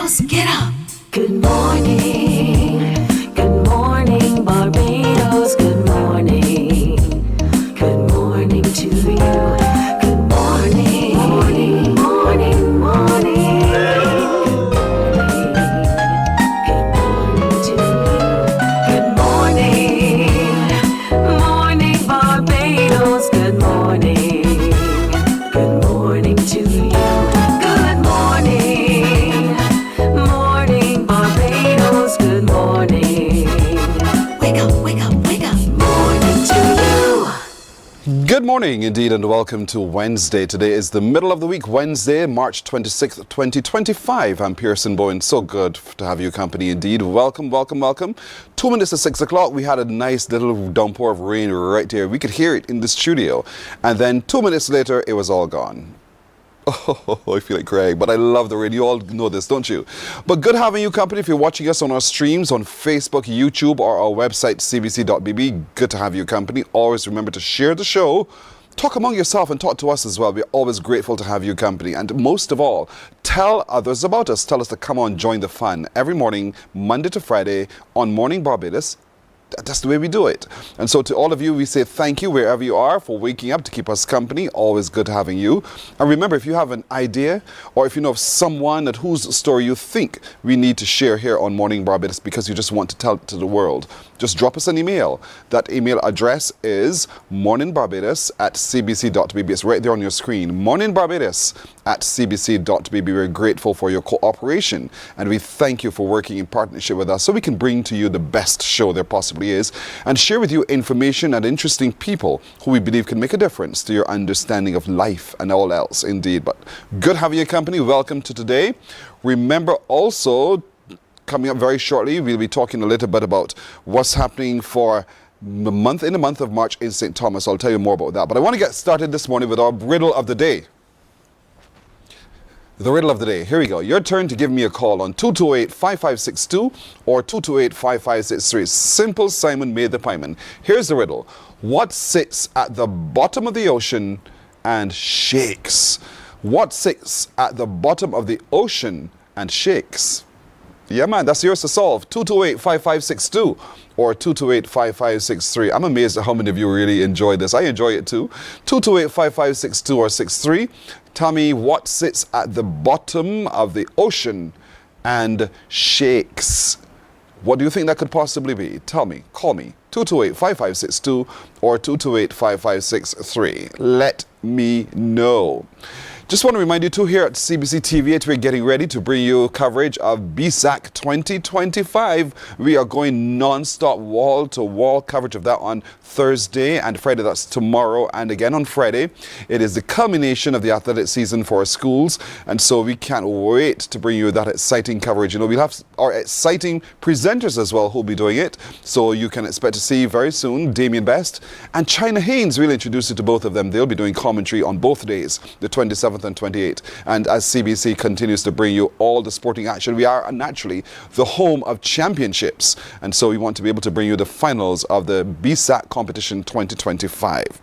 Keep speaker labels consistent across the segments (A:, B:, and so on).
A: Barbados, get up.
B: Good morning Barbados, good morning to you. Good morning, morning, morning, morning. Good morning to you. Good morning Barbados, good morning. Good morning to you. Good morning Barbados, good morning. Wake up, wake up, wake up. Morning to you.
C: Good morning indeed, and welcome to Wednesday. Today is the middle of the week, Wednesday, March 26th, 2025. I'm Pearson Bowen. So good to have you company indeed. Welcome, welcome, welcome. 2 minutes to 6 o'clock. We had a nice little downpour of rain right here. We could hear it in the studio. And then 2 minutes later, it was all gone. Oh, I feel like crying, but I love the rain. You all know this, don't you? But good having you company. If you're watching us on our streams on Facebook, YouTube, or our website, cbc.bb, good to have you company. Always remember to share the show. Talk among yourself and talk to us as well. We're always grateful to have you company. And most of all, tell others about us. Tell us to come on, join the fun. Every morning, Monday to Friday, on Morning Barbados. That's the way we do it. And so to all of you, we say thank you wherever you are for waking up to keep us company. Always good having you. And remember, if you have an idea or if you know of someone at whose story you think we need to share here on Morning Barbados because you just want to tell it to the world, just drop us an email. That email address is morninbarbados@cbc.bb. It's right there on your screen. morninbarbados@cbc.bb. We're grateful for your cooperation and we thank you for working in partnership with us so we can bring to you the best show there possibly is and share with you information and interesting people who we believe can make a difference to your understanding of life and all else indeed. But good having your company. Welcome to today. Remember also, coming up very shortly, we'll be talking a little bit about what's happening for the month of March in St. Thomas. I'll tell you more about that. But I want to get started this morning with our riddle of the day. The riddle of the day. Here we go. Your turn to give me a call on 228-5562 or 228-5563. Simple Simon made the pieman. Here's the riddle. What sits at the bottom of the ocean and shakes? What sits at the bottom of the ocean and shakes? Yeah, man, that's yours to solve. 228-5562 or 228-5563. I'm amazed at how many of you really enjoy this. I enjoy it too. 228-5562 or 63. Tell me what sits at the bottom of the ocean and shakes. What do you think that could possibly be? Tell me. Call me. 228-5562 or 228-5563. Let me know. Just want to remind you too, here at CBC TV8, we're getting ready to bring you coverage of BSAC 2025. We are going non-stop wall-to-wall coverage of that on Thursday and Friday. That's tomorrow and again on Friday. It is the culmination of the athletic season for our schools, and so we can't wait to bring you that exciting coverage. You know, we'll have our exciting presenters as well who'll be doing it, so you can expect to see very soon Damien Best and China Haynes. We'll introduce you to both of them. They'll be doing commentary on both days, the 27th and 28th. And as CBC continues to bring you all the sporting action, we are naturally the home of championships. And so we want to be able to bring you the finals of the BSAC competition 2025.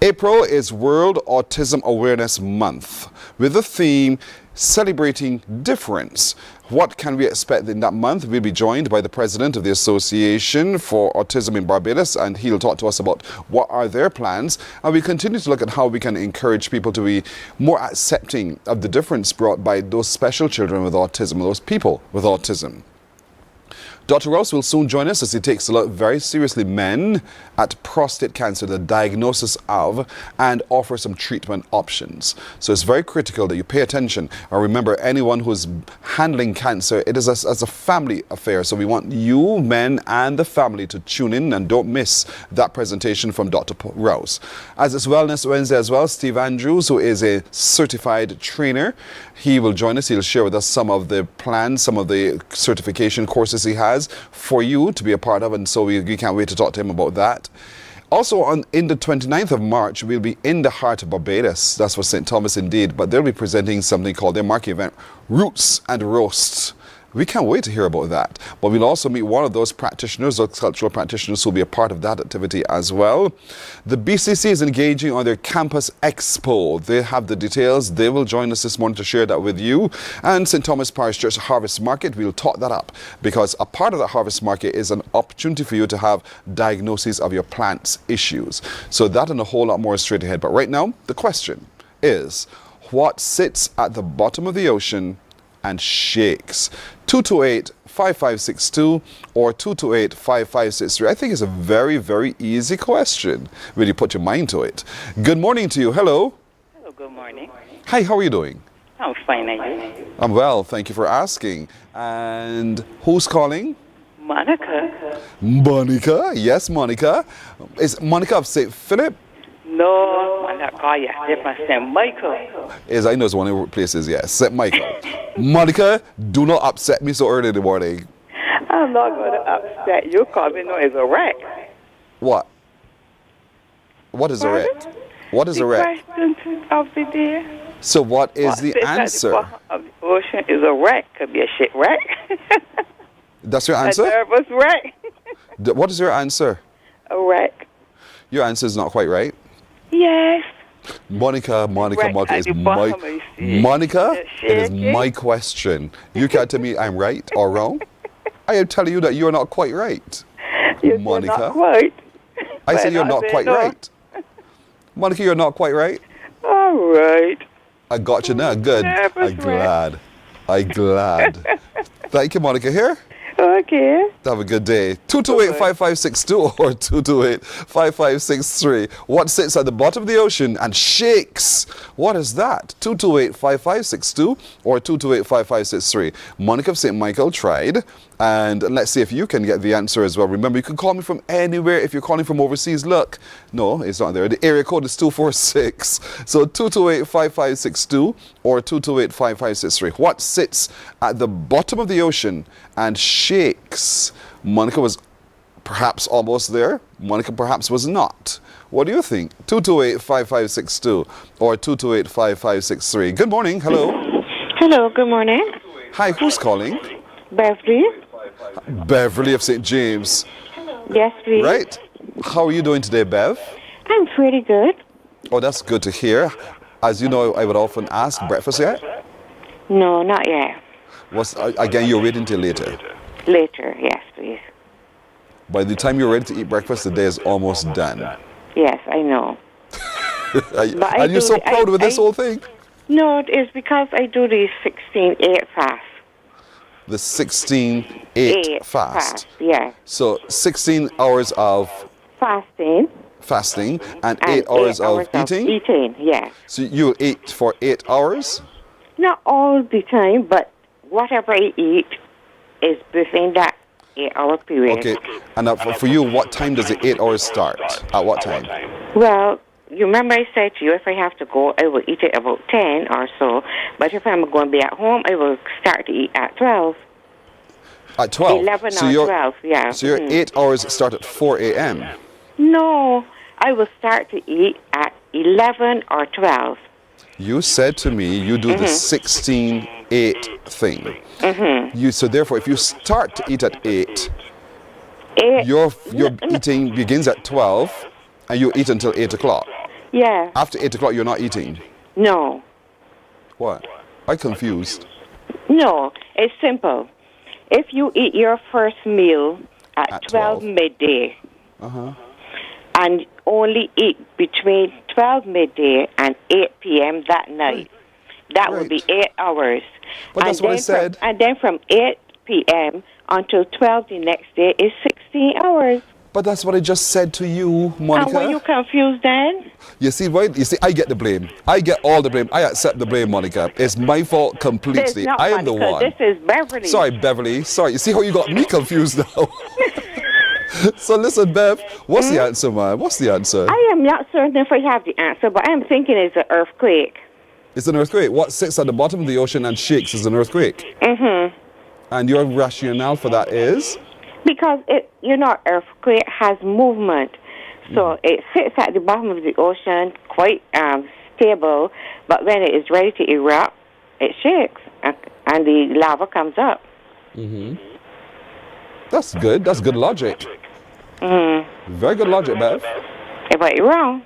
C: April is World Autism Awareness Month with the theme Celebrating Difference. What can we expect in that month? We'll be joined by the president of the Association for Autism in Barbados, and he'll talk to us about what are their plans. And we continue to look at how we can encourage people to be more accepting of the difference brought by those special children with autism, those people with autism. Dr. Ross will soon join us as he takes a look very seriously men at prostate cancer, the diagnosis of, and offer some treatment options. So it's very critical that you pay attention. And remember, anyone who's handling cancer, it is as a family affair. So we want you, men, and the family to tune in and don't miss that presentation from Dr. Rouse. As it's Wellness Wednesday as well, Steve Andrews, who is a certified trainer, he will join us. He'll share with us some of the plans, some of the certification courses he has for you to be a part of, and so we can't wait to talk to him about that. Also, in the 29th of March, we'll be in the heart of Barbados. That's for St. Thomas indeed, but they'll be presenting something called their marquee event, Roots and Roasts. We can't wait to hear about that. But we'll also meet one of those practitioners, those cultural practitioners who will be a part of that activity as well. The BCC is engaging on their Campus Expo. They have the details. They will join us this morning to share that with you. And St. Thomas Parish Church Harvest Market, we'll talk that up because a part of the Harvest Market is an opportunity for you to have diagnoses of your plant's issues. So that and a whole lot more is straight ahead. But right now, the question is, what sits at the bottom of the ocean and shakes? 228-5562 or 228-5563. I think it's a very, very easy question when you put your mind to it. Good morning to you. Hello.
A: Hello, good morning.
C: Hi, how are you doing?
A: I'm fine, are you?
C: I'm well, thank you for asking. And who's calling?
A: Monica?
C: Monica. Yes, Monica. Is Monica of St. Philip?
A: No, I'm not calling you. Different St. Michael.
C: I know it's one of the places, yes. St. Michael. Monica, do not upset me so early in the morning.
A: I'm not going to upset you because you know it's a wreck.
C: What? What is a wreck? What is a wreck?
A: The question of the day.
C: So what is the
A: sits
C: answer?
A: At the bottom of the ocean is a wreck. Could be a shipwreck.
C: That's your
A: A
C: answer?
A: nervous wreck.
C: What is your answer?
A: A wreck.
C: Your answer is not quite right.
A: Yes.
C: Monica
A: Right
C: is
A: at the
C: my
A: bottom, you see.
C: Monica.
A: Is
C: It is
A: shaking?
C: my question. You can't tell me I'm right or wrong. I am telling you that you are not quite right,
A: You're
C: Monica.
A: not quite.
C: I say
A: But
C: you're
A: I
C: not
A: say
C: quite
A: no.
C: right. Monica, you're not quite right.
A: All right.
C: I got you now. Good.
A: Nervous
C: I'm glad. I'm glad. Thank you, Monica. Here.
A: Okay.
C: Have a good day. 228-5562 or 228-5563. What sits at the bottom of the ocean and shakes? What is that? 228-5562 or 228-5563. Monica of St. Michael tried. And let's see if you can get the answer as well. Remember, you can call me from anywhere. If you're calling from overseas, look. No, it's not there. The area code is 246. So 228-5562 or 228-5563. What sits at the bottom of the ocean and shakes? Monica was perhaps almost there. Monica perhaps was not. What do you think? 228-5562 or 228-5563. Good morning. Hello.
D: Hello, good morning.
C: Hi, who's calling?
D: Beverly?
C: Beverly of St. James.
D: Yes, please.
C: Right? How are you doing today, Bev?
D: I'm pretty good.
C: Oh, that's good to hear. As you know, I would often ask, breakfast yet?
D: No, not yet.
C: Again, you're waiting till later.
D: Later, yes, please.
C: By the time you're ready to eat breakfast, the day is almost done.
D: Yes, I know.
C: And you're so proud of this whole thing.
D: No, it's because I do the 16-8 fast.
C: The 16-8 fast.
D: Yeah.
C: So 16 hours of
D: Fasting.
C: fasting and 8 hours of eating?
D: Eating, yes.
C: So you'll eat for 8 hours?
D: Not all the time, but whatever I eat is within that 8-hour period.
C: Okay. And for you, what time does the 8 hours start? At what time?
D: Well, you remember I said to you, if I have to go, I will eat it about 10 or so. But if I'm going to be at home, I will start to eat at 12.
C: At 12?
D: 11 or 12, yeah.
C: So your 8 hours start at 4 a.m.?
D: No, I will start to eat at 11 or 12.
C: You said to me you do the 16-8 thing. So therefore, if you start to eat at 8, your eating begins at 12, and you eat until 8 o'clock.
D: Yeah.
C: After 8 o'clock, you're not eating.
D: No.
C: What? I'm confused.
D: No, it's simple. If you eat your first meal at 12 midday, and only eat between 12 midday and 8 p.m. that night, that would be 8 hours.
C: But that's what I said.
D: And then from 8 p.m. until 12 the next day is 16 hours.
C: But that's what I just said to you, Monica.
D: And were you confused then?
C: You see, I get the blame. I get all the blame. I accept the blame, Monica. It's my fault completely.
D: Not
C: I am the
D: Monica,
C: one.
D: This is Beverly.
C: Sorry, Beverly. Sorry. You see how you got me confused now? So listen, Bev, what's the answer, man? What's the answer?
D: I am not certain if I have the answer, but I'm thinking it's an earthquake.
C: It's an earthquake. What sits at the bottom of the ocean and shakes is an earthquake. And your rationale for that is?
D: Because earthquake has movement. So it sits at the bottom of the ocean, quite stable, but when it is ready to erupt, it shakes, and the lava comes up.
C: That's good. That's good logic. Very good logic, Bev.
D: But you're wrong.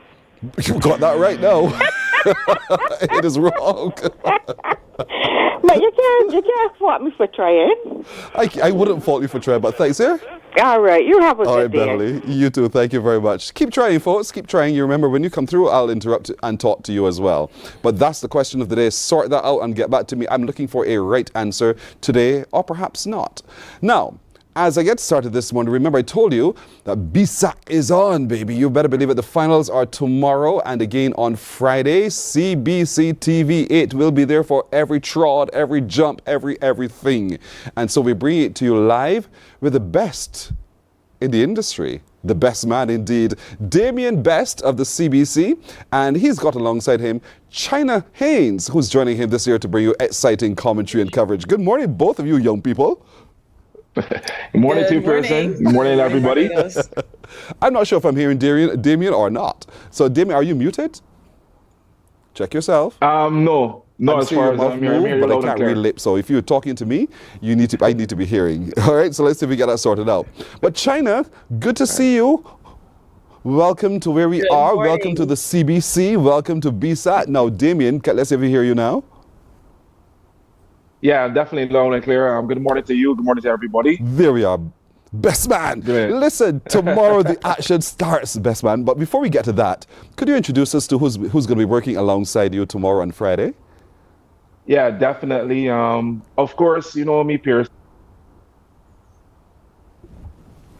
C: You got that right now. It is wrong.
D: But you can't fault me for trying.
C: I wouldn't fault you for trying, but thanks, yeah?
D: All right, you have a
C: All right,
D: good day.
C: Beverly. You too. Thank you very much. Keep trying, folks. Keep trying. You remember, when you come through, I'll interrupt and talk to you as well. But that's the question of the day. Sort that out and get back to me. I'm looking for a right answer today, or perhaps not. Now, as I get started this morning, remember I told you that BSAC is on, baby. You better believe it. The finals are tomorrow and again on Friday. CBC TV 8 will be there for every trod, every jump, everything. And so we bring it to you live with the best in the industry. The best man indeed, Damien Best of the CBC, and he's got alongside him China Haynes, who's joining him this year to bring you exciting commentary and coverage. Good morning, both of you young people.
E: Good morning to you, Pearson. Good morning, everybody.
C: I'm not sure if I'm hearing Damien or not. So, Damien, are you muted? Check yourself.
E: No, as far as I'm hearing,
C: but I can't read lips. So, if you're talking to me, I need to be hearing. All right. So let's see if we get that sorted out. But China, good to see you. Welcome to where we are.
F: Morning.
C: Welcome to the CBC. Welcome to BSAT. Now, Damien, let's see if we hear you now.
E: Yeah, definitely loud and clear. Good morning to you. Good morning to everybody.
C: There we are. Best man.
E: Good.
C: Listen, tomorrow the action starts, best man. But before we get to that, could you introduce us to who's going to be working alongside you tomorrow and Friday?
E: Yeah, definitely. Of course, you know me, Pierce.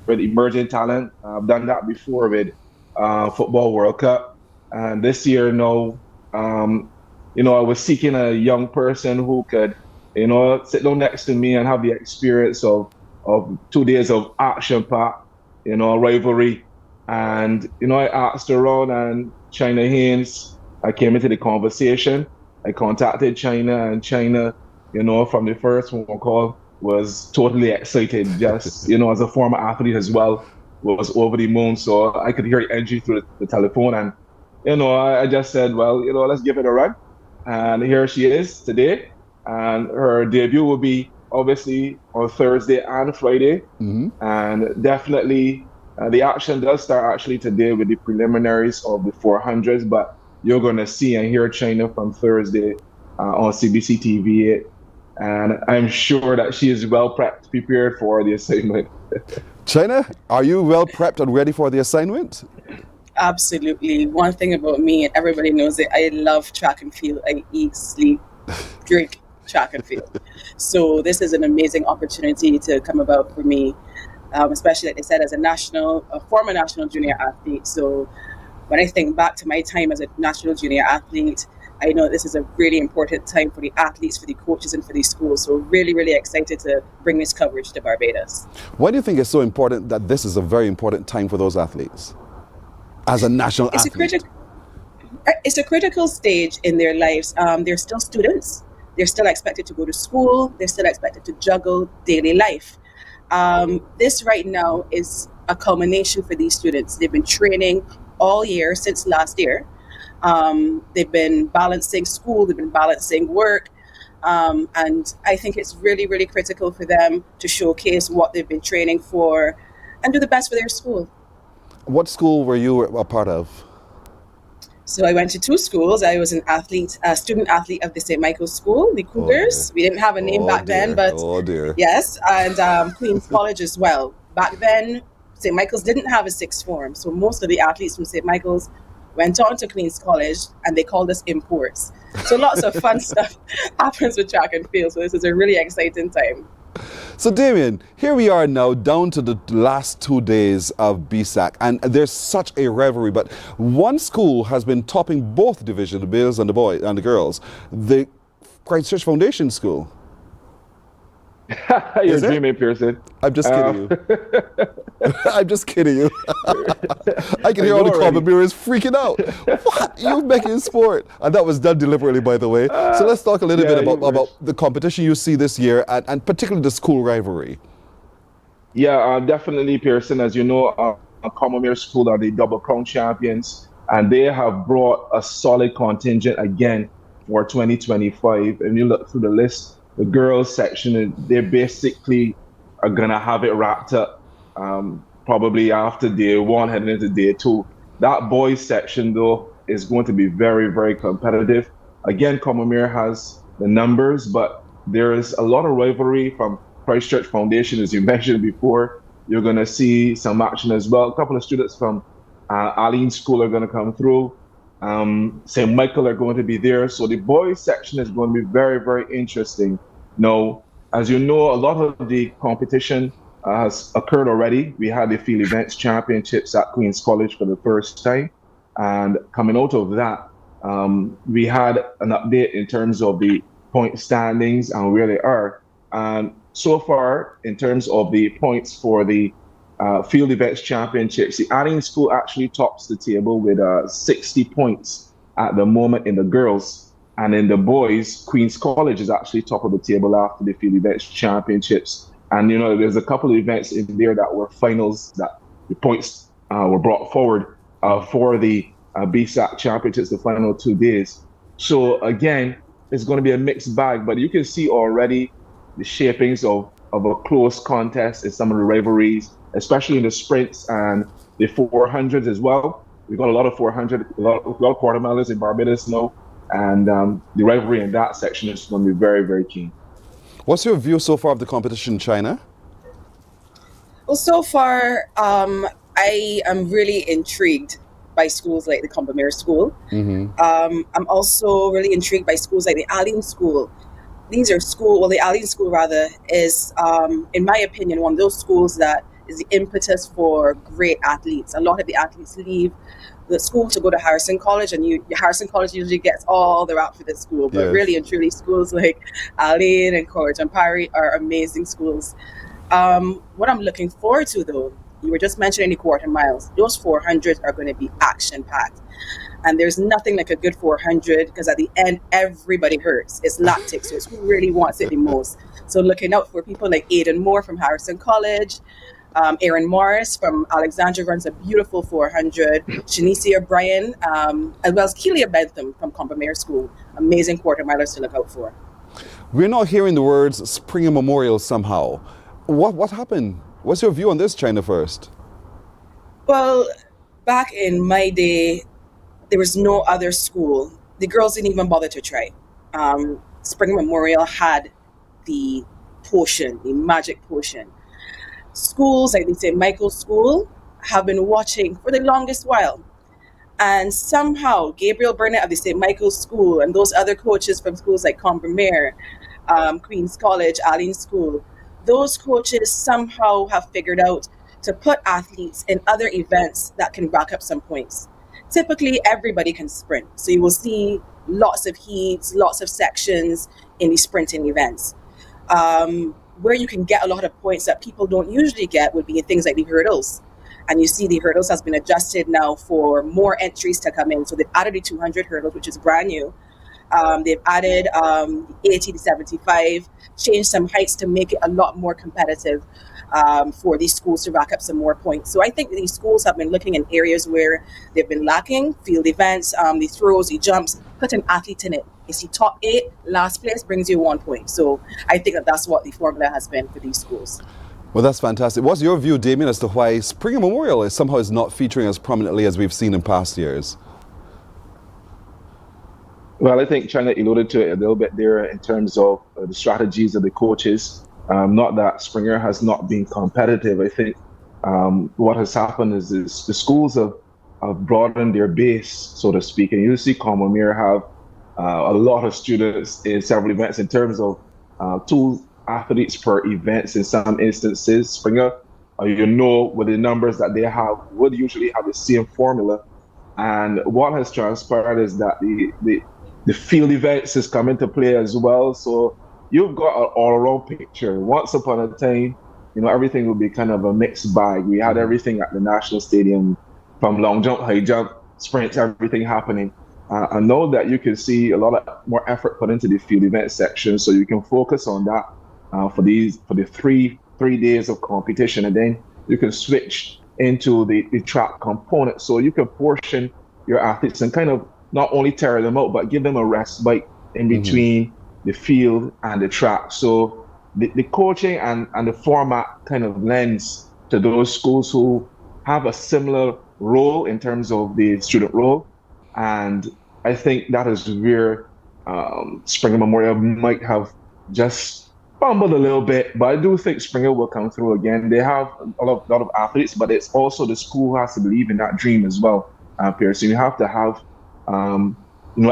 E: With emerging talent, I've done that before with Football World Cup, and this year, I was seeking a young person who could, sit down next to me and have the experience of 2 days of action-packed, rivalry. And, I asked around, and China Haynes, I came into the conversation. I contacted China, and China, from the first phone call, was totally excited. Just, as a former athlete as well, was over the moon. So I could hear the energy through the telephone. And, I just said, well, let's give it a run. And here she is today. And her debut will be obviously on Thursday and Friday. And definitely the action does start actually today with the preliminaries of the 400s, but you're going to see and hear China from Thursday on CBC TV. And I'm sure that she is well prepared for the assignment.
C: China, are you well prepped and ready for the assignment?
F: Absolutely. One thing about me, and everybody knows it, I love track and field. I eat, sleep, drink track and field. So this is an amazing opportunity to come about for me, especially, like they said, as a former national junior athlete. So when I think back to my time as a national junior athlete, I know this is a really important time for the athletes, for the coaches, and for the schools. So really, really excited to bring this coverage to Barbados.
C: Why do you think it's so important that this is a very important time for those athletes as a national athlete?
F: It's a critical stage in their lives. They're still students. They're still expected to go to school. They're still expected to juggle daily life. This right now is a culmination for these students. They've been training all year since last year. They've been balancing school, they've been balancing work, and I think it's really, really critical for them to showcase what they've been training for and do the best for their school.
C: What school were you a part of?
F: So I went to 2 schools. I was a student athlete of the St. Michael's School, the Cougars. We didn't have a name back then, but yes, and Queen's College as well. Back then, St. Michael's didn't have a 6th form, so most of the athletes from St. Michael's went on to Queen's College, and they called us imports. So lots of fun stuff happens with track and field. So this is a really exciting time.
C: So Damien, here we are now down to the last 2 days of BSAC, and there's such a rivalry, but one school has been topping both divisions, the boys and the girls, the Christchurch Foundation School.
E: You're dreaming, Pearson.
C: I'm just kidding you. I'm just kidding you. I can hear all the commentators freaking out. What? You're making sport. And that was done deliberately, by the way. So let's talk a little bit about the competition you see this year and particularly the school rivalry.
E: Yeah, definitely, Pearson. As you know, Commonwealth School are the double crown champions, and they have brought a solid contingent again for 2025. And you look through the list the girls section, they basically are gonna have it wrapped up probably after day one, heading into day two. That boys section though is going to be very, very competitive. Again, Combermere has the numbers, but there is a lot of rivalry from Christchurch Foundation, as you mentioned before. You're going to see some action as well. A couple of students from Arlene School are going to come through. St. Michael are going to be there. So the boys section is going to be very, very interesting. Now, as you know, a lot of the competition has occurred already. We had the Field Events Championships at Queen's College for the first time. And coming out of that, we had an update in terms of the point standings and where they are. And so far, in terms of the points for the Field Events Championships, the Arlene School actually tops the table with 60 points at the moment in the girls. And in the boys, Queen's College is actually top of the table after the Field Events Championships. And, you know, there's a couple of events in there that were finals that the points were brought forward for the BSAC Championships, the final 2 days. So, again, it's going to be a mixed bag, but you can see already the shapings of a close contest in some of the rivalries, especially in the sprints and the 400s as well. We've got a lot of 400, a lot of quarter milers in Barbados now, and the rivalry in that section is going to be very, very keen.
C: What's your view so far of the competition in China?
F: Well, so far, I am really intrigued by schools like the Combermere School. I'm also really intrigued by schools like the Arlene School. These are the Arlene School rather is, in my opinion, one of those schools that is the impetus for great athletes. A lot of the athletes leave the school to go to Harrison College, and Harrison College usually gets all the rap for this school. But
C: Yes.
F: really and truly, schools like Arlene and College and Pottery are amazing schools. What I'm looking forward to, though, you were just mentioning the quarter miles. Those 400s are going to be action-packed. And there's nothing like a good 400 because at the end, everybody hurts. It's lactic, so it's who really wants it the most. So looking out for people like Aidan Moore from Harrison College, Aaron Morris from Alexandria runs a beautiful 400, Shanicia O'Brien, as well as Keelia Bentham from Combermere School. Amazing quarter milers to look out for.
C: We're not hearing the words Springer Memorial somehow. What happened? What's your view on this, China First?
F: Well, back in my day, there was no other school. The girls didn't even bother to try. Spring Memorial had the potion, the magic potion. Schools like the St. Michael's School have been watching for the longest while. And somehow Gabriel Burnett of the St. Michael's School and those other coaches from schools like Combermere, Queen's College, Arlene School, those coaches somehow have figured out to put athletes in other events that can rack up some points. Typically, everybody can sprint. So you will see lots of heats, lots of sections in the sprinting events. Where you can get a lot of points that people don't usually get would be in things like the hurdles. And you see the hurdles has been adjusted now for more entries to come in. So they've added the 200 hurdles, which is brand new. They've added the 80 to 75, changed some heights to make it a lot more competitive for these schools to rack up some more points. So I think these schools have been looking in areas where they've been lacking, field events, the throws, the jumps, put an athlete in it. You see top 8, last place brings you 1 point. So I think that's what the formula has been for these schools.
C: Well, that's fantastic. What's your view, Damien, as to why Springer Memorial is somehow is not featuring as prominently as we've seen in past years?
E: Well, I think China alluded to it a little bit there in terms of the strategies of the coaches. Not that Springer has not been competitive. I think what has happened is the schools have broadened their base, so to speak. And you see Combermere have a lot of students in several events in terms of 2 athletes per events in some instances. Springer, with the numbers that they have, would usually have the same formula. And what has transpired is that the field events has come into play as well. So you've got an all-around picture. Once upon a time, everything would be kind of a mixed bag. We had everything at the National Stadium, from long jump, high jump, sprints, everything happening. I know that you can see a lot of more effort put into the field event section, so you can focus on that for the three days of competition, and then you can switch into the track component. So you can portion your athletes and kind of not only tire them out, but give them a respite in between the field and the track. So the coaching and the format kind of lends to those schools who have a similar role in terms of the student role. And I think that is where Springer Memorial might have just fumbled a little bit, but I do think Springer will come through again. They have a lot of athletes, but it's also the school who has to believe in that dream as well, Pierce. So you have to have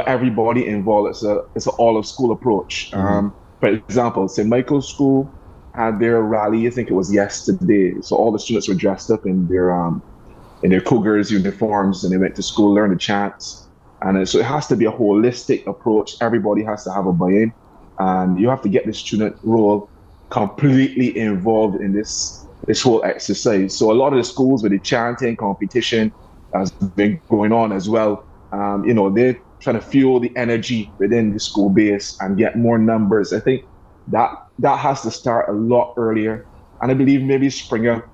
E: everybody involved. It's an all of school approach. For example, St. Michael's School had their rally, I think it was yesterday. So all the students were dressed up in their Cougars uniforms, and they went to school, learned the chants. And so it has to be a holistic approach. Everybody has to have a buy-in, and you have to get the student role completely involved in this whole exercise. So a lot of the schools with the chanting competition has been going on as well. They're trying to fuel the energy within the school base and get more numbers. I think that has to start a lot earlier. And I believe maybe Springer,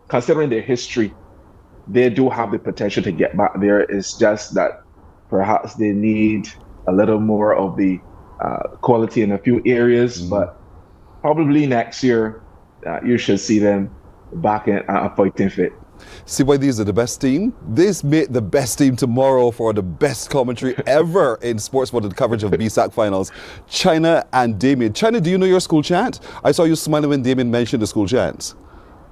E: considering their history, they do have the potential to get back there. It's just that perhaps they need a little more of the quality in a few areas, but probably next year you should see them back in fighting fit.
C: See why these are the best team? This made the best team tomorrow for the best commentary ever in sports for the coverage of BSAC finals. China and Damien. China, do you know your school chant? I saw you smiling when Damien mentioned the school chants.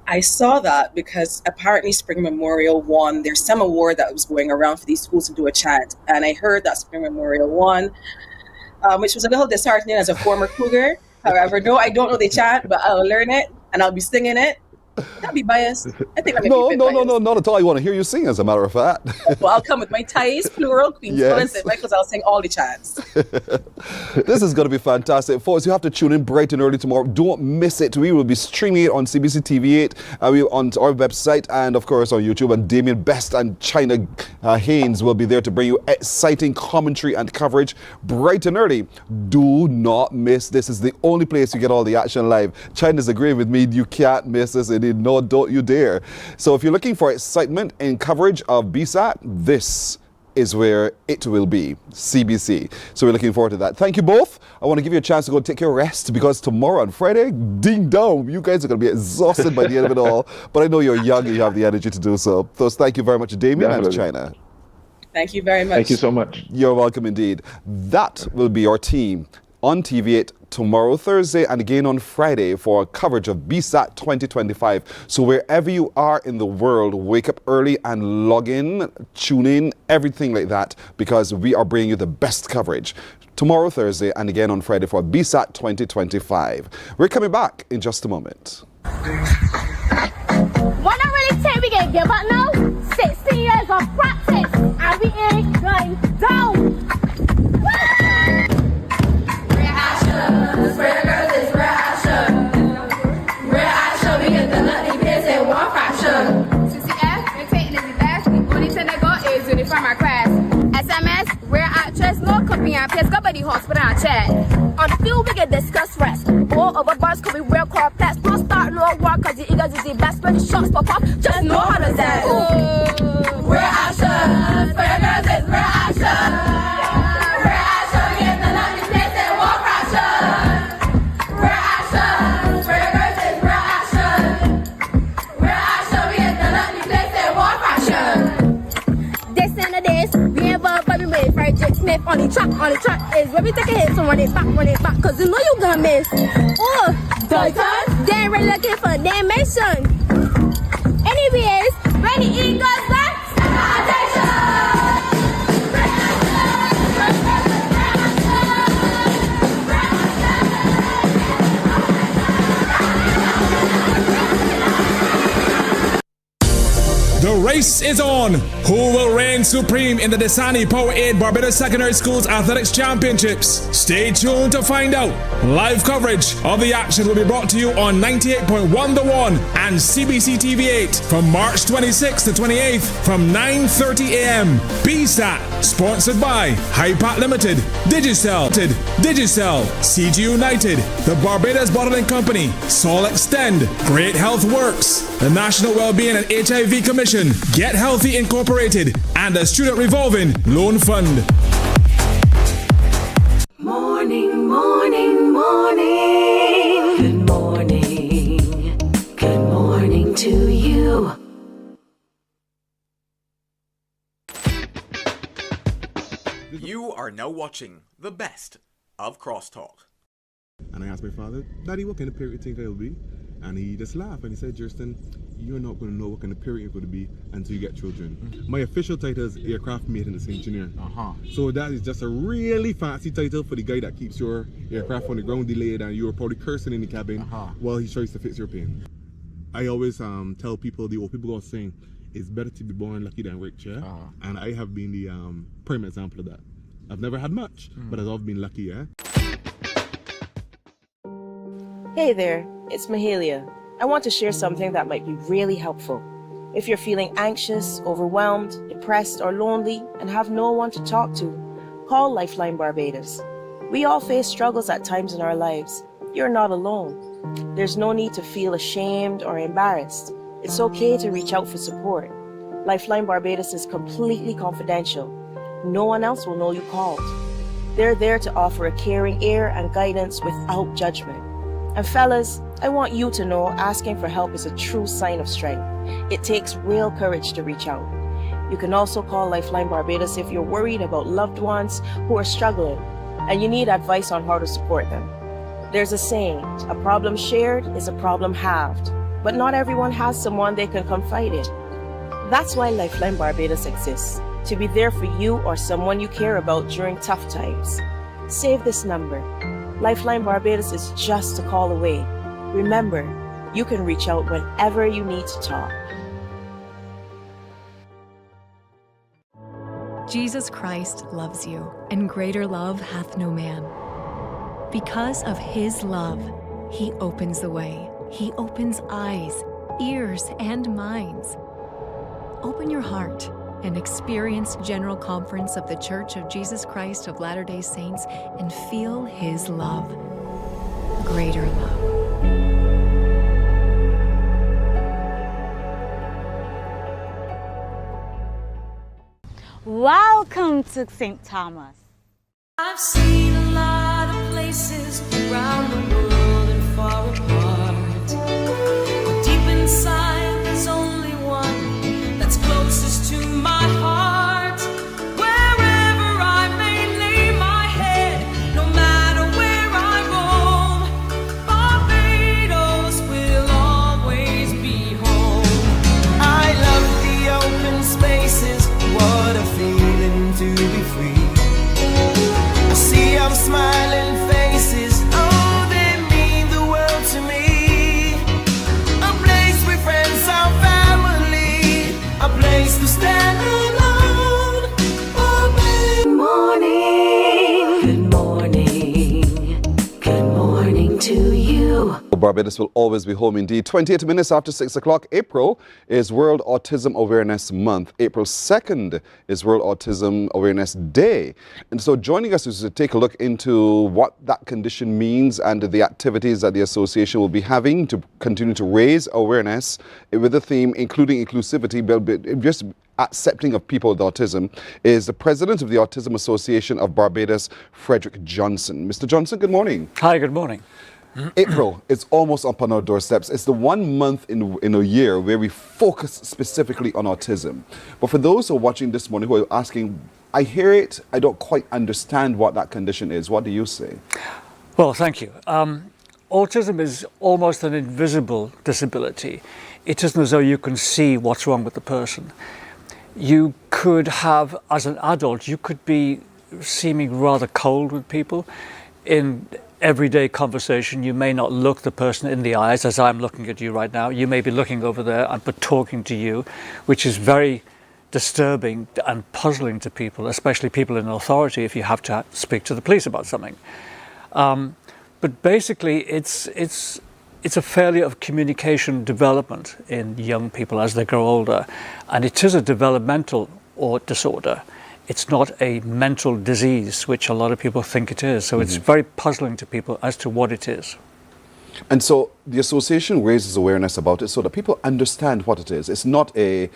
F: I saw that because apparently Spring Memorial won. There's some award that was going around for these schools to do a chant, and I heard that Spring Memorial won, which was a little disheartening as a former Cougar. However, no, I don't know the chant, but I'll learn it and I'll be singing it. That'd be biased. I think
C: No, not at all. I want to hear you sing, as a matter of fact.
F: Well, I'll come with my ties, plural, Queen's
C: Yes.
F: and Michael's. I'll sing all the chants.
C: This is going to be fantastic. Folks, you have to tune in bright and early tomorrow. Don't miss it. We will be streaming it on CBC TV8, on our website, and of course on YouTube. And Damien Best and China Haynes will be there to bring you exciting commentary and coverage bright and early. Do not miss. This is the only place you get all the action live. China's agreeing with me. You can't miss this. No, don't you dare. So if you're looking for excitement in coverage of BSAT, this is where it will be, CBC. So we're looking forward to that. Thank you both. I want to give you a chance to go take your rest, because tomorrow on Friday, ding dong, you guys are going to be exhausted by the end of it all. But I know you're young and you have the energy to do so. So thank you very much, Damien and China.
F: Thank you very much.
E: Thank you so much.
C: You're welcome indeed. That will be our team on TV8 tomorrow, Thursday, and again on Friday for coverage of BSAT 2025. So wherever you are in the world, wake up early and log in, tune in, everything like that, because we are bringing you the best coverage tomorrow, Thursday, and again on Friday for BSAT 2025. We're coming back in just a moment.
G: What I really think we can give up now? 16 years of practice, and we ain't going down.
B: Spread girls is real action. Real action, we get the nutty piss in one fraction.
H: CCF, we take Lizzie Dash, we only send a go is uniform our class. SMS, real actress, no copy and paste, go by the hospital and chat. On the field, we get discuss rest. All over bars could be real core pets. Don't start no work, cause the Eagles is the best. When the shots pop up, just know how to dance.
B: Real action. Spread girls is real action.
G: Smith on the track is where we take a hit, so run it back, cause you know you gonna miss. Oh, Dalton, they ain't really looking for damnation. Anyways, when the Eagles back,
I: The race is on. Who will reign supreme in the Desani Powerade Barbados Secondary Schools Athletics Championships? Stay tuned to find out. Live coverage of the action will be brought to you on 98.1 The One and CBC TV8 from March 26th to 28th from 9:30 a.m. BSAT, sponsored by HiPat Limited, Digicel, CG United, the Barbados Bottling Company, Sol Extend, Great Health Works, the National Wellbeing and HIV Commission, Get Healthy Incorporated, and the Student Revolving Loan Fund.
B: Morning. morning. Good morning. Good morning to you.
J: You are now watching the best of Crosstalk.
K: And I asked my father, Daddy, what kind of parent do you think I'll be? And he just laughed and he said, Justin, you're not going to know what kind of parent you're going to be until you get children. My official title is aircraft maintenance engineer. So that is just a really fancy title for the guy that keeps your aircraft on the ground delayed and you're probably cursing in the cabin while he tries to fix your plane. I always tell people, the old people are saying, it's better to be born lucky than rich, yeah? And I have been the prime example of that. I've never had much, but I've always been lucky, yeah?
L: Hey there, it's Mahalia. I want to share something that might be really helpful. If you're feeling anxious, overwhelmed, depressed, or lonely, and have no one to talk to, call Lifeline Barbados. We all face struggles at times in our lives. You're not alone. There's no need to feel ashamed or embarrassed. It's okay to reach out for support. Lifeline Barbados is completely confidential. No one else will know you called. They're there to offer a caring ear and guidance without judgment. And fellas, I want you to know asking for help is a true sign of strength. It takes real courage to reach out. You can also call Lifeline Barbados if you're worried about loved ones who are struggling and you need advice on how to support them. There's a saying, a problem shared is a problem halved, but not everyone has someone they can confide in. That's why Lifeline Barbados exists, to be there for you or someone you care about during tough times. Save this number. Lifeline Barbados is just a call away. Remember, you can reach out whenever you need to talk.
M: Jesus Christ loves you, and greater love hath no man. Because of his love, he opens the way. He opens eyes, ears, and minds. Open your heart and experience General Conference of the Church of Jesus Christ of Latter-day Saints and feel his love. Greater love.
N: Welcome to St. Thomas.
B: I've seen a lot of places around the world and far apart. But deep inside, there's only one that's closest to my heart. Wherever I may lay my head, no matter where I roam, Barbados will always be home. I love the open spaces, what a feeling to be free. I see I'm smiling faces, oh, they mean the world to me. A place with friends and family, a place to stand alone. Oh, good morning. Good morning. Good morning to you.
C: Barbados will always be home indeed. 28 minutes after 6 o'clock. April is World Autism Awareness Month. April 2nd is World Autism Awareness Day. And so joining us is to take a look into what that condition means and the activities that the association will be having to continue to raise awareness with the theme including inclusivity, but just accepting of people with autism, is the president of the Autism Association of Barbados, Frederick Johnson. Mr. Johnson, good morning.
O: Hi, good morning.
C: April, it's almost up on our doorsteps. It's the 1 month in a year where we focus specifically on autism. But for those who are watching this morning who are asking, I hear it, I don't quite understand what that condition is. What do you say?
O: Well, thank you. Autism is almost an invisible disability. It isn't as though you can see what's wrong with the person. You could have, as an adult, you could be seeming rather cold with people. In everyday conversation, you may not look the person in the eyes as I'm looking at you right now. You may be looking over there but talking to you, which is very disturbing and puzzling to people, especially people in authority if you have to speak to the police about something. But basically, it's a failure of communication development in young people as they grow older, and it is a developmental disorder. It's not a mental disease, which a lot of people think it is. So it's very puzzling to people as to what it is.
C: And so the association raises awareness about it so that people understand what it is. It's not a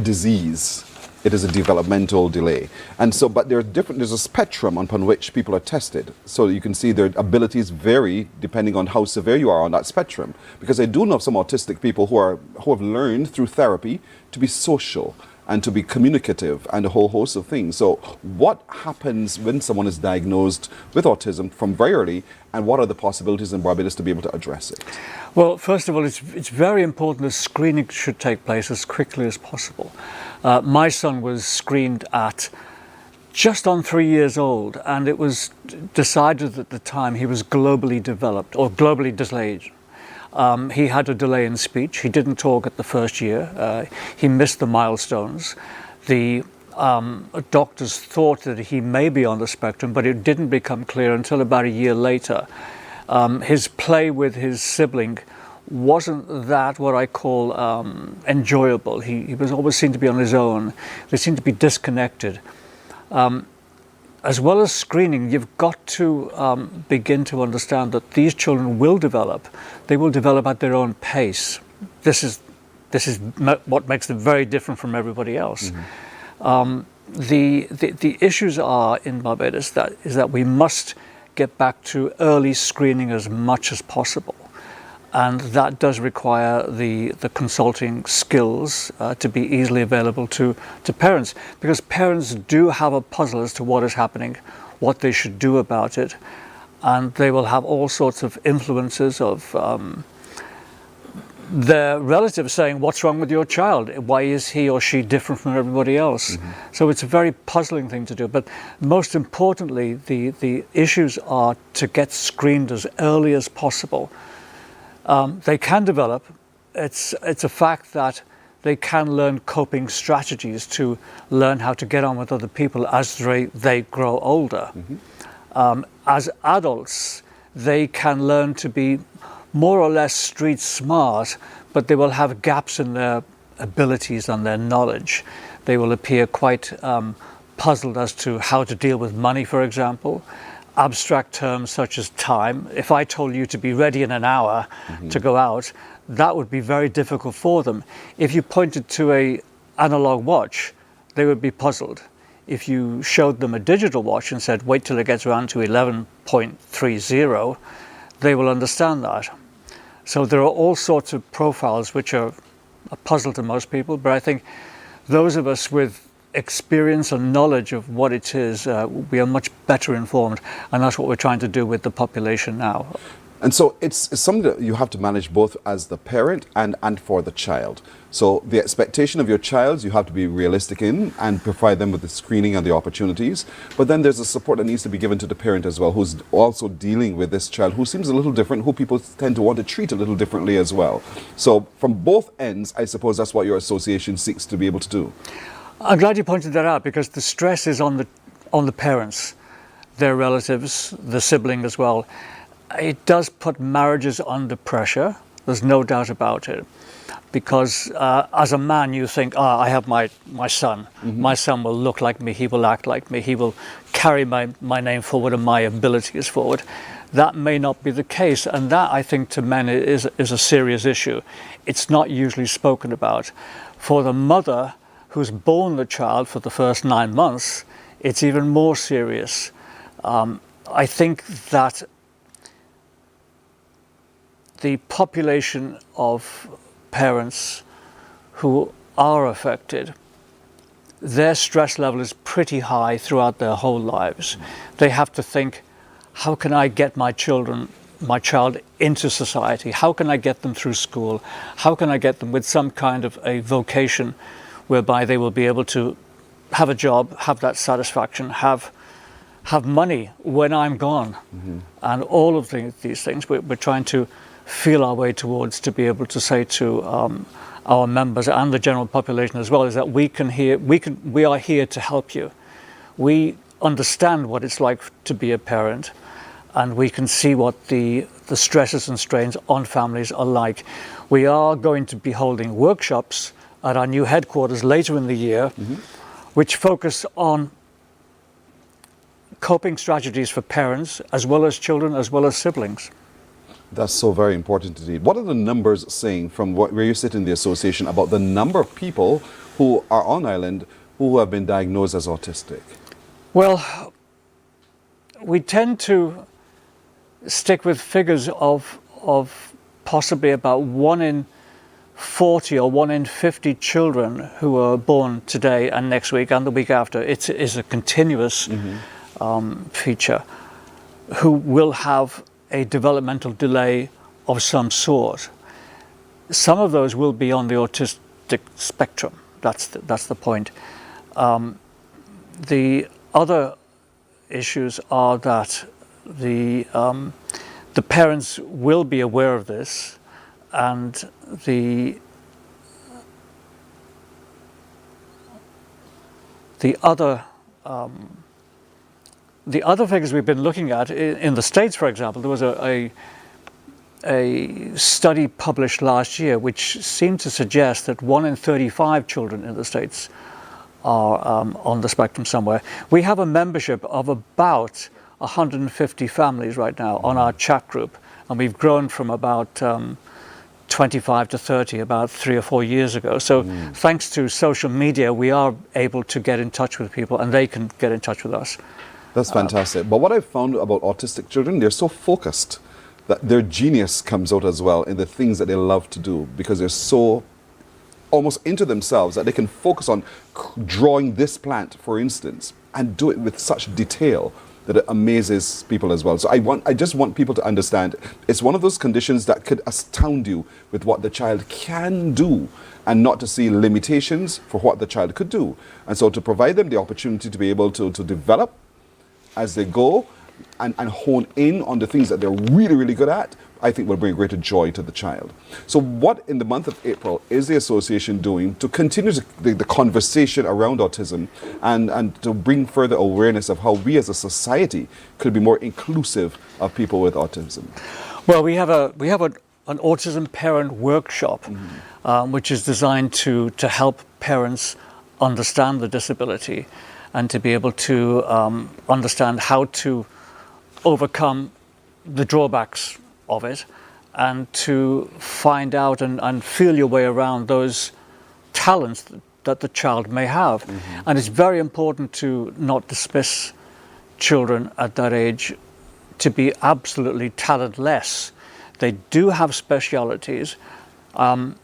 C: disease. It is a developmental delay. And so, but there's a spectrum upon which people are tested. So you can see their abilities vary depending on how severe you are on that spectrum. Because I do know some autistic people who have learned through therapy to be social and to be communicative and a whole host of things. So what happens when someone is diagnosed with autism from very early, and what are the possibilities in Barbados to be able to address it?
O: Well, first of all, it's very important that screening should take place as quickly as possible. My son was screened at just on 3 years old, and it was decided at the time he was globally developed or globally delayed. He had a delay in speech. He didn't talk at the first year. He missed the milestones. The doctors thought that he may be on the spectrum, but it didn't become clear until about a year later. His play with his sibling wasn't that what I call enjoyable. He was always seemed to be on his own. They seemed to be disconnected. As well as screening, you've got to begin to understand that these children will develop. They will develop at their own pace. This is what makes them very different from everybody else. Mm-hmm. The issues are in Barbados that we must get back to early screening as much as possible. And that does require the consulting skills to be easily available to parents, because parents do have a puzzle as to what is happening, what they should do about it, and they will have all sorts of influences of their relatives saying, what's wrong with your child? Why is he or she different from everybody else? Mm-hmm. So it's a very puzzling thing to do. But most importantly, the issues are to get screened as early as possible. They can develop. It's a fact that they can learn coping strategies to learn how to get on with other people as they grow older. Mm-hmm. As adults, they can learn to be more or less street smart, but they will have gaps in their abilities and their knowledge. They will appear quite puzzled as to how to deal with money, for example. Abstract terms such as time. If I told you to be ready in an hour mm-hmm. to go out, that would be very difficult for them. If you pointed to an analog watch, they would be puzzled. If you showed them a digital watch and said, wait till it gets around to 11.30, they will understand that. So there are all sorts of profiles which are a puzzle to most people, but I think those of us with experience and knowledge of what it is, we are much better informed, and that's what we're trying to do with the population now.
C: And so it's something that you have to manage both as the parent and for the child. So the expectation of your child, you have to be realistic in and provide them with the screening and the opportunities. But then there's a support that needs to be given to the parent as well, who's also dealing with this child who seems a little different, who people tend to want to treat a little differently as well. So from both ends, I suppose that's what your association seeks to be able to do.
O: I'm glad you pointed that out, because the stress is on the parents, their relatives, the sibling as well. It does put marriages under pressure. There's no doubt about it, because as a man you think, I have my son. Mm-hmm. My son will look like me. He will act like me. He will carry my name forward and my abilities forward. That may not be the case, and that, I think, to men is a serious issue. It's not usually spoken about. For the mother who's born the child for the first 9 months, it's even more serious. I think that the population of parents who are affected, their stress level is pretty high throughout their whole lives. They have to think, how can I get my child into society? How can I get them through school? How can I get them with some kind of a vocation whereby they will be able to have a job, have that satisfaction, have money when I'm gone? Mm-hmm. And all of these things we're trying to feel our way towards, to be able to say to our members and the general population as well, is that we are here to help you. We understand what it's like to be a parent, and we can see what the stresses and strains on families are like. We are going to be holding workshops at our new headquarters later in the year, mm-hmm. which focus on coping strategies for parents as well as children as well as siblings.
C: That's so very important indeed. What are the numbers saying from where you sit in the association about the number of people who are on island who have been diagnosed as autistic?
O: Well, we tend to stick with figures of possibly about 1 in 40 or 1 in 50 children who are born today and next week and the week after. It is a continuous feature, who will have a developmental delay of some sort. Some of those will be on the autistic spectrum. That's the point. The other issues are that the parents will be aware of this, and the other figures we've been looking at in the States, for example, there was a study published last year which seemed to suggest that 1 in 35 children in the States are on the spectrum somewhere. We have a membership of about 150 families right now on our chat group, and we've grown from about 25 to 30 about 3 or 4 years ago. So thanks to social media, we are able to get in touch with people, and they can get in touch with us.
C: That's fantastic. But what I've found about autistic children, they're so focused that their genius comes out as well in the things that they love to do, because they're so almost into themselves that they can focus on drawing this plant, for instance, and do it with such detail that it amazes people as well. So I just want people to understand it's one of those conditions that could astound you with what the child can do, and not to see limitations for what the child could do. And so to provide them the opportunity to be able to develop as they go and hone in on the things that they're really, really good at, I think will bring greater joy to the child. So what in the month of April is the association doing to continue the conversation around autism and to bring further awareness of how we as a society could be more inclusive of people with autism?
O: Well, we have an autism parent workshop, which is designed to help parents understand the disability and to be able to understand how to overcome the drawbacks of it, and to find out and feel your way around those talents that the child may have. And it's very important to not dismiss children at that age to be absolutely talentless. They do have specialities.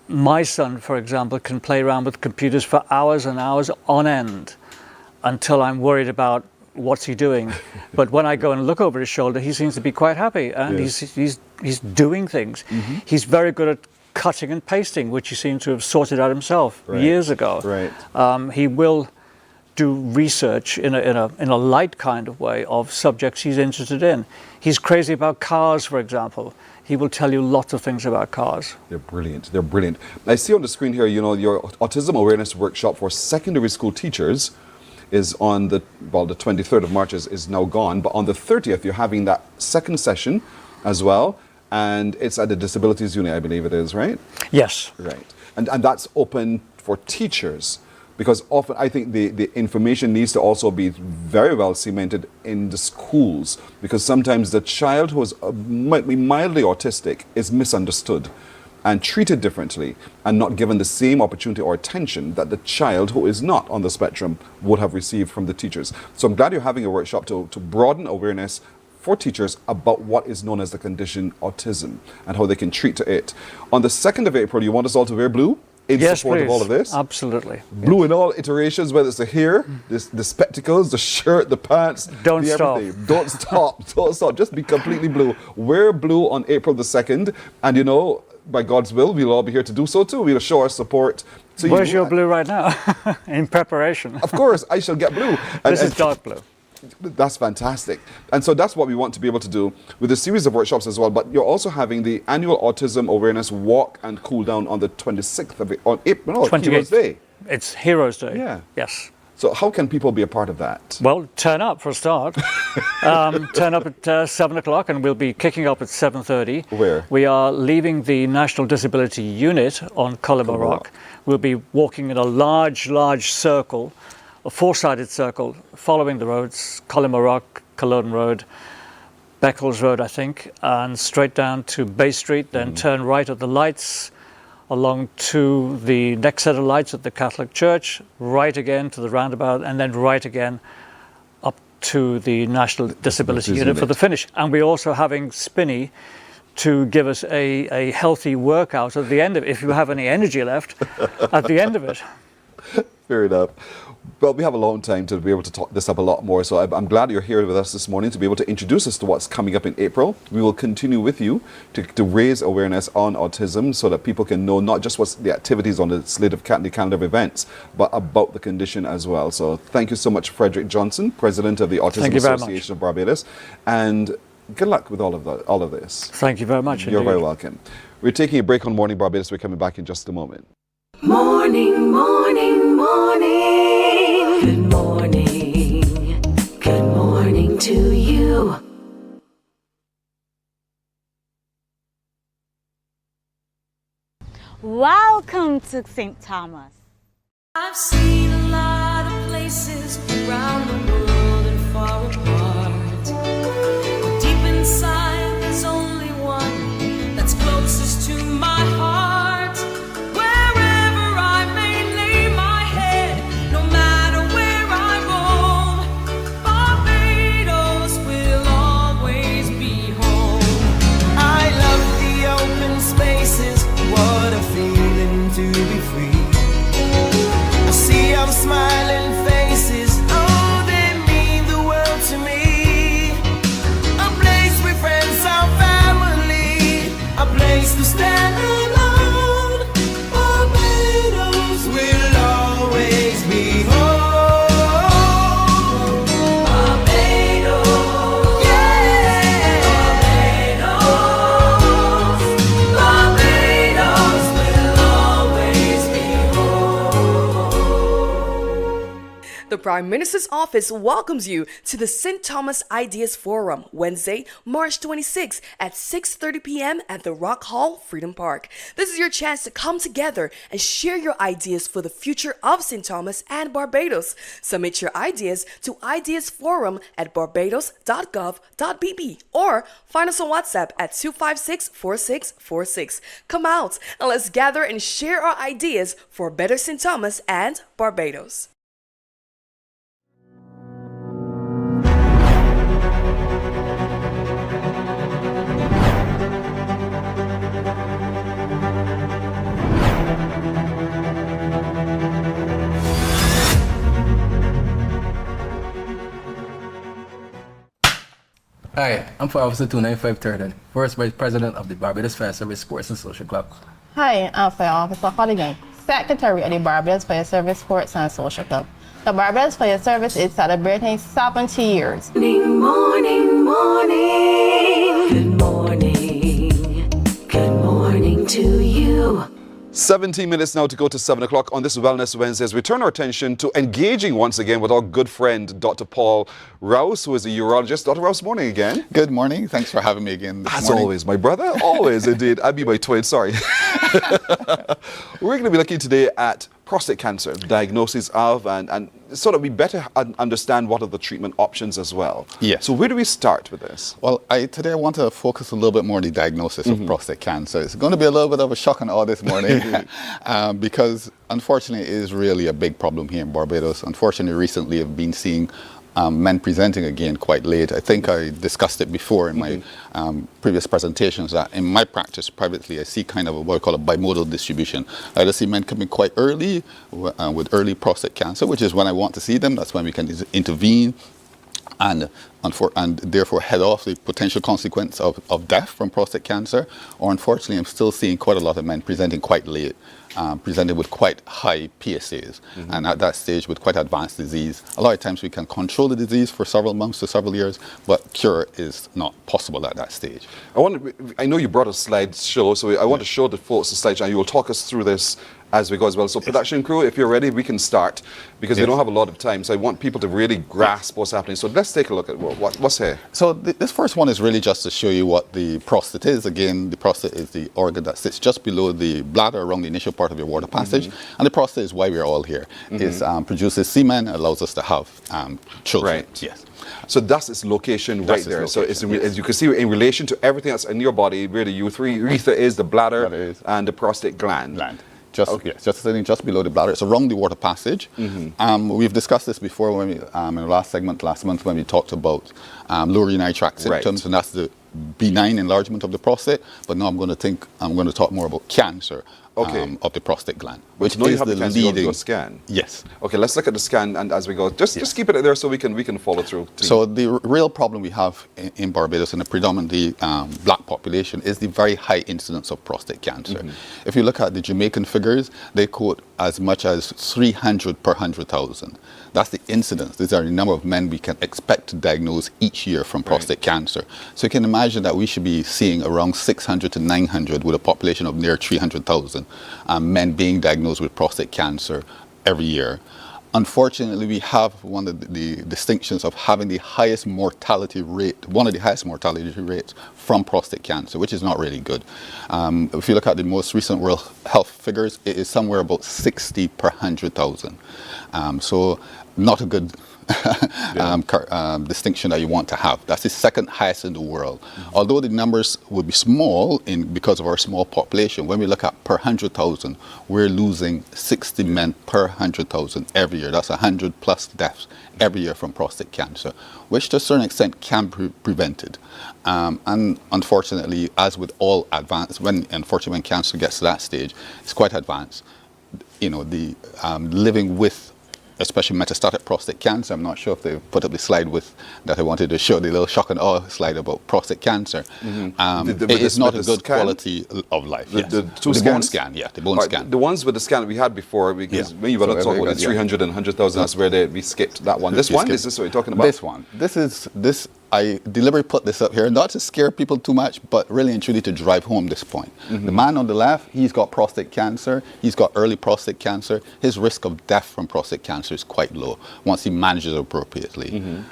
O: My son, for example, can play around with computers for hours and hours on end until I'm worried about what's he doing. But when I go and look over his shoulder, he seems to be quite happy, and he's doing things. He's very good at cutting and pasting, which he seems to have sorted out himself years ago. He will do research in a light kind of way of subjects he's interested in. He's crazy about cars, for example. He will tell you lots of things about cars.
C: They're brilliant. They're brilliant. I see on the screen here, your autism awareness workshop for secondary school teachers is on the 23rd of March is now gone, but on the 30th you're having that second session as well, and it's at the Disabilities Unit, I believe it is, right?
O: Yes.
C: Right. And that's open for teachers, because often I think the information needs to also be very well cemented in the schools, because sometimes the child who might be mildly autistic is misunderstood and treated differently and not given the same opportunity or attention that the child who is not on the spectrum would have received from the teachers. So I'm glad you're having a workshop to broaden awareness for teachers about what is known as the condition autism and how they can treat to it. On the 2nd of April, you want us all to wear blue in support of all of this?
O: Absolutely.
C: Blue in all iterations, whether it's the hair, the spectacles, the shirt, the pants,
O: Don't stop.
C: Everything. Don't stop. Don't stop. Just be completely blue. Wear blue on April the 2nd, and by God's will, we'll all be here to do so too. We'll show our support to you.
O: Where's your blue right now? In preparation.
C: Of course, I shall get blue.
O: This is dark blue.
C: That's fantastic. And so that's what we want to be able to do with a series of workshops as well. But you're also having the annual Autism Awareness Walk and Cool Down on the 26th of April,
O: 28th.
C: Heroes Day.
O: It's Heroes Day.
C: Yeah.
O: Yes.
C: So how can people be a part of that?
O: Well, turn up for a start. Turn up at 7 o'clock, and we'll be kicking up at 7:30.
C: Where?
O: We are leaving the National Disability Unit on Cullimer Rock. We'll be walking in a large circle, a four-sided circle, following the roads, Cullimer Rock, Culloden Road, Beccles Road, I think, and straight down to Bay Street, then turn right at the lights along to the next set of lights at the Catholic Church, right again to the roundabout, and then right again up to the National Disability Unit for the finish. And we're also having Spinny to give us a healthy workout at the end of it, if you have any energy left at the end of it.
C: Fair enough. Well, we have a long time to be able to talk this up a lot more, so I'm glad you're here with us this morning to be able to introduce us to what's coming up in April. We will continue with you to raise awareness on autism so that people can know not just what's the activities on the slate of the calendar of events, but about the condition as well. So thank you so much, Frederick Johnson, President of the Autism Association of Barbados, and good luck with all of this.
O: Thank you very much.
C: You're very welcome. We're taking a break on Morning Barbados. We're coming back in just a moment.
B: Morning, morning, morning. Good morning. Good morning to you.
N: Welcome to St. Thomas.
B: I've seen a lot of places around the world and far apart. But deep inside, there's only one that's closest to my heart. Wherever I may lay my head, no matter where I roam, Barbados will always be home. I love the open spaces, what a feeling to be free. I see I'm smiling faces, oh, they mean the world to me. A place where friends are family, a place to stand alone. Barbados will always be home. Barbados, yeah. Barbados, Barbados will always be home.
P: The Prime Minister's Office welcomes you to the St. Thomas Ideas Forum, Wednesday, March 26 at 6:30 p.m. at the Rock Hall, Freedom Park. This is your chance to come together and share your ideas for the future of St. Thomas and Barbados. Submit your ideas to ideasforum@barbados.gov.bb or find us on WhatsApp at 256-4646. Come out and let's gather and share our ideas for a better St. Thomas and Barbados.
Q: Hi, I'm Fire Officer 295 Turden, First Vice President of the Barbados Fire Service Sports and Social Club.
R: Hi, I'm Fire Officer Holligan, Secretary of the Barbados Fire Service Sports and Social Club. The Barbados Fire Service is celebrating 70 years.
B: Morning, morning, morning. Good morning. Good morning to you.
C: 17 minutes now to go to 7 o'clock on this Wellness Wednesday as we turn our attention to engaging once again with our good friend, Dr. Paul Rouse, who is a urologist. Dr. Rouse, morning again.
S: Good morning. Thanks for having me again this
C: As
S: morning.
C: always, my brother. Always, indeed. I'd be my twin, sorry. We're going to be looking today at prostate cancer, diagnosis of, and so that we better understand what are the treatment options as well.
S: Yes.
C: So where do we start with this?
S: Well, today I want to focus a little bit more on the diagnosis of prostate cancer. It's going to be a little bit of a shock and awe this morning because unfortunately it is really a big problem here in Barbados. Unfortunately, recently I've been seeing men presenting again quite late. I think I discussed it before in my previous presentations that in my practice privately I see kind of what I call a bimodal distribution. I either see men coming quite early with early prostate cancer, which is when I want to see them. That's when we can intervene and therefore head off the potential consequence of death from prostate cancer. Or unfortunately, I'm still seeing quite a lot of men presenting quite late, presented with quite high PSAs, and at that stage with quite advanced disease. A lot of times we can control the disease for several months to several years, but cure is not possible at that stage.
C: I know you brought a slideshow, so I want to show the folks the slideshow, and you will talk us through this as we go as well. So production crew, if you're ready, we can start because we don't have a lot of time. So I want people to really grasp what's happening. So let's take a look at what What's here?
S: So this first one is really just to show you what the prostate is. Again, the prostate is the organ that sits just below the bladder around the initial part of your water passage. And the prostate is why we're all here. It produces semen, allows us to have children.
C: Right.
S: Yes.
C: So that's its location right there. So it's as you can see, in relation to everything that's in your body, where the urethra is, the bladder, and the prostate gland.
S: Just sitting just below the bladder. It's around the water passage. We've discussed this before when we, in the last segment last month when we talked about lower urinary tract symptoms, and that's the benign enlargement of the prostate. But now I'm going to talk more about cancer of the prostate gland, which
C: you
S: is
C: have
S: the
C: the
S: leading
C: scan.
S: Yes.
C: Okay, let's look at the scan, and as we go, just keep it there so we can follow through.
S: So the real problem we have in Barbados in a predominantly black population is the very high incidence of prostate cancer. If you look at the Jamaican figures, they quote as much as 300 per 100,000. That's the incidence. These are the number of men we can expect to diagnose each year from prostate cancer. So you can imagine that we should be seeing around 600 to 900 with a population of near 300,000 men being diagnosed with prostate cancer every year. Unfortunately, we have one of the distinctions of having the highest mortality rate, one of the highest mortality rates from prostate cancer, which is not really good. If you look at the most recent World Health figures, it is somewhere about 60 per 100,000. So not a good distinction that you want to have. That's the second highest in the world. Although the numbers would be small because of our small population, when we look at per 100,000, we're losing 60 men per 100,000 every year. That's 100 plus deaths every year from prostate cancer, which to a certain extent can be prevented. And unfortunately, as with all advanced, when cancer gets to that stage, it's quite advanced. You know, the living with especially metastatic prostate cancer. I'm not sure if they put up the slide with that I wanted to show, the little shock and awe slide about prostate cancer. It is not a good quality of life. The bone scan, the bone scan.
C: The ones with the scan we had before, because when you were talking about the 300 and 100,000, that's where we skipped that one. This one, is this what you're talking about?
S: This one. I deliberately put this up here, not to scare people too much, but really and truly to drive home this point. The man on the left, he's got prostate cancer. He's got early prostate cancer. His risk of death from prostate cancer is quite low once he manages it appropriately.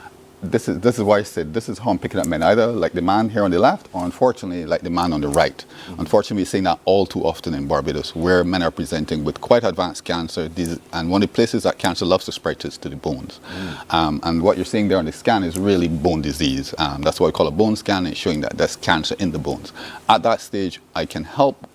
S: This is why I said this is how I'm picking up men, either like the man here on the left, or unfortunately like the man on the right. Unfortunately, we're seeing that all too often in Barbados, where men are presenting with quite advanced cancer, and one of the places that cancer loves to spread is to the bones. And what you're seeing there on the scan is really bone disease. That's why we call a bone scan. It's showing that there's cancer in the bones. At that stage, I can help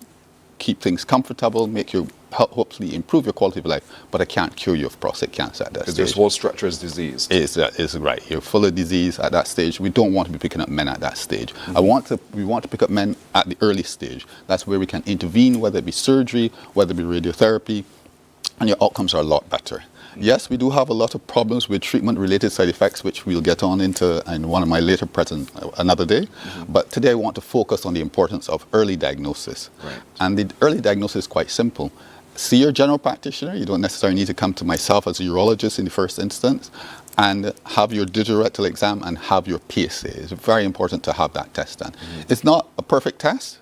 S: keep things comfortable, make you hopefully improve your quality of life, but I can't cure you of prostate cancer at that stage.
C: Because this whole structure is diseased.
S: Is right. You're full of disease at that stage. We don't want to be picking up men at that stage. We want to pick up men at the early stage. That's where we can intervene, whether it be surgery, whether it be radiotherapy, and your outcomes are a lot better. Yes, we do have a lot of problems with treatment-related side effects, which we'll get on into in one of my later another day. But today I want to focus on the importance of early diagnosis. And the early diagnosis is quite simple. See your general practitioner. You don't necessarily need to come to myself as a urologist in the first instance, and have your digital rectal exam and have your PSA. It's very important to have that test done. It's not a perfect test.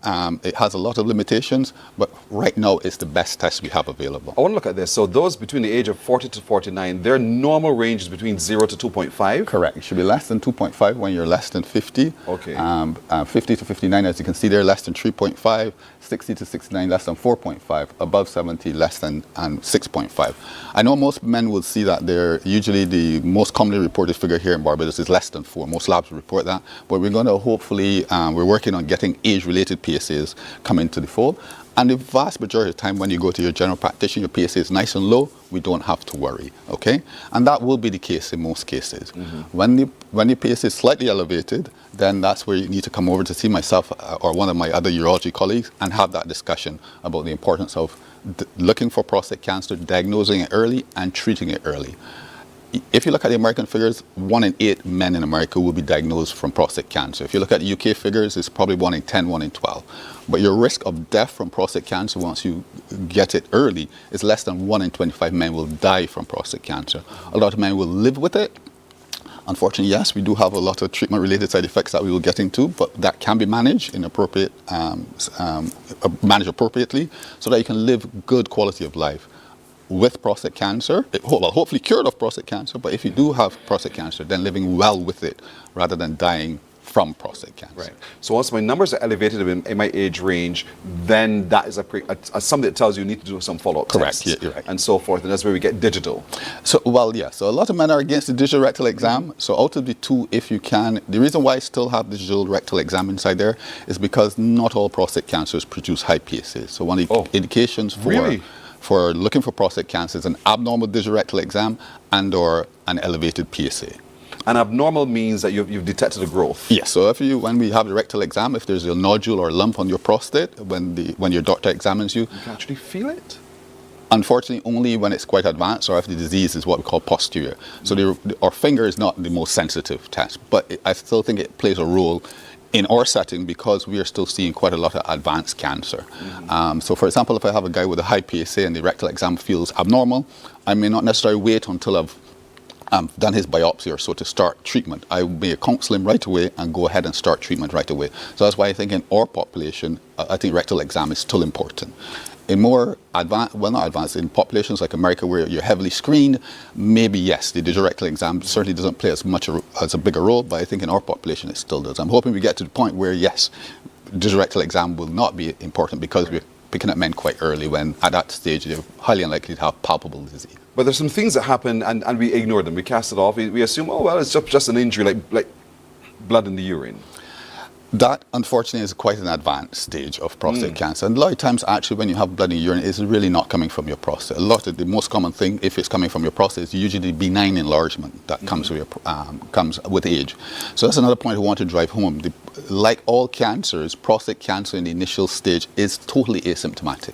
S: It has a lot of limitations, but right now it's the best test we have available.
C: I want to look at this. So those between the age of 40 to 49, their normal range is between 0 to 2.5?
S: Correct. It should be less than 2.5 when you're less than 50.
C: Okay.
S: 50 to 59, as you can see there, less than 3.5. 60 to 69, less than 4.5. Above 70, less than 6.5. I know most men will see that they're usually the most commonly reported figure here in Barbados is less than 4. Most labs report that. But we're going to hopefully, we're working on getting age-related PSAs come into the fold. And the vast majority of the time when you go to your general practitioner, your PSA is nice and low, we don't have to worry, okay? And that will be the case in most cases. When the PSA is slightly elevated, then that's where you need to come over to see myself or one of my other urology colleagues and have that discussion about the importance of looking for prostate cancer, diagnosing it early and treating it early. If you look at the American figures, 1 in 8 men in America will be diagnosed from prostate cancer. If you look at the UK figures, it's probably 1 in 10, 1 in 12. But your risk of death from prostate cancer once you get it early is less than 1 in 25 men will die from prostate cancer. A lot of men will live with it. Unfortunately, yes, we do have a lot of treatment-related side effects that we will get into, but that can be managed managed appropriately so that you can live good quality of life with prostate cancer, well, hopefully cured of prostate cancer, but if you do have prostate cancer, then living well with it rather than dying from prostate cancer.
C: Right. So once my numbers are elevated in my age range, then that is something that tells you need to do some follow-up tests.
S: Yeah, you're right.
C: And so forth. And that's where we get digital.
S: So, well, yeah. So a lot of men are against the digital rectal exam. So out of the two, if you can, the reason why I still have digital rectal exam inside there is because not all prostate cancers produce high PSA. So one of the indications for looking for prostate cancer is an abnormal digital rectal exam and or an elevated PSA.
C: And abnormal means that you've detected a growth.
S: Yes. So when we have the rectal exam, if there's a nodule or a lump on your prostate, when your doctor examines you,
C: you can actually feel it.
S: Unfortunately, only when it's quite advanced or if the disease is what we call posterior. So our finger is not the most sensitive test, but I still think it plays a role in our setting because we are still seeing quite a lot of advanced cancer. So for example, if I have a guy with a high PSA and the rectal exam feels abnormal, I may not necessarily wait until I've done his biopsy or so to start treatment. I may counsel him right away and go ahead and start treatment right away. So that's why I think in our population, I think rectal exam is still important. In more advanced, well not advanced, in populations like America where you're heavily screened, maybe yes, the digital rectal exam certainly doesn't play as a bigger role, but I think in our population it still does. I'm hoping we get to the point where yes, digital rectal exam will not be important because we're picking up men quite early when at that stage they're highly unlikely to have palpable disease.
C: But there's some things that happen and we ignore them. We cast it off. We assume, oh, well, it's just an injury like blood in the urine.
S: That, unfortunately, is quite an advanced stage of prostate cancer. And a lot of times, actually, when you have blood in your urine, it's really not coming from your prostate. The most common thing, if it's coming from your prostate, is usually benign enlargement that comes with age. So that's another point I want to drive home. Like all cancers, prostate cancer in the initial stage is totally asymptomatic.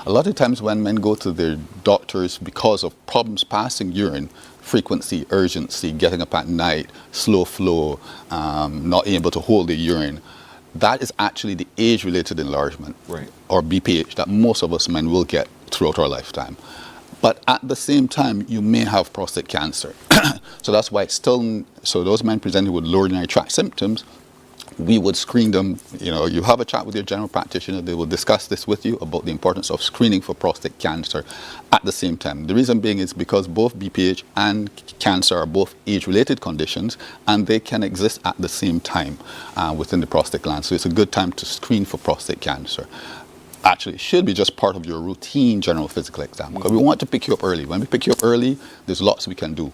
S: A lot of times when men go to their doctors because of problems passing urine, frequency, urgency, getting up at night, slow flow, not able to hold the urine, that is actually the age-related enlargement, or BPH, that most of us men will get throughout our lifetime. But at the same time, you may have prostate cancer. So that's why so those men presenting with lower urinary tract symptoms, we would screen them. You have a chat with your general practitioner. They will discuss this with you about the importance of screening for prostate cancer at the same time. The reason being is because both BPH and cancer are both age-related conditions and they can exist at the same time within the prostate gland. So it's a good time to screen for prostate cancer. Actually, it should be just part of your routine general physical exam because we want to pick you up early. When we pick you up early, there's lots we can do.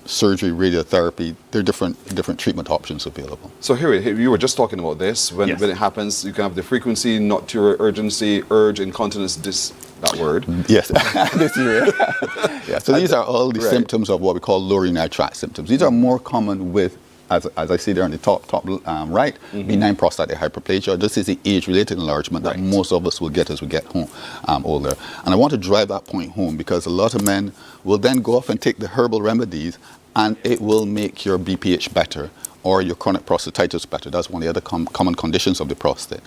S: Surgery, radiotherapy, there are different treatment options available.
C: So here you were just talking about this. When it happens, you can have the frequency, nocturnal urgency, urge, incontinence, that word.
S: Yes, yeah. So these are all the symptoms of what we call lower urinary tract symptoms. These are more common with, as I see there on the top right, benign prostatic hyperplasia. This is the age-related enlargement that most of us will get as we get older. And I want to drive that point home because a lot of men will then go off and take the herbal remedies and it will make your BPH better or your chronic prostatitis better. That's one of the other common conditions of the prostate.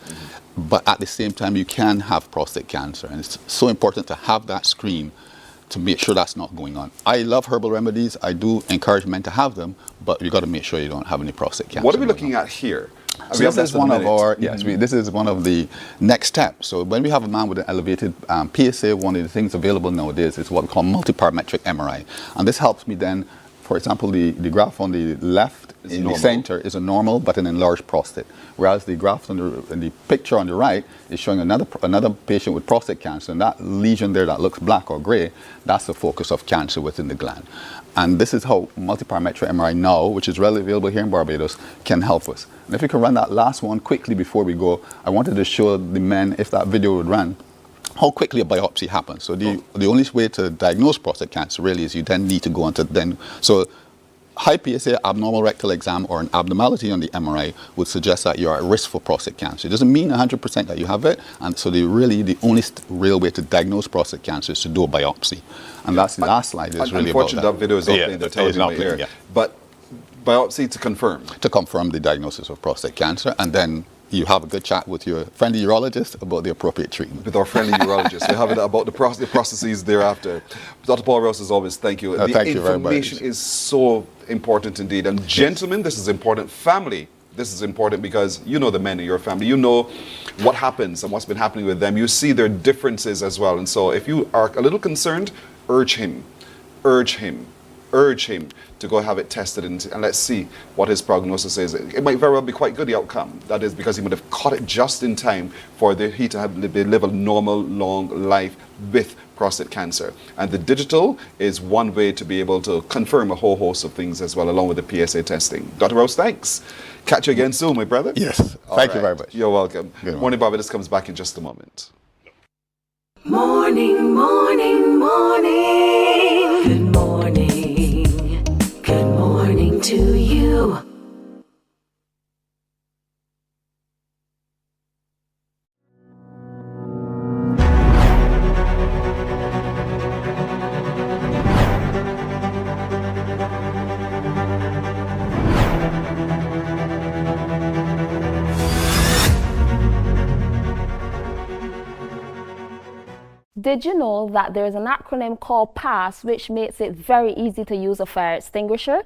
S: But at the same time, you can have prostate cancer. And it's so important to have that screen to make sure that's not going on. I love herbal remedies. I do encourage men to have them, but you got to make sure you don't have any prostate cancer.
C: What are we looking at here?
S: So this is one of our, this is one of the next steps. So when we have a man with an elevated PSA, one of the things available nowadays is what we call multiparametric MRI. And this helps me then, for example, the graph on the left in the center is a normal but an enlarged prostate, whereas the graph on the picture on the right is showing another patient with prostate cancer, and that lesion there that looks black or gray, that's the focus of cancer within the gland. And this is how multiparametric MRI now, which is readily available here in Barbados, can help us. And if we can run that last one quickly before we go, I wanted to show the men, if that video would run, how quickly a biopsy happens. So the only way to diagnose prostate cancer really is you then need to go on to so high PSA abnormal rectal exam or an abnormality on the MRI would suggest that you're at risk for prostate cancer. It doesn't mean 100% that you have it, and so the only real way to diagnose prostate cancer is to do a biopsy. And that's the last slide is really about that.
C: Unfortunately, that video is not playing, they're telling me here. But biopsy to confirm?
S: To confirm the diagnosis of prostate cancer, and then you have a good chat with your friendly urologist about the appropriate treatment.
C: With our friendly urologist. We have it about the processes thereafter. Dr. Paul Ross, as always, thank you.
S: Thank you very much.
C: Information is so important indeed. And gentlemen, this is important. Family This is important because you know the men in your family. You know what happens and what's been happening with them. You see their differences as well. And so if you are a little concerned, urge him to go have it tested and let's see what his prognosis is. It might very well be quite good, the outcome. That is because he would have caught it just in time for he to live a normal, long life with prostate cancer. And the digital is one way to be able to confirm a whole host of things as well, along with the PSA testing. Dr. Rose, thanks. Catch you again soon, my brother.
S: Yes, thank you very much.
C: You're welcome. Morning Barbados comes back in just a moment.
B: Morning, morning, morning. Good morning. Good morning to you.
G: Did you know that there is an acronym called PASS, which makes it very easy to use a fire extinguisher?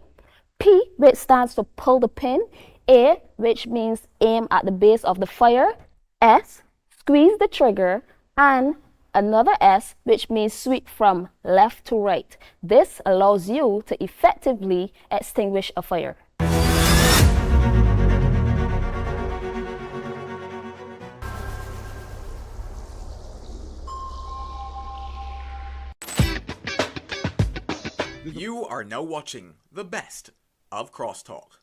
G: P, which stands for pull the pin. A, which means aim at the base of the fire. S, squeeze the trigger. And another S, which means sweep from left to right. This allows you to effectively extinguish a fire.
J: You are now watching the best of Crosstalk.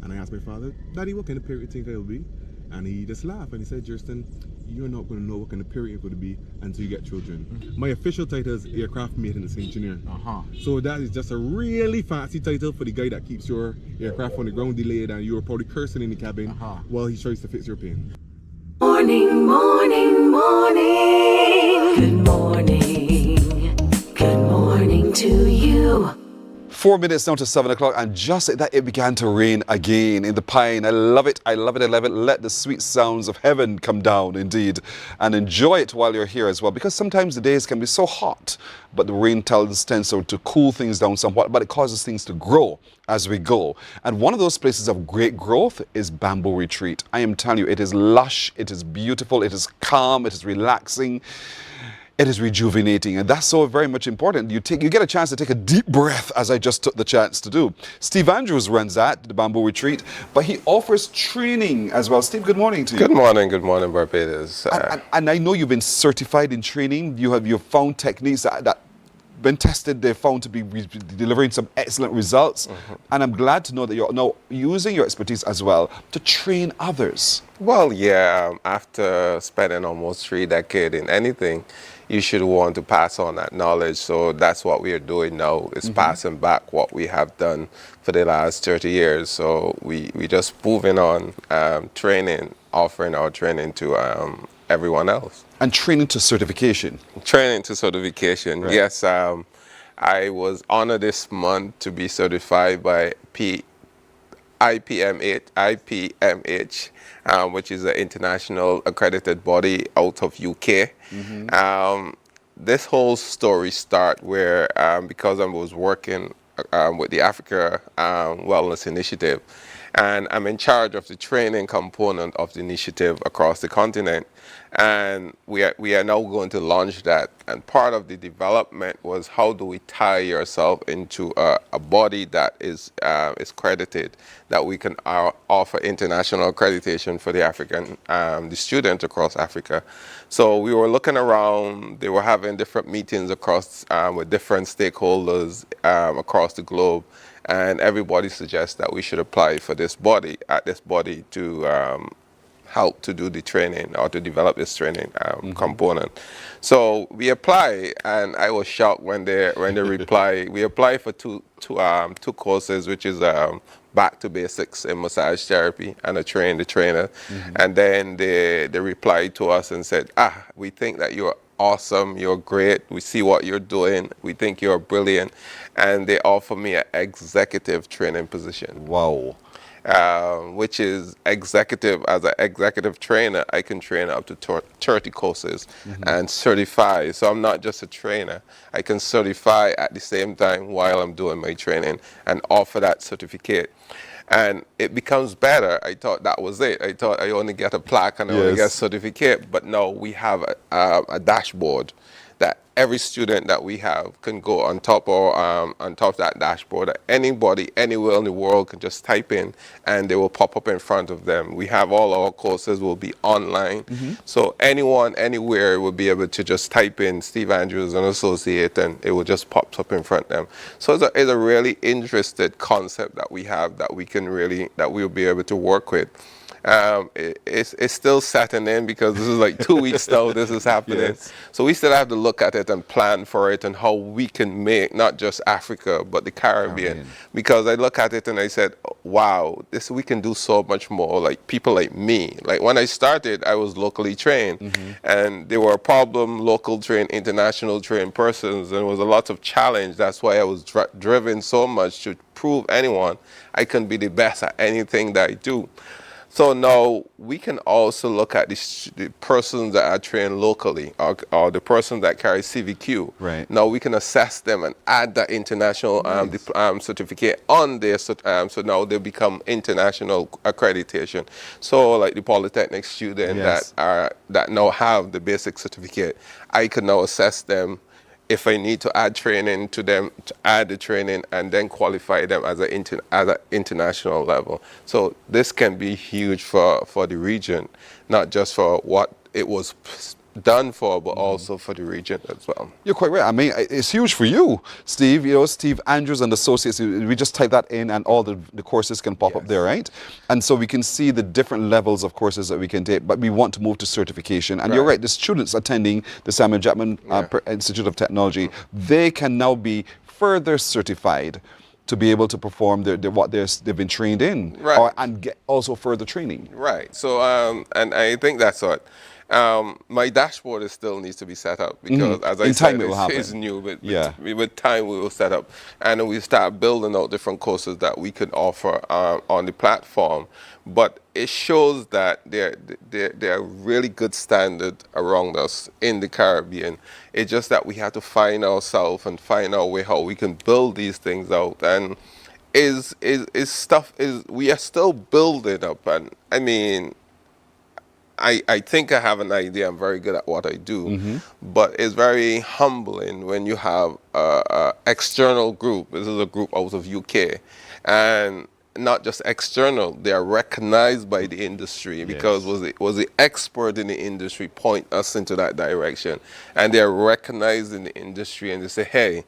K: And I asked my father, Daddy, what kind of period you think I'll be? And he just laughed and he said, Justin, you're not going to know what kind of period you're going to be until you get children. My official title is aircraft maintenance engineer. So that is just a really fancy title for the guy that keeps your aircraft on the ground delayed and you're probably cursing in the cabin while he tries to fix your plane.
B: Morning, morning, morning. Good morning. Good morning to you.
C: 4 minutes down to 7 o'clock, and just like that, it began to rain again in the Pine. I love it. I love it. I love it. Let the sweet sounds of heaven come down, indeed, and enjoy it while you're here as well. Because sometimes the days can be so hot, but the rain tends to cool things down somewhat, but it causes things to grow as we go. And one of those places of great growth is Bamboo Retreat. I am telling you, it is lush, it is beautiful, it is calm, it is relaxing. It is rejuvenating, and that's so very much important. You get a chance to take a deep breath, as I just took the chance to do. Steve Andrews runs that, the Bamboo Retreat, but he offers training as well. Steve, good morning to you.
T: Good morning, Barbados.
C: And I know you've been certified in training. You've found techniques that been tested. They're found to be delivering some excellent results, and I'm glad to know that you're now using your expertise as well to train others.
T: Well, yeah, after spending almost 3 decades in anything, you should want to pass on that knowledge. So that's what we are doing now, is passing back what we have done for the last 30 years. So we just moving on, training, offering our training to everyone else.
C: And training to certification.
T: Training to certification, right. Yes. I was honored this month to be certified by IPMH, which is an international accredited body out of UK. This whole story started where, because I was working with the Africa Wellness Initiative, and I'm in charge of the training component of the initiative across the continent. And we are now going to launch that. And part of the development was, how do we tie yourself into a body that is credited, that we can offer international accreditation for the African, the students across Africa. So we were looking around, they were having different meetings across with different stakeholders across the globe. And everybody suggests that we should apply for this body, to help to do the training or to develop this training component. So we apply, and I was shocked when they reply. We apply for two courses, which is back to basics in massage therapy and a trainer. And then they replied to us and said, we think that you're awesome, you're great, we see what you're doing, we think you're brilliant, and they offer me an executive training position.
C: Wow.
T: Which is executive. As an executive trainer, I can train up to 30 courses and certify. So I'm not just a trainer, I can certify at the same time while I'm doing my training and offer that certificate. And it becomes better. I thought that was it. I thought I only get a plaque and I only get a certificate. But no, we have a dashboard that every student that we have can go on top of that dashboard. That anybody, anywhere in the world can just type in and they will pop up in front of them. We have all our courses will be online. So anyone, anywhere will be able to just type in Steve Andrews, an associate, and it will just pop up in front of them. So it's a really interesting concept that we have that we'll be able to work with. It's still setting in because this is like 2 weeks now this is happening. So we still have to look at it and plan for it and how we can make not just Africa but the Caribbean. Because I look at it and I said, wow, we can do so much more. Like people like me, like when I started I was locally trained and there were local trained, international trained persons, and it was a lot of challenge. That's why I was driven so much to prove anyone I can be the best at anything that I do. So now we can also look at the persons that are trained locally or the person that carries CVQ.
C: Right.
T: Now we can assess them and add that international certificate on there. So now they become international accreditation. So like the Polytechnic student that now have the basic certificate, I can now assess them. If I need to add training to them, to add the training and then qualify them as an international level. So this can be huge for the region, not just for what it was done for, but also for the region as well.
C: You're quite right. I mean, it's huge for you, Steve. You know, Steve Andrews and Associates, we just type that in and all the courses can pop up there, right? And so we can see the different levels of courses that we can take, but we want to move to certification. And you're right, the students attending the Samuel Jackman Institute of Technology, they can now be further certified to be able to perform what they've been trained in, and get also further training.
T: Right. So, and I think that's what. My dashboard still needs to be set up because, as I said, it's new. But with time, we will set up, and we start building out different courses that we could offer on the platform. But it shows that there are really good standards around us in the Caribbean. It's just that we have to find ourselves and find our way how we can build these things out. And we are still building up. And I mean, I think I have an idea. I'm very good at what I do, but it's very humbling when you have an external group. This is a group out of UK, and not just external. They are recognized by the industry because was the expert in the industry point us into that direction, and they are recognized in the industry, and they say, hey,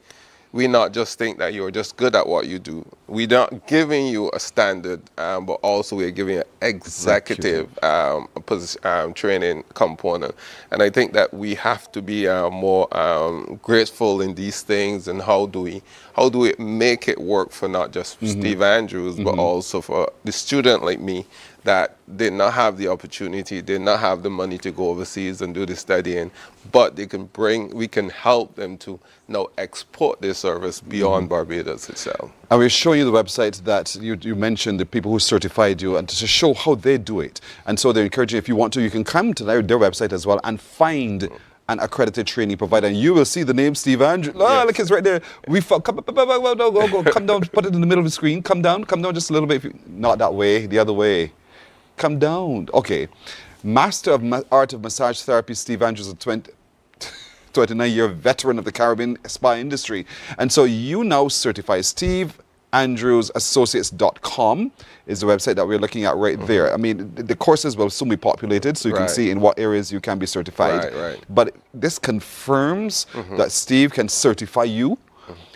T: we not just think that you're just good at what you do. We're not giving you a standard, but also we're giving an executive training component. And I think that we have to be more grateful in these things. And how do we make it work for not just Steve Andrews, but also for the student like me that did not have the opportunity, did not have the money to go overseas and do the studying, but we can help them to now export their service beyond Barbados itself.
C: And we're showing you the website that you mentioned, the people who certified you, and to show how they do it. And so they're encouraging, if you want to, you can come to their website as well and find an accredited training provider, and you will see the name Steve Andrews. Oh, look, it's right there. Come down, put it in the middle of the screen. Come down just a little bit. Not that way, the other way. Come down. Okay. Master of Art of Massage Therapy, Steve Andrews, a 29-year veteran of the Caribbean spa industry. And so you now certify. SteveAndrewsAssociates.com is the website that we're looking at right there. I mean, the courses will soon be populated, so you can see in what areas you can be certified. But this confirms that Steve can certify you.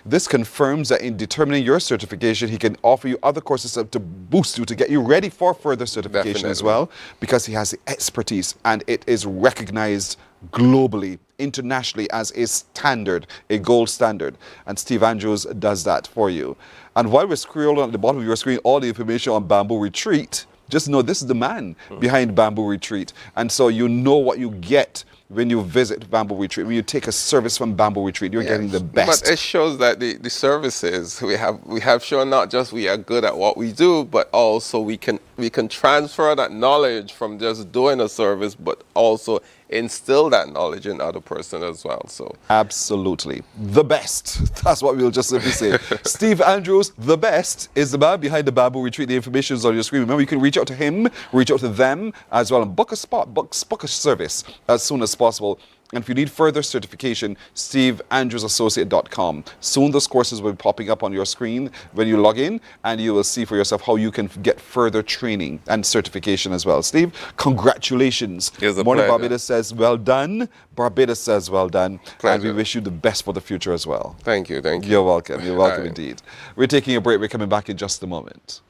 C: This confirms that in determining your certification, he can offer you other courses to boost you, to get you ready for further certification as well, because he has the expertise and it is recognized globally, internationally as a standard, a gold standard. And Steve Andrews does that for you. And while we're scrolling at the bottom of your screen, all the information on Bamboo Retreat, just know this is the man behind Bamboo Retreat. And so you know what you get when you visit Bamboo Retreat. When you take a service from Bamboo Retreat, you're getting the best.
T: But it shows that the services we have shown not just we are good at what we do, but also we can transfer that knowledge from just doing a service, but also instill that knowledge in other person as well. So
C: absolutely the best. That's what we'll just simply say. Steve Andrews, the best, is the man behind the Bamboo Retreat. The information is on your screen. Remember, you can reach out to him, reach out to them as well, and book a spot, book a service as soon as possible. And if you need further certification, steveandrewsassociate.com. Soon those courses will be popping up on your screen when you log in, and you will see for yourself how you can get further training and certification as well. Steve, congratulations. Mornin Barbados says well done. Barbados says well done.
T: Pleasure.
C: And we wish you the best for the future as well.
T: Thank you. Thank you.
C: You're welcome. You're welcome
T: Right.
C: indeed. We're taking a break. We're coming back in just a moment.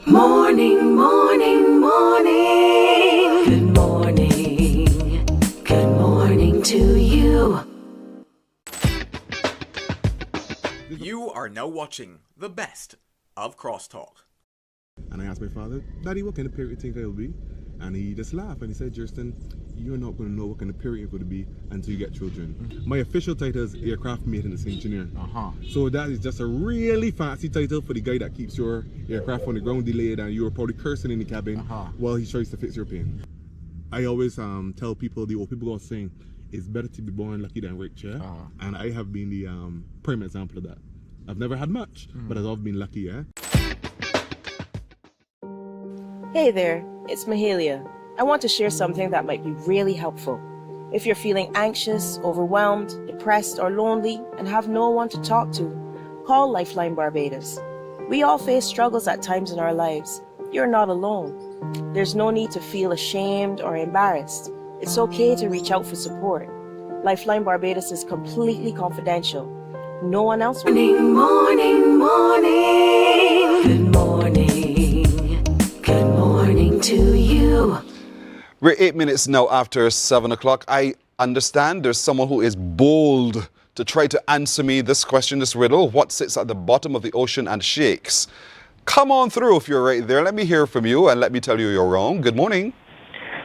B: Morning, morning, morning. Good morning. Good morning to you.
J: You are now watching the best of Crosstalk.
K: And I asked my father, Daddy, what kind of parent do you think I'll be? And he just laughed and he said, Justin, you're not going to know what kind of parent you're going to be until you get children. My official title is aircraft maintenance engineer. So that is just a really fancy title for the guy that keeps your aircraft on the ground delayed and you're probably cursing in the cabin while he tries to fix your plane. I always tell people, the old people are saying, it's better to be born lucky than rich, yeah? And I have been the prime example of that. I've never had much, but I've always been lucky, yeah?
L: Hey there, it's Mahalia. I want to share something that might be really helpful. If you're feeling anxious, overwhelmed, depressed, or lonely, and have no one to talk to, call Lifeline Barbados. We all face struggles at times in our lives. You're not alone. There's no need to feel ashamed or embarrassed. It's okay to reach out for support. Lifeline Barbados is completely confidential. No one else will.
B: Morning, morning, morning. Good morning. Good morning to you.
C: We're 8 minutes now after 7 o'clock. I understand there's someone who is bold to try to answer me this question, this riddle. What sits at the bottom of the ocean and shakes? Come on through if you're right there. Let me hear from you and let me tell you you're wrong. Good morning.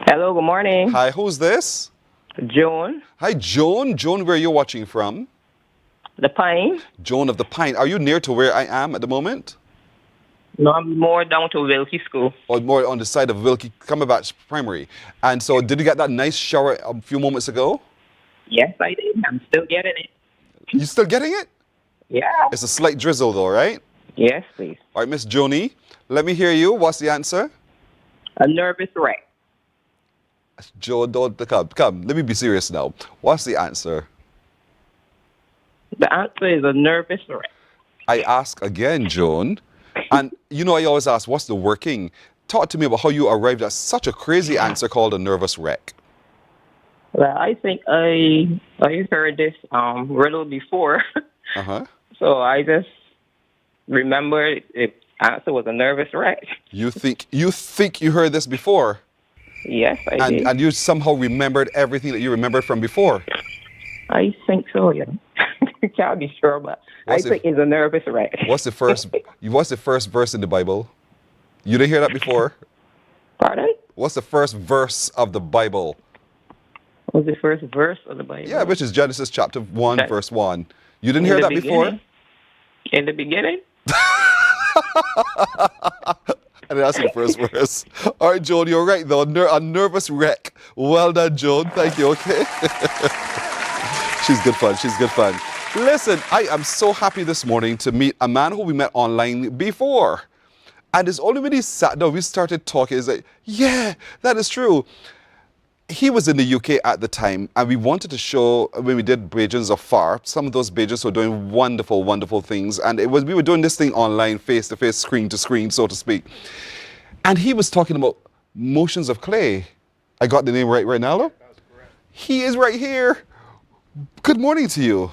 U: Hello, good morning.
C: Hi, who's this?
U: Joan.
C: Hi, Joan. Joan, where are you watching from?
U: The Pine.
C: Joan of the Pine. Are you near to where I am at the moment?
U: No, I'm more down to Wilkie School.
C: Or more on the side of Wilkie Cumberbatch Primary. And so did you get that nice shower a few moments ago?
U: Yes, I did. I'm still getting it.
C: You still getting it?
U: Yeah.
C: It's a slight drizzle though, right?
U: Yes, please.
C: All right, Miss Joni, let me hear you. What's the answer?
U: A nervous wreck.
C: Joe, don't come. Let me be serious now. What's the answer?
U: The answer is a nervous wreck.
C: I ask again, Joan. And you know, I always ask, what's the working? Talk to me about how you arrived at such a crazy answer called a nervous wreck.
U: Well, I think I heard this riddle before. So I just remember it answer was a nervous wreck.
C: You think you heard this before?
U: Yes, I did.
C: And you somehow remembered everything that you remembered from before?
U: I think so, yeah. Can't be sure, but I think it's a nervous wreck.
C: What's the first verse in the Bible? You didn't hear that before?
U: Pardon?
C: What's the first verse of the Bible?
U: What was the first verse of the Bible?
C: Yeah, which is Genesis chapter 1, verse 1. You didn't hear that before?
U: In the beginning?
C: And that's the first verse. All right, Joan, you're right, though. A nervous wreck. Well done, Joan. Thank you, okay? She's good fun. She's good fun. Listen, I am so happy this morning to meet a man who we met online before. And it's only when he sat down, we started talking. He's like, yeah, that is true. He was in the UK at the time, and we wanted to show, when we did Bajans of Far, some of those Bajans were doing wonderful, wonderful things. And we were doing this thing online, face-to-face, screen-to-screen, so to speak. And he was talking about motions of clay. I got the name right now? That's correct. He is right here. Good morning to you.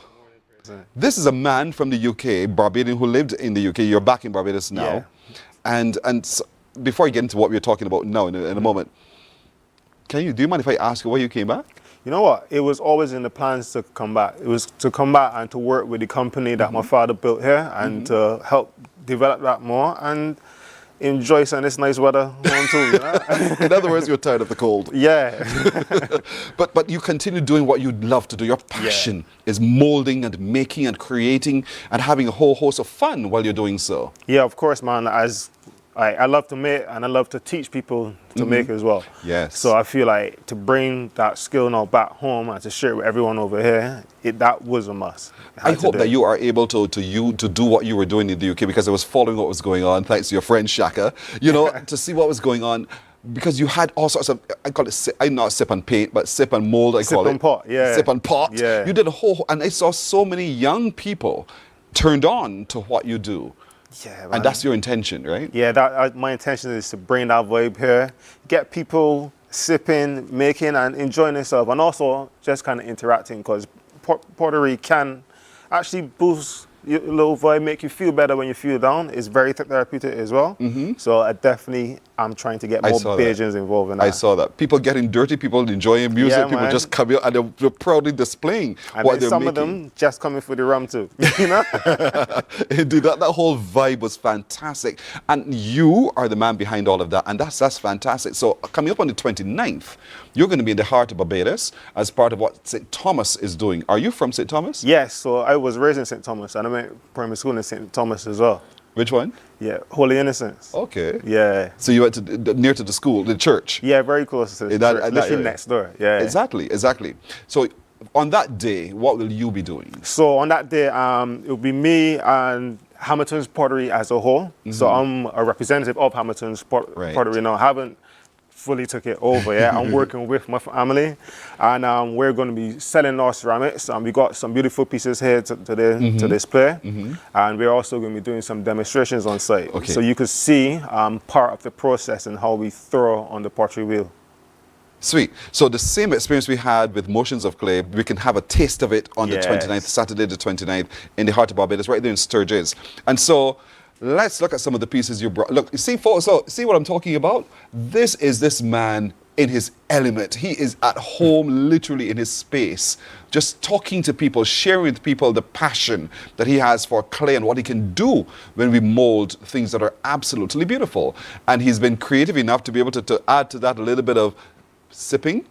C: This is a man from the UK, Barbadian, who lived in the UK. You're back in Barbados now. Yeah. And so, before I get into what we're talking about now in a moment, do you mind if I ask you why you came back?
A: You know what? It was always in the plans to come back. It was to come back and to work with the company that my father built here and to help develop that more and enjoy some of this nice weather home too. You know?
C: In other words, you're tired of the cold.
A: Yeah.
C: But you continue doing what you love to do. Your passion is molding and making and creating and having a whole host of fun while you're doing so.
A: Yeah, of course, man. I love to make and I love to teach people to make as well. Yes. So I feel like to bring that skill now back home and to share it with everyone over here, that was a must.
C: I hope that you are able to do what you were doing in the UK, because I was following what was going on, thanks to your friend Shaka, to see what was going on. Because you had all sorts of, I call it, I not sip and paint, but sip and mold, I call it.
A: Sip and pot, yeah.
C: Sip and pot.
A: Yeah.
C: You did a whole, and I saw so many young people turned on to what you do. Yeah, man. And that's your intention, right?
A: Yeah, my intention is to bring that vibe here, get people sipping, making and enjoying themselves, and also just kind of interacting, because pottery can actually boost your little vibe, make you feel better when you feel down. It's very therapeutic as well. So I'm trying to get more Bajans involved in that.
C: I saw that. People getting dirty, people enjoying music, people just coming out and they're proudly displaying what they're
A: some
C: making.
A: Of them just coming for the rum too, you know?
C: Dude, that whole vibe was fantastic. And you are the man behind all of that, and that's fantastic. So coming up on the 29th, you're going to be in the heart of Barbados as part of what St. Thomas is doing. Are you from St. Thomas?
A: Yes, so I was raised in St. Thomas, and I went primary school in St. Thomas as well.
C: Which one?
A: Yeah, Holy Innocents.
C: Okay.
A: Yeah.
C: So you went to near to the school, the church?
A: Yeah, very close to the church, literally next door. Yeah.
C: Exactly. So on that day, what will you be doing?
A: So on that day, it will be me and Hamilton's Pottery as a whole. So I'm a representative of Hamilton's Pottery now. I haven't fully took it over. Yeah, I'm working with my family, and we're going to be selling our ceramics. We got some beautiful pieces here to display, and we're also going to be doing some demonstrations on site. Okay. So you could see part of the process and how we throw on the pottery wheel.
C: Sweet. So the same experience we had with Motions of Clay, we can have a taste of it on the 29th, Saturday the 29th, in the heart of Barbados, right there in Sturgis. And so let's look at some of the pieces you brought. Look, see what I'm talking about? This is this man in his element. He is at home, literally in his space, just talking to people, sharing with people the passion that he has for clay and what he can do when we mold things that are absolutely beautiful. And he's been creative enough to be able to add to that a little bit of sipping,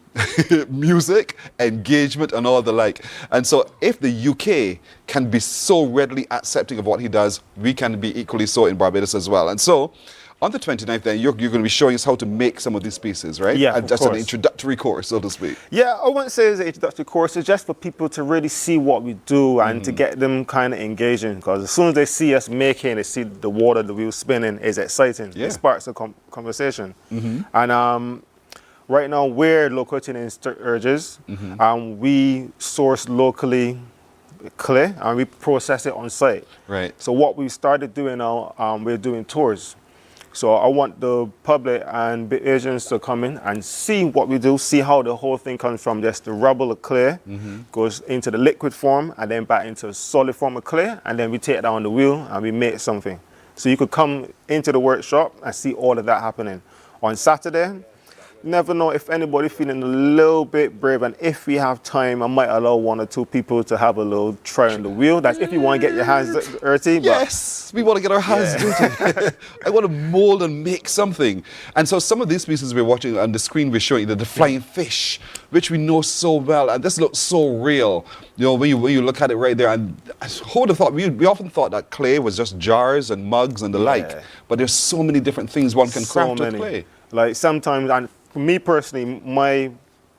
C: music, engagement, and all the like. And so if the UK can be so readily accepting of what he does, we can be equally so in Barbados as well. And so on the 29th, then, you're going to be showing us how to make some of these pieces, right?
A: Yeah,
C: and just an introductory course, so to speak.
A: Yeah, I wouldn't say it's an introductory course. It's just for people to really see what we do and to get them kind of engaging. Because as soon as they see us making, they see the water, the wheel spinning, is exciting. Yeah. It sparks a conversation. And right now, we're located in Sturgis. We source locally clay and we process it on site.
C: Right.
A: So what we started doing now, we're doing tours. So I want the public and the Asians to come in and see what we do, see how the whole thing comes from just the rubble of clay, goes into the liquid form, and then back into a solid form of clay, and then we take it down the wheel and we make something. So you could come into the workshop and see all of that happening. On Saturday, never know if anybody feeling a little bit brave, and if we have time, I might allow 1 or 2 people to have a little try on the wheel. That's if you want to get your hands dirty.
C: Yes, we want to get our hands dirty. I want to mold and make something. And so some of these pieces we're watching on the screen, we're showing you the flying fish, which we know so well, and this looks so real. You know, when you look at it right there, and who would have thought, we often thought that clay was just jars and mugs and the like, but there's so many different things one can craft with clay.
A: Like sometimes, and for me personally, my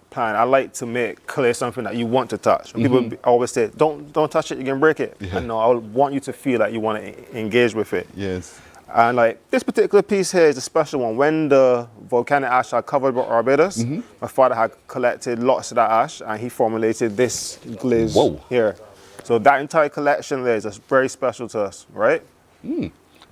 A: plan, I like to make clay something that you want to touch. People always say, don't touch it, you can break it. And no, I want you to feel like you want to engage with it.
C: Yes.
A: And like this particular piece here is a special one. When the volcanic ash had covered Barbados, my father had collected lots of that ash and he formulated this glaze here. So that entire collection there is just very special to us, right?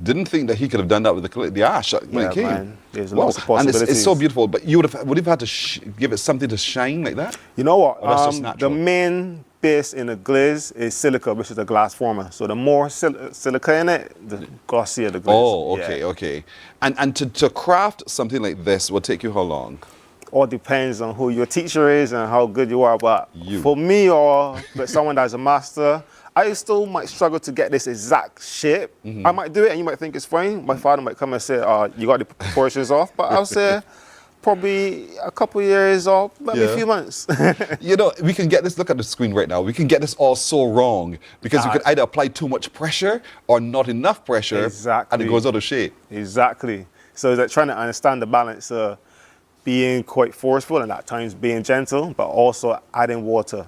C: Didn't think that he could have done that with the ash when it came.
A: Man, there's lots of
C: and
A: possibilities.
C: it's so beautiful, but you would have had to give it something to shine like that?
A: You know what?
C: Or that's just natural?
A: The main base in the glaze is silica, which is a glass former. So the more silica in it, the glossier the glaze.
C: Oh, okay, okay. And to craft something like this will take you how long?
A: All depends on who your teacher is and how good you are. But for me or with someone that's a master, I still might struggle to get this exact shape. I might do it and you might think it's fine. My father might come and say, you got the proportions off. But I'll say probably a couple years or maybe a few months.
C: You know, we can get this, look at the screen right now, we can get this all so wrong because you could either apply too much pressure or not enough pressure and it goes out of shape.
A: Exactly. So that trying to understand the balance of being quite forceful and at times being gentle, but also adding water.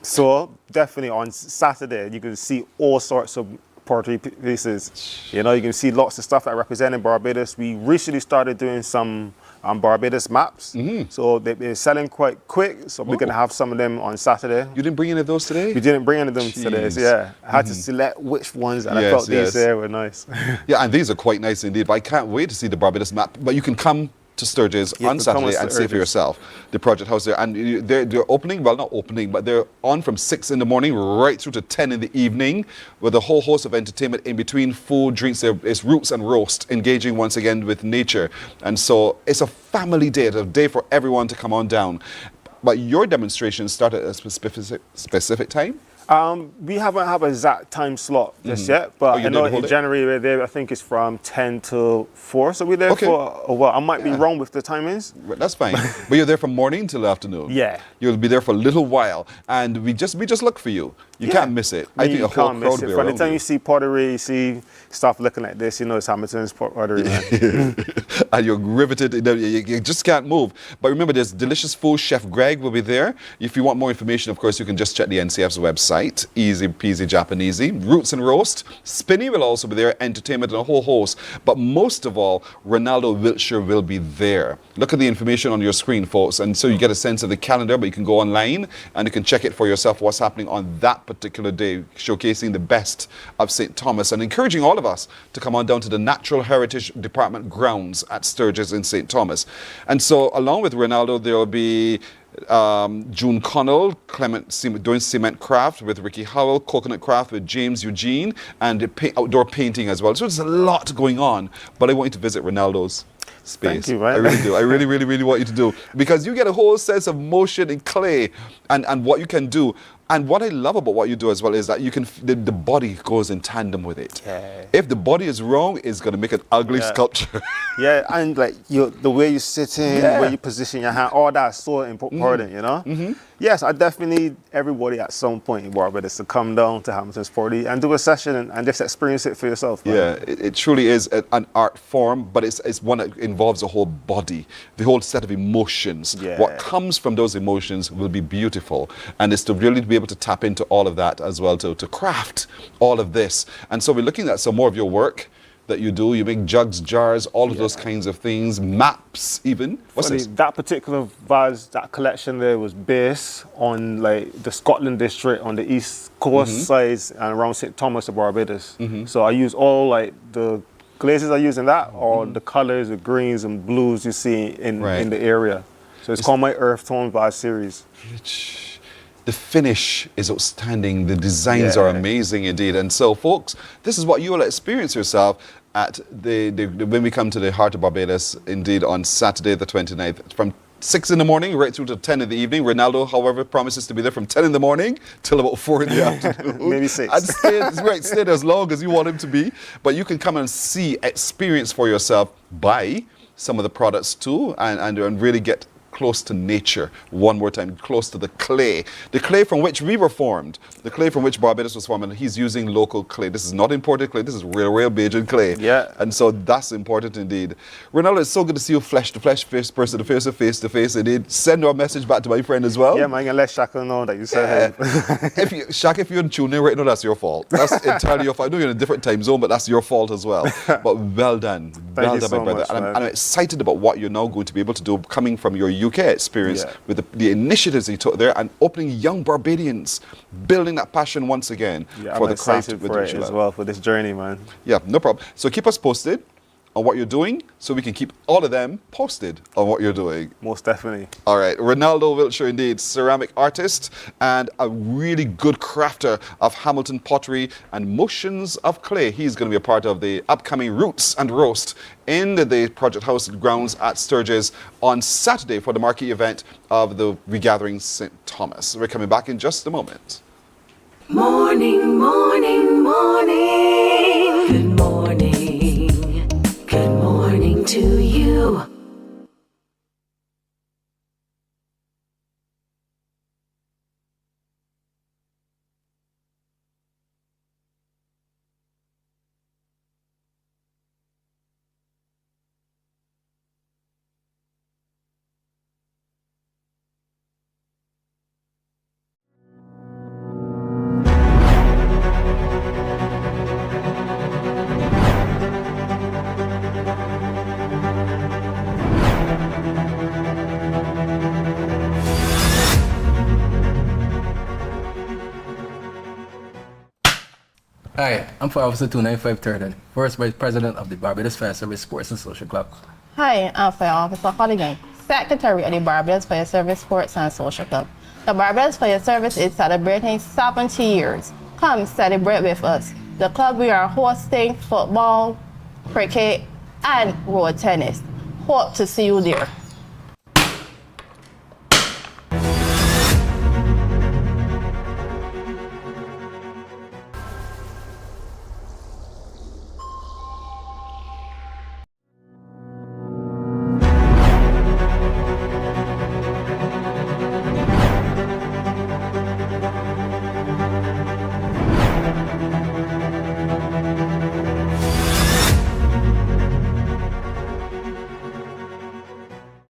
A: So definitely on Saturday, you can see all sorts of pottery pieces. You know, you can see lots of stuff that represented Barbados. We recently started doing some Barbados maps. So they're selling quite quick. So we're going to have some of them on Saturday.
C: You didn't bring any of those today?
A: We didn't bring any of them today. So yeah, I had to select which ones, and I felt these there were nice.
C: Yeah, and these are quite nice indeed. But I can't wait to see the Barbados map. But you can come to Sturgis on Saturday and see for yourself the project house there. And they're opening, well, not opening, but they're on from 6 in the morning right through to 10 in the evening with a whole host of entertainment in between, food, drinks. It's roots and roast, engaging once again with nature. And so it's a family day, it's a day for everyone to come on down. But your demonstration started at a specific time?
A: We haven't have an exact time slot just yet, but I know in January we're there. I think it's from 10 to 4, so we're there for a while. I might be wrong with the timings.
C: That's fine, but you're there from morning till afternoon.
A: Yeah,
C: you'll be there for a little while, and we just look for you. You can't miss it. I think a whole crowd will be around.
A: By the time you see pottery, you see stuff looking like this, you know it's Hamilton's pottery.
C: And you're riveted. You just can't move. But remember, there's delicious food. Chef Greg will be there. If you want more information, of course, you can just check the NCF's website. Easy peasy Japanesey. Roots and roast. Spinny will also be there. Entertainment and a whole host. But most of all, Ronaldo Wiltshire will be there. Look at the information on your screen, folks. And so you get a sense of the calendar, but you can go online and you can check it for yourself what's happening on that particular day, showcasing the best of St. Thomas and encouraging all of us to come on down to the Natural Heritage Department grounds at Sturgis in St. Thomas. And so along with Ronaldo, there will be June Connell, doing cement craft with Ricky Howell, coconut craft with James Eugene, and outdoor painting as well. So there's a lot going on, but I want you to visit Ronaldo's space.
A: Thank you, man.
C: I really do. I really, really, really want you to do, because you get a whole sense of motion in clay and what you can do. And what I love about what you do as well is that you can the body goes in tandem with it.
A: Yeah.
C: If the body is wrong, it's going to make an ugly sculpture.
A: Yeah, and like the way you sit in, the way you position your hand, all that's so important, you know? Yes, I definitely need everybody at some point in Barbados to come down to Hamilton's Party and do a session and just experience it for yourself. Man.
C: Yeah, it truly is an art form, but it's one that involves the whole body, the whole set of emotions.
A: Yeah.
C: What comes from those emotions will be beautiful. And it's to really be able to tap into all of that as well, to craft all of this. And so we're looking at some more of your work that you do. You make jugs, jars, all of those kinds of things, maps even. What's this?
A: That particular vase, that collection there was based on like the Scotland district on the east coast side and around St. Thomas of Barbados. So I use all like the glazes are using that, or the colors, the greens and blues you see in the area. So it's called my Earth Tone Bar series.
C: The finish is outstanding. The designs are amazing indeed. And so, folks, this is what you will experience yourself at when we come to the heart of Barbados, indeed, on Saturday the 29th, from 6 in the morning right through to 10 in the evening. Ronaldo, however, promises to be there from 10 in the morning till about 4 in the afternoon.
A: Maybe 6.
C: And stay there as long as you want him to be. But you can come and experience for yourself, buy some of the products too, and really get close to nature one more time, close to the clay from which we were formed, the clay from which Barbados was formed, and he's using local clay. This is not imported clay, this is real Bajan clay.
A: Yeah.
C: And so that's important indeed. Ronaldo, it's so good to see you flesh to flesh, person to face, indeed. Send our message back to my friend as well.
A: Yeah, man, let Shaka know that you said hey.
C: Shaka, if you're in tune in right now, that's your fault. That's entirely your fault. I know you're in a different time zone, but that's your fault as well. But well done.
A: Thank you so
C: my brother.
A: much,
C: and I'm excited about what you're now going to be able to do coming from your UK experience with the initiatives you took there and opening young Barbadians, building that passion once again for the craft with
A: for it as well, for this journey, man.
C: Yeah, no problem. So keep us posted on what you're doing so we can keep all of them posted on what you're doing.
A: Most definitely. All
C: right, Ronaldo Wiltshire indeed, ceramic artist and a really good crafter of Hamilton pottery and motions of clay. He's going to be a part of the upcoming Roots and Roast in the Project House grounds at Sturgis on Saturday for the marquee event of the Regathering St. Thomas. We're coming back in just a moment.
B: Morning, morning, morning. Good morning. Good morning to you.
Q: Hi, I'm Fire Officer 295 Turtle, First Vice President of the Barbados Fire Service Sports and Social Club.
R: Hi, I'm Fire Officer Colligan, Secretary of the Barbados Fire Service Sports and Social Club. The Barbados Fire Service is celebrating 70 years. Come celebrate with us. The club, we are hosting football, cricket, and road tennis. Hope to see you there.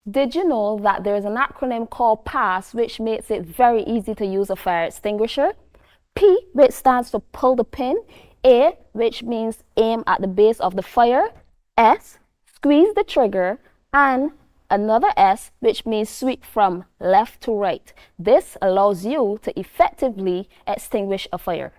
G: Did you know that there is an acronym called PASS, which makes it very easy to use a fire extinguisher? P, which stands for pull the pin. A, which means aim at the base of the fire. S, squeeze the trigger. And another S, which means sweep from left to right. This allows you to effectively extinguish a fire.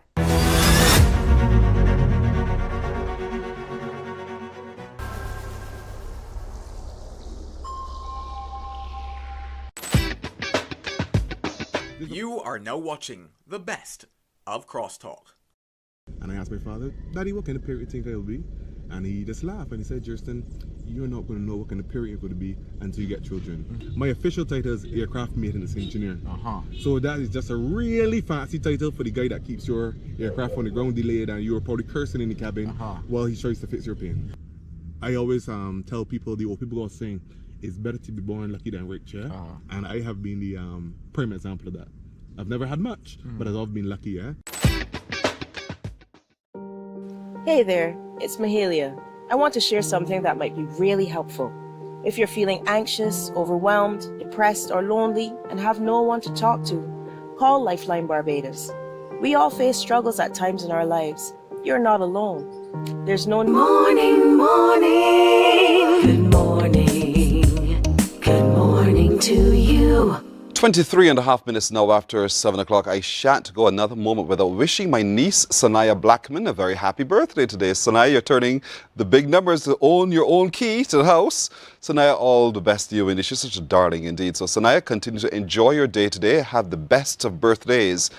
J: You are now watching the best of Crosstalk.
K: And I asked my father, Daddy, what kind of parent you think I'll be? And he just laughed and he said, Justin, you're not going to know what kind of parent you're going to be until you get children. My official title is aircraft maintenance engineer. So that is just a really fancy title for the guy that keeps your aircraft on the ground delayed and you're probably cursing in the cabin while he tries to fix your plane. I always tell people, the old people are saying, it's better to be born lucky than rich, yeah? And I have been the prime example of that. I've never had much, but I've always been lucky, yeah?
L: Hey there, it's Mahalia. I want to share something that might be really helpful. If you're feeling anxious, overwhelmed, depressed, or lonely, and have no one to talk to, call Lifeline Barbados. We all face struggles at times in our lives. You're not alone. There's no
B: morning, morning. Good morning. Good morning to you.
C: 23 and a half minutes now after 7 o'clock. I shan't go another moment without wishing my niece, Sanaya Blackman, a very happy birthday today. Sanaya, you're turning the big numbers to own your own key to the house. Sanaya, all the best to you, and she's such a darling indeed. So Sanaya, continue to enjoy your day today. Have the best of birthdays.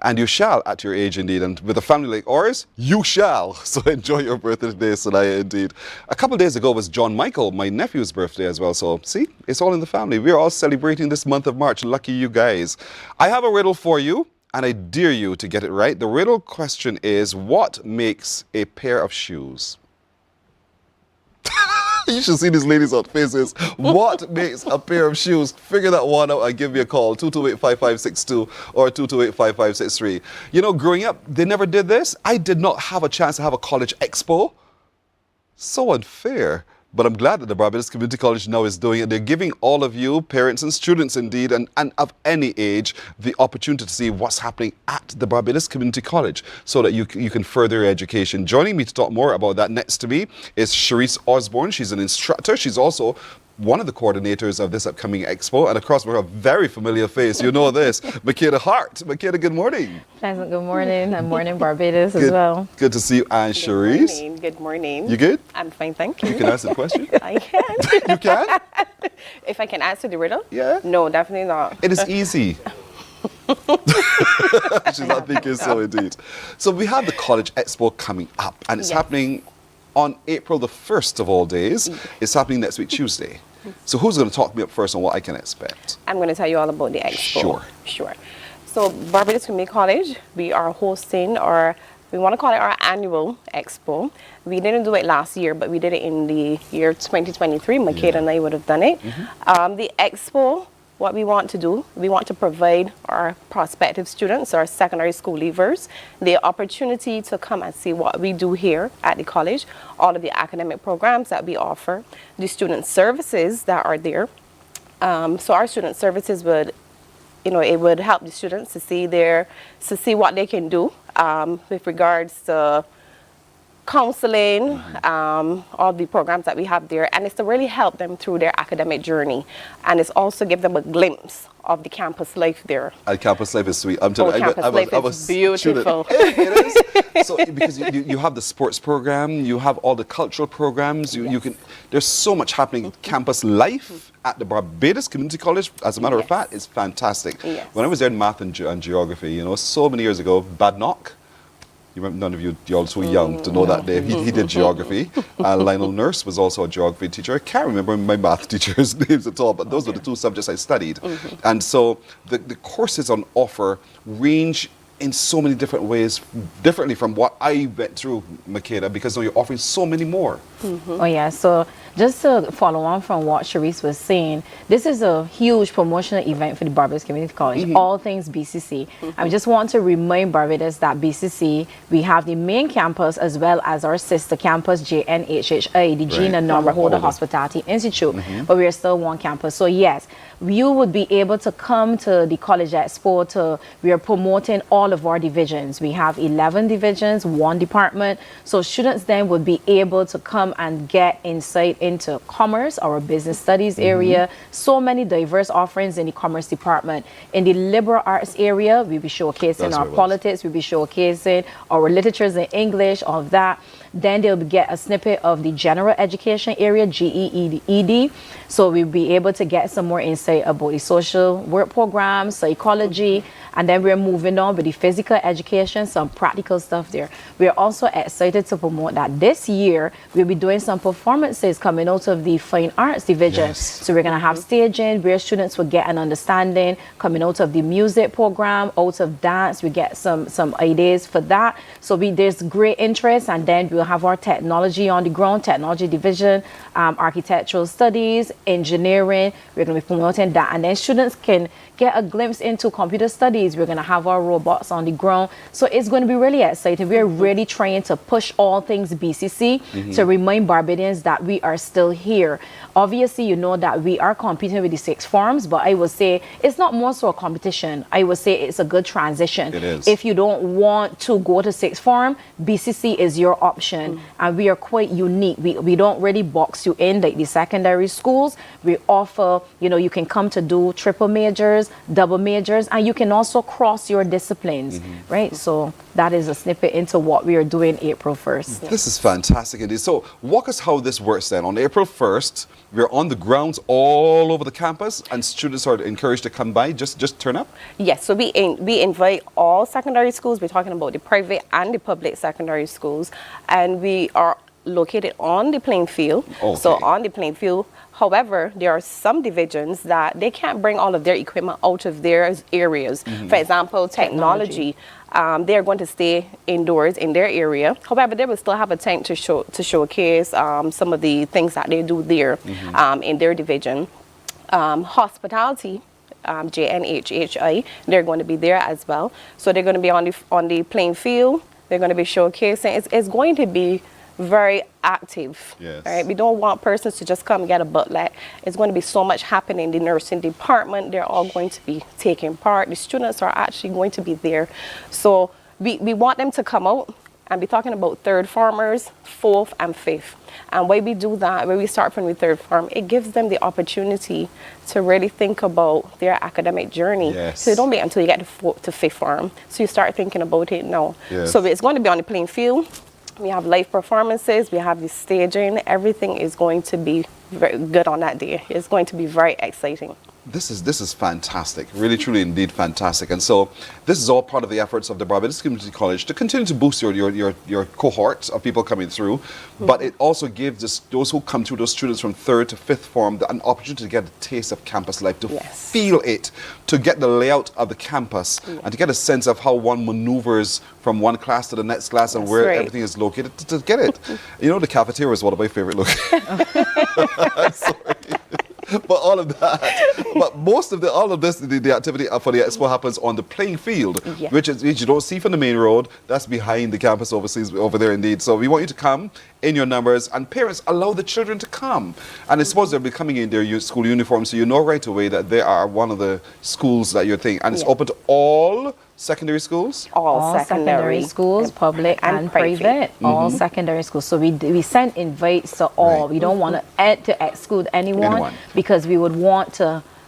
C: And you shall at your age indeed. And with a family like ours, you shall. So enjoy your birthday today, Sanaya, indeed. A couple of days ago was John Michael, my nephew's birthday as well. So see, it's all in the family. We're all celebrating this month of March. Lucky you guys. I have a riddle for you, and I dare you to get it right. The riddle question is, what makes a pair of shoes? You should see these ladies' on faces. What makes a pair of shoes? Figure that one out and give me a call, 228-5562 or 228-5563. You know, growing up, they never did this. I did not have a chance to have a college expo. So unfair. But I'm glad that the Barbados Community College now is doing it. They're giving all of you, parents and students indeed, and of any age, the opportunity to see what's happening at the Barbados Community College so that you can further your education. Joining me to talk more about that next to me is Sharice Osborne. She's an instructor. She's also one of the coordinators of this upcoming expo, and across a very familiar face. You know this, Makeda Hart. Makeda, good morning.
D: Pleasant good morning, and Mornin Barbados as well.
C: Good to see you, and Sharice.
D: Good morning.
C: You good?
D: I'm fine, thank you.
C: You can answer the question?
D: I can.
C: You can?
D: If I can answer the riddle?
C: Yeah.
D: No, definitely not.
C: It is easy. She's not thinking so indeed. So we have the College Expo coming up, and it's happening on April the 1st of all days. It's happening next week, Tuesday. So who's going to talk me up first on what I can expect?
D: I'm going to tell you all about the expo.
C: Sure.
D: So Barbados Community College, we are hosting we want to call it our annual expo. We didn't do it last year, but we did it in the year 2023. Makeda and I would have done it. The expo, what we want to do, we want to provide our prospective students, our secondary school leavers, the opportunity to come and see what we do here at the college, all of the academic programs that we offer, the student services that are there. So our student services would, it would help the students to see what they can do with regards to counseling, all the programs that we have there, and it's to really help them through their academic journey, and it's also give them a glimpse of the campus life there. And
C: campus life is sweet. I'm telling you,
D: I was beautiful.
C: It is. So because you have the sports program, you have all the cultural programs. You can. There's so much happening. Campus life at the Barbados Community College, as a matter of fact, is fantastic. When I was there in math and geography, so many years ago, Badnock. You remember, none of you're so young to know that name. He did geography. Lionel Nurse was also a geography teacher. I can't remember my math teacher's names at all, but those were the two subjects I studied. And so the courses on offer range in so many different ways, differently from what I went through, Makeda, because now you're offering so many more.
D: Oh yeah, so just to follow on from what Sharice was saying, this is a huge promotional event for the Barbados Community College, all things BCC. I just want to remind Barbados that BCC, we have the main campus as well as our sister campus, JNHHI, the Gina Norma Holder Hospitality Institute, but we are still one campus. So yes, you would be able to come to the College Expo. We are promoting all of our divisions. We have 11 divisions, one department. So students then would be able to come and get insight into commerce, our business studies area. So many diverse offerings in the commerce department. In the liberal arts area, we'll be showcasing our politics, we'll be showcasing our literatures in English, all of that. Then they'll get a snippet of the general education area, GEED. So we'll be able to get some more insight about the social work programs, psychology, and then we're moving on with the physical education, some practical stuff there. We're also excited to promote that this year we'll be doing some performances coming out of the fine arts division. So we're going to have staging where students will get an understanding coming out of the music program, out of dance. We get some ideas for that. So there's great interest, and then we'll have our technology on the ground, technology division, architectural studies, engineering. We're going to be promoting that, and then students can get a glimpse into computer studies. We're going to have our robots on the ground. So it's going to be really exciting. We're really trying to push all things BCC to remind Barbadians that we are still here. Obviously, you know that we are competing with the sixth forms, but I would say it's not more so a competition. I would say it's a good transition.
C: It is.
D: If you don't want to go to sixth form, BCC is your option. option, and we are quite unique. We don't really box you in like the secondary schools. We offer, you know, you can come to do triple majors, double majors, and you can also cross your disciplines, right? So that is a snippet into what we are doing April 1st.
C: This is fantastic indeed. So walk us how this works then. On April 1st, we're on the grounds all over the campus, and students are encouraged to come by, just turn up?
F: Yes, so we invite all secondary schools. We're talking about the private and the public secondary schools, and we are located on the playing field.
C: Okay.
F: So on the playing field. However, there are some divisions that they can't bring all of their equipment out of their areas. For example, technology. They're going to stay indoors in their area. However, they will still have a tent to showcase some of the things that they do there in their division. Hospitality, JNHHI, they're going to be there as well. So they're going to be on the playing field. They're going to be showcasing. It's going to be very active.
C: Yes.
F: Right? We don't want persons to just come and get a booklet. It's going to be so much happening. The nursing department, they're all going to be taking part. The students are actually going to be there. So we want them to come out and be talking about third formers, fourth and fifth. And when we do that, when we start from the third form, it gives them the opportunity to really think about their academic journey.
C: Yes.
F: So you don't wait until you get to fifth form. So you start thinking about it now.
C: Yes.
F: So it's going to be on the playing field. We have live performances, we have the staging, everything is going to be very good on that day. It's going to be very exciting.
C: This is fantastic, really, truly, indeed fantastic. And so this is all part of the efforts of the Barbados Community College to continue to boost your cohort of people coming through. But it also gives those who come through, those students from third to fifth form, an opportunity to get a taste of campus life, to feel it, to get the layout of the campus, and to get a sense of how one maneuvers from one class to the next class and where everything is located, to get it. You know, the cafeteria is one of my favorite locations. But all of that, but most of all of this, the activity for the expo happens on the playing field, which you don't see from the main road. That's behind the campus overseas, over there indeed. So we want you to come in your numbers, and parents, allow the children to come. And I suppose they'll be coming in their school uniform, so you know right away that they are one of the schools that you're thinking. And it's open to all secondary schools?
F: All
D: secondary schools, public and private. All secondary schools. So we send invites to all. We don't want to exclude anyone, because we would want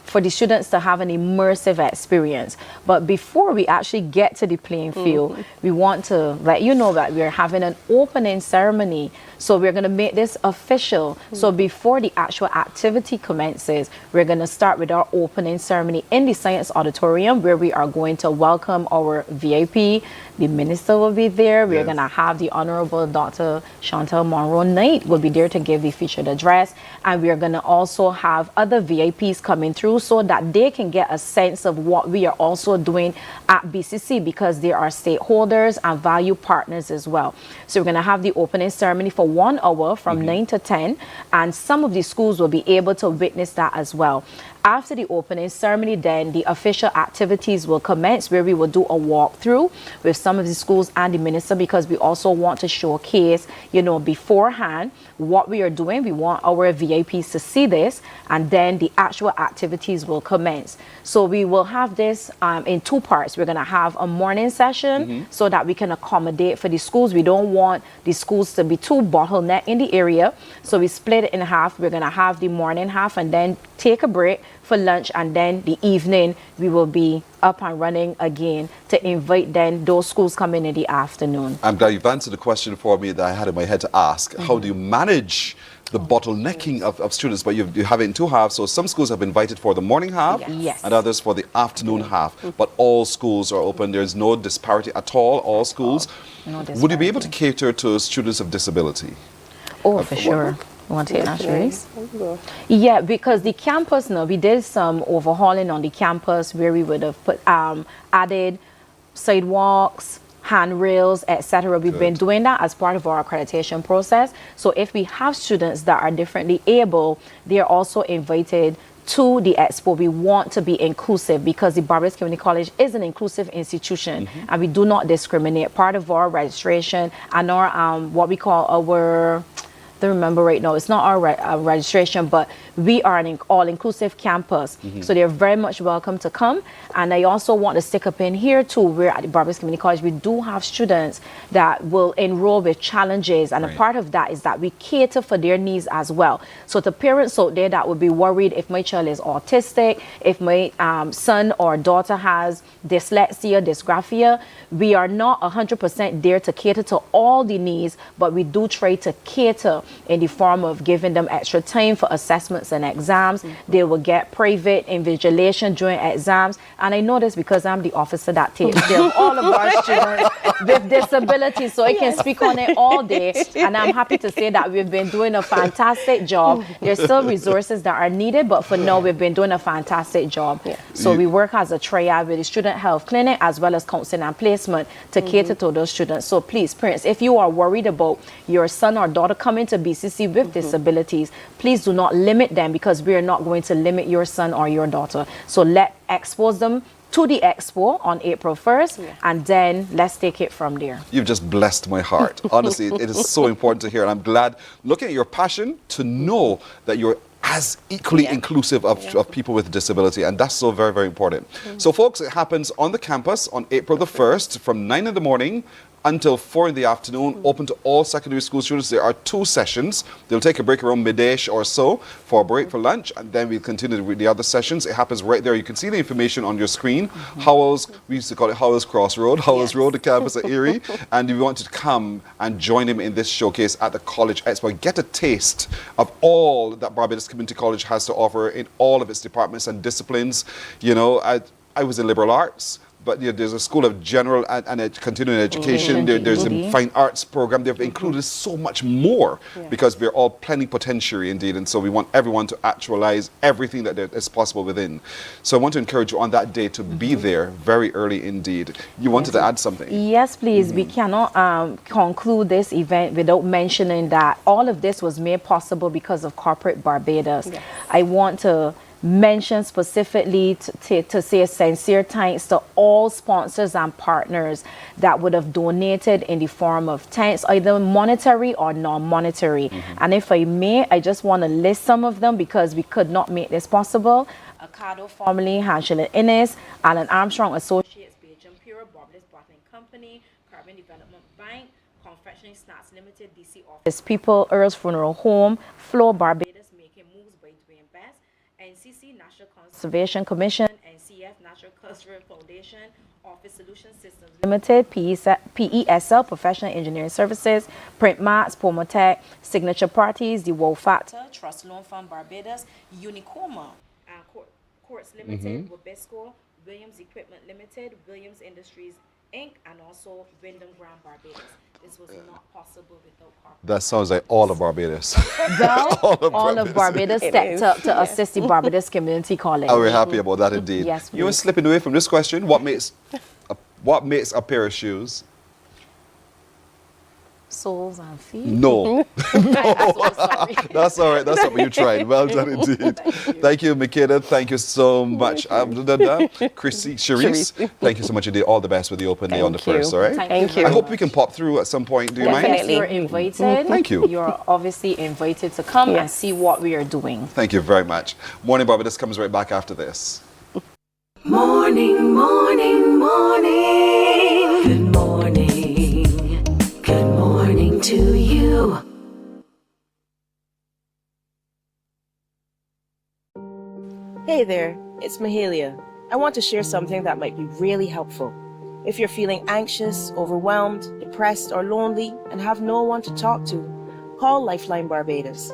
D: for the students to have an immersive experience. But before we actually get to the playing field, we want to let you know that we're having an opening ceremony. So we're going to make this official. So before the actual activity commences, we're going to start with our opening ceremony in the Science Auditorium, where we are going to welcome our VIP. The minister will be there. We're going to have the Honorable Dr. Chantal Monroe Knight will be there to give the featured address. And we are going to also have other VIPs coming through, so that they can get a sense of what we are also doing at BCC, because they are stakeholders and value partners as well. So we're going to have the opening ceremony for 1 hour from 9 to 10, and some of the schools will be able to witness that as well. After the opening ceremony, then the official activities will commence, where we will do a walkthrough with some of the schools and the minister, because we also want to showcase, you know, beforehand what we are doing. We want our VIPs to see this, and then the actual activities will commence. So we will have this in 2 parts. We're going to have a morning session so that we can accommodate for the schools. We don't want the schools to be too bottleneck in the area. So we split it in half. We're going to have the morning half and then take a break for lunch, and then the evening we will be up and running again to invite then those schools coming in the afternoon.
C: I'm glad you've answered the question for me that I had in my head to ask. How do you manage the bottlenecking of students? But you have it in 2 halves. So some schools have invited for the morning half, and others for the afternoon half. But all schools are open. There's no disparity at all schools. Would you be able to cater to students of disability?
D: Oh, for sure. You want to take that, Sharice? Yeah, because the campus, we did some overhauling on the campus, where we would have put added sidewalks, handrails, etc. We've been doing that as part of our accreditation process. So if we have students that are differently able, they are also invited to the expo. We want to be inclusive, because the Barbados Community College is an inclusive institution, and we do not discriminate. Part of our registration and our what we call our to remember right now. It's not our registration, but we are an all-inclusive campus. So they're very much welcome to come. And I also want to stick up in here too, where at the Barbados Community College, we do have students that will enroll with challenges. And a part of that is that we cater for their needs as well. So to parents out there that would be worried if my child is autistic, if my son or daughter has dyslexia, dysgraphia, we are not 100% there to cater to all the needs, but we do try to cater in the form of giving them extra time for assessments and exams. They will get private invigilation during exams. And I know this because I'm the officer that takes care of all of our students with disabilities, so I can speak on it all day. And I'm happy to say that we've been doing a fantastic job. There's still resources that are needed, but for now, we've been doing a fantastic job. So we work as a triad with the Student Health Clinic as well as counseling and placement to cater to those students. So please, parents, if you are worried about your son or daughter coming to BCC with disabilities, please do not limit them, because we are not going to limit your son or your daughter. So expose them to the expo on April 1st, and then let's take it from there.
C: You've just blessed my heart. Honestly, it is so important to hear, and I'm glad, looking at your passion, to know that you're as equally inclusive of people with disability, and that's so very, very important. So folks, it happens on the campus on April the 1st from 9 in the morning until 4 in the afternoon, open to all secondary school students. There are 2 sessions. They'll take a break around midday or so for a break for lunch, and then we'll continue with the other sessions. It happens right there. You can see the information on your screen. Howells, we used to call it Howells Crossroad, Howells Road, the campus at Erie. And we want you to come and join him in this showcase at the College Expo. Get a taste of all that Barbados Community College has to offer in all of its departments and disciplines. You know, I was in liberal arts, but there's a school of general and continuing education. There's a fine arts program. They've included so much more because we're all plenipotentiary indeed. And so we want everyone to actualize everything that is possible within. So I want to encourage you on that day to be there very early indeed. You wanted to add something?
D: Yes, please. We cannot conclude this event without mentioning that all of this was made possible because of Corporate Barbados. I want to mention specifically to say a sincere thanks to all sponsors and partners that would have donated in the form of thanks, either monetary or non-monetary. And if I may, I just want to list some of them because we could not make this possible. Acado Family, Hanshel and Innes, Alan Armstrong Associates, Belgium Pure, Barbados Bottling Company, Carbon Development Bank, Confectionery Snacks Limited, DC Office People, Earl's Funeral Home, Flow Barbados, Making Moves by Dwayne Best, NCC National Conservation Commission, NCF Natural Cultural Foundation, Office Solution Systems Limited, PESL Professional Engineering Services, Print Mats, Pomotech, Signature Parties, The Wow Factor, Trust Loan Fund Barbados, Unicoma, Courts Limited, Wabisco, Williams Equipment Limited, Williams Industries Inc., and also Wyndham Grand Barbados. This was not possible without corporate.
C: That sounds like all of Barbados.
D: Well, all of Barbados stepped up to assist the Barbados Community College.
C: Oh, we're happy about that indeed.
D: Yes,
C: you were slipping away from this question. What makes a pair of shoes?
D: Soles and feet?
C: No. That's all right. That's what you tried. Well done indeed. Thank you, Makeda. Thank you so much. Chrissy, Cherise, thank you so much indeed. All the best with the open day on the 1st, all right?
D: Thank you.
C: I hope we can pop through at some point. Do you mind?
D: You're invited.
C: Thank you.
D: You're obviously invited to come and see what we are doing.
C: Thank you very much. Morning Barbados comes right back after this.
B: Morning, morning, morning. Good morning. Good morning to you.
L: Hey there, it's Mahalia. I want to share something that might be really helpful. If you're feeling anxious, overwhelmed, depressed, or lonely, and have no one to talk to, call Lifeline Barbados.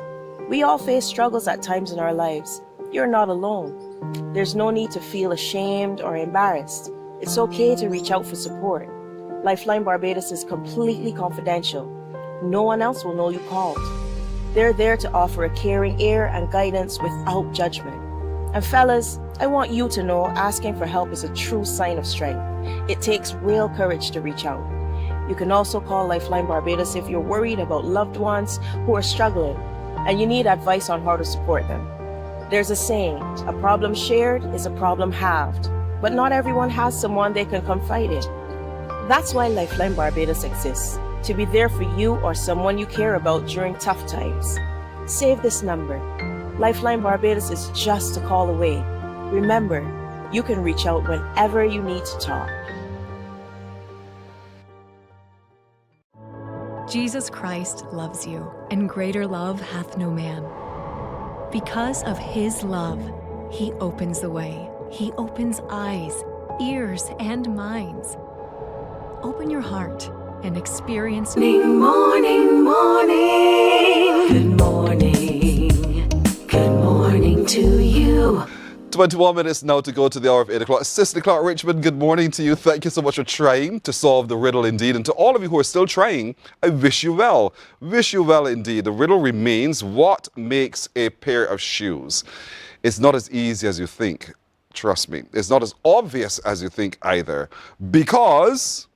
L: We all face struggles at times in our lives. You're not alone. There's no need to feel ashamed or embarrassed. It's okay to reach out for support. Lifeline Barbados is completely confidential. No one else will know you called. They're there to offer a caring ear and guidance without judgment. And fellas, I want you to know asking for help is a true sign of strength. It takes real courage to reach out. You can also call Lifeline Barbados if you're worried about loved ones who are struggling and you need advice on how to support them. There's a saying, a problem shared is a problem halved, but not everyone has someone they can confide in. That's why Lifeline Barbados exists, to be there for you or someone you care about during tough times. Save this number. Lifeline Barbados is just a call away. Remember, you can reach out whenever you need to talk.
M: Jesus Christ loves you, and greater love hath no man. Because of his love, he opens the way. He opens eyes, ears, and minds. Open your heart and experience
B: Morning, morning. Good morning. Good morning to you.
C: 21 minutes now to go to the hour of 8 o'clock. Sister Clark Richmond, good morning to you. Thank you so much for trying to solve the riddle indeed. And to all of you who are still trying, I wish you well. Wish you well indeed. The riddle remains, what makes a pair of shoes? It's not as easy as you think. Trust me. It's not as obvious as you think either. Because...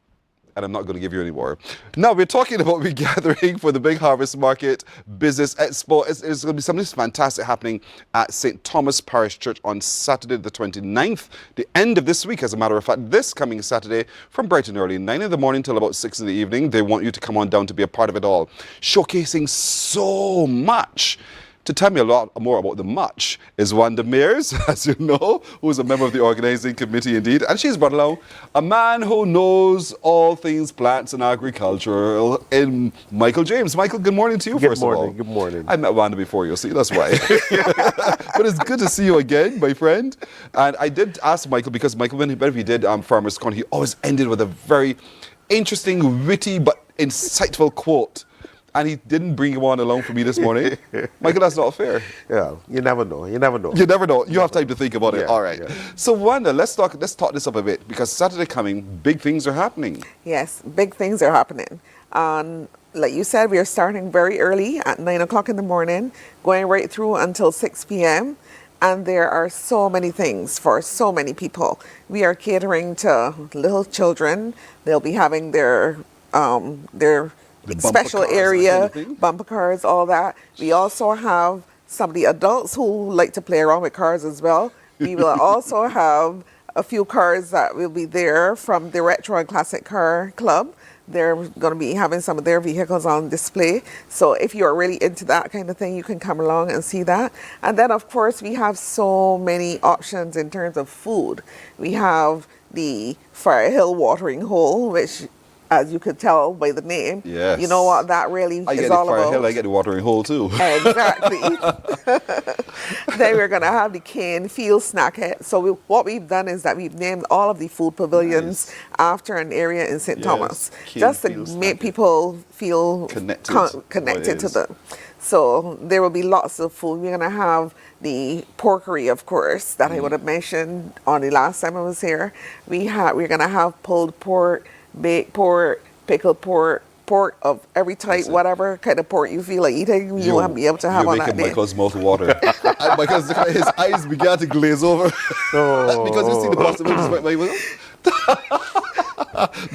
C: and I'm not going to give you any more. Now, we're talking about regathering for the Big Harvest Market Business Expo. It's going to be something fantastic happening at St. Thomas Parish Church on Saturday the 29th, the end of this week, as a matter of fact, this coming Saturday from bright and early, 9 in the morning till about 6 in the evening. They want you to come on down to be a part of it all, showcasing so much. To tell me a lot more about the much is Wanda Mears, as you know, who is a member of the organizing committee indeed. And she's brought along a man who knows all things plants and agriculture in Michael James. Michael, good morning to you, first of all.
E: Good morning.
C: I met Wanda before, you see, that's why. But it's good to see you again, my friend. And I did ask Michael, because Michael, whenever he did Farmer's Corner, he always ended with a very interesting, witty, but insightful quote. And he didn't bring you on along for me this morning. Michael, that's not fair.
E: Yeah, you never know. You never know.
C: You never know. You have time to think about it.
E: Yeah,
C: All right.
E: yeah.
C: So, Wanda, let's talk this up a bit, because Saturday coming, big things are happening.
V: Yes, big things are happening. Like you said, we are starting very early at 9 o'clock in the morning, going right through until 6 p.m. And there are so many things for so many people. We are catering to little children. They'll be having their special area, kind of bumper cars, all that. We also have some of the adults who like to play around with cars as well. We will also have a few cars that will be there from the Retro and Classic Car Club. They're going to be having some of their vehicles on display. So if you're really into that kind of thing, you can come along and see that. And then, of course, we have so many options in terms of food. We have the Fire Hill watering hole, which, as you could tell by the name,
C: yes,
V: you know what that really is all about.
C: I get the Fire Hill, I get the watering hole too.
V: Exactly. Then we're going to have the cane field snack hut. So what we've done is that we've named all of the food pavilions after an area in St. Thomas, just to make people feel connected to them. So there will be lots of food. We're going to have the porkery, of course, that I would have mentioned on the last time I was here. We're going to have pulled pork, baked pork, pickled pork, pork of every type, whatever kind of pork you feel like eating, you want to be able to have on that day.
C: You're making Michael's mouth water. Because his eyes began to glaze over. Because you see the possibilities.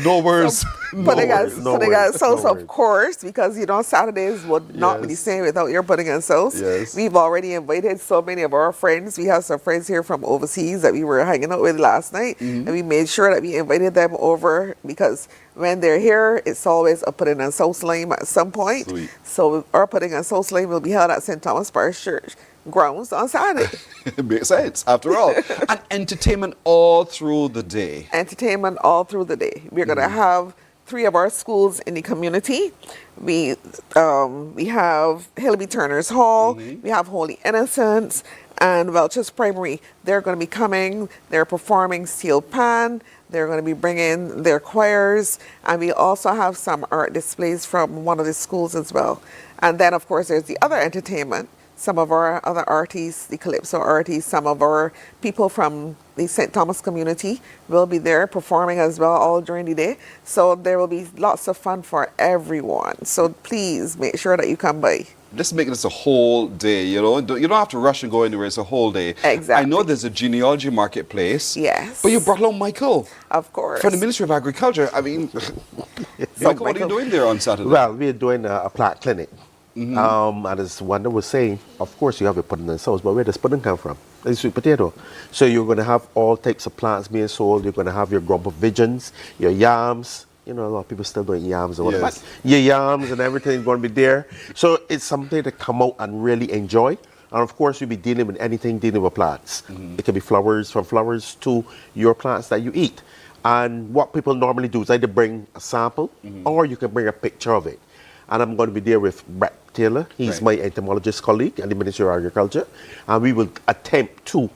C: No words.
V: Putting on sauce, of course, because Saturdays would not be the same without your pudding and sauce.
C: Yes.
V: We've already invited so many of our friends. We have some friends here from overseas that we were hanging out with last night, and we made sure that we invited them over, because when they're here, it's always a pudding and sauce lane at some point.
C: Sweet.
V: So our pudding and sauce lane will be held at St. Thomas Parish Church grounds on Saturday.
C: It makes sense, after all. And entertainment all through the day.
V: Entertainment all through the day. We're going to have 3 of our schools in the community. We have Hillby Turner's Hall, we have Holy Innocents, and Welch's Primary. They're going to be coming, they're performing steel pan, they're going to be bringing their choirs, and we also have some art displays from one of the schools as well. And then, of course, there's the other entertainment. Some of our other artists, the Calypso artists, some of our people from the St. Thomas community will be there performing as well all during the day. So there will be lots of fun for everyone. So please make sure that you come by.
C: Let's make this a whole day, you don't have to rush and go anywhere. It's a whole day.
V: Exactly.
C: I know there's a genealogy marketplace.
V: Yes.
C: But you brought along Michael.
V: Of course.
C: From the Ministry of Agriculture. I mean, Michael, what are you doing there on Saturday?
E: Well, we're doing a plant clinic. And as Wanda was saying, of course you have your pudding and sauce, but where does pudding come from? It's sweet potato. So you're going to have all types of plants being sold. You're going to have your grump of pigeons, your yams, you know, a lot of people still don't eat yams or whatever.
C: Yes.
E: But your yams and everything is going to be there. So it's something to come out and really enjoy. And of course, you'll be dealing with anything dealing with plants. It can be flowers, from flowers to your plants that you eat. And what people normally do is either bring a sample or you can bring a picture of it. And I'm going to be there with Brett Taylor. He's my entomologist colleague at the Ministry of Agriculture. And we will attempt to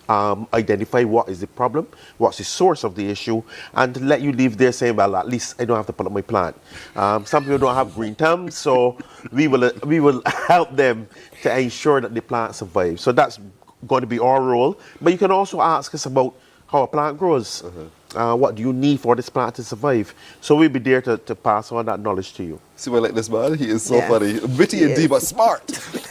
E: identify what is the problem, what's the source of the issue, and to let you leave there saying, well, at least I don't have to put up my plant. Some people don't have green thumbs, so we will help them to ensure that the plant survives. So that's going to be our role. But you can also ask us about how a plant grows. What do you need for this plant to survive? So we'll be there to pass on that knowledge to you.
C: See, I like this man. He is so funny. Witty indeed, but smart.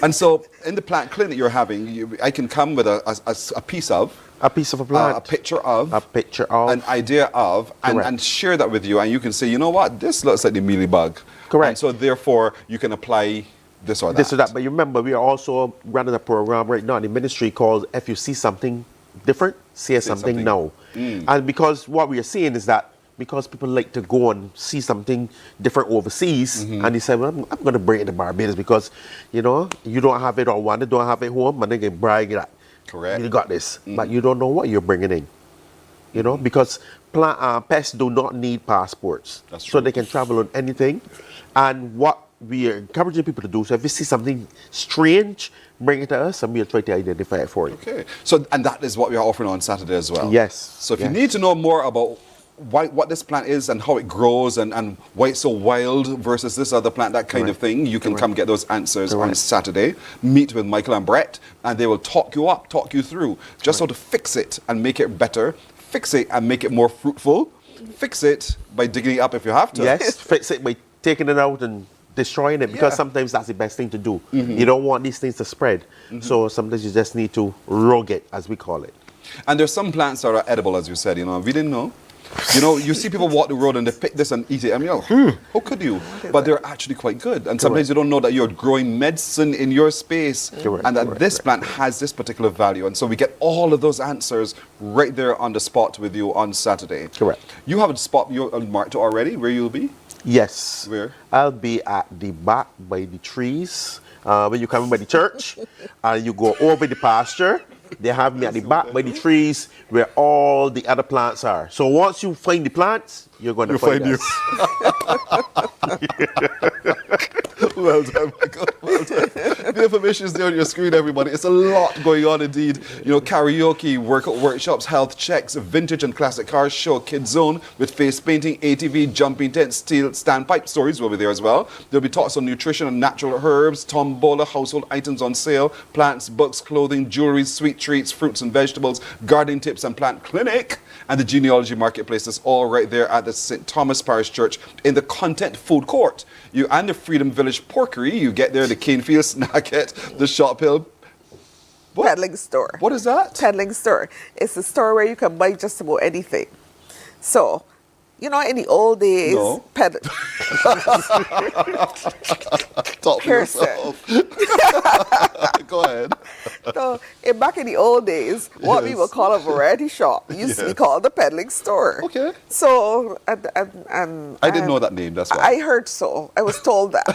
C: And so, in the plant clinic you're having, I can come with a piece of...
E: A piece of a plant.
C: A picture of.
E: A picture of.
C: An idea of. And share that with you. And you can say, you know what? This looks like the mealybug.
E: Correct.
C: And so, therefore, you can apply this or that.
E: This or that. But you remember, we are also running a program right now in the ministry called If You See Something Different, Say something Now. And because what we are seeing is that because people like to go and see something different overseas, and they say, well, I'm going to bring it to Barbados because, you know, you don't have it or one, they don't have it home, and they can brag that.
C: Correct.
E: You got this. But you don't know what you're bringing in. You know, because pests do not need passports.
C: That's true.
E: So they can travel on anything. And what we are encouraging people to do, so if you see something strange, bring it to us and we'll try to identify it for you.
C: Okay. So, and that is what we are offering on Saturday as well.
E: Yes.
C: So if you need to know more about what this plant is and how it grows and why it's so wild versus this other plant, that kind of thing, you can come get those answers on Saturday. Meet with Michael and Brett and they will talk you up, talk you through just how to fix it and make it better, fix it and make it more fruitful, fix it by digging it up if you have to.
E: Yes, fix it by taking it out and destroying it, because sometimes that's the best thing to do. You don't want these things to spread. So sometimes you just need to rogue it, as we call it.
C: And there's some plants that are edible, as you said, you know, we didn't know. You know, you see people walk the road and they pick this and eat it. I mean, how could you? But they're actually quite good. And sometimes you don't know that you're growing medicine in your space. And that this plant has this particular value. And so we get all of those answers right there on the spot with you on Saturday.
E: Correct.
C: You have a spot you're marked already where you'll be?
E: Yes.
C: Where?
E: I'll be at the back by the trees. When you come in by the church, and you go over the pasture, they have me at the back by the trees where all the other plants are. So once you find the plants, you're going to find us.
C: Well done, Michael. Well done. The information is there on your screen, everybody. It's a lot going on indeed. You know, karaoke, workout workshops, health checks, vintage and classic cars show, kids zone with face painting, ATV, jumping tents, steel standpipe stories will be there as well. There'll be talks on nutrition and natural herbs, tombola, household items on sale, plants, books, clothing, jewelry, sweet treats, fruits and vegetables, gardening tips and plant clinic, and the genealogy marketplace is all right there at the St. Thomas Parish Church in the Content Food Court. You and the Freedom Village Porkery, you get there, the Canefield Snackette, the Shop Hill
V: Peddling store.
C: What is that?
V: Peddling store. It's a store where you can buy just about anything. So, you know, in the old days,
C: Talk for yourself. Go ahead.
V: So, back in the old days, what we would call a variety shop used to be called the peddling store.
C: Okay.
V: So,
C: I didn't know that name, that's why.
V: I heard so. I was told that.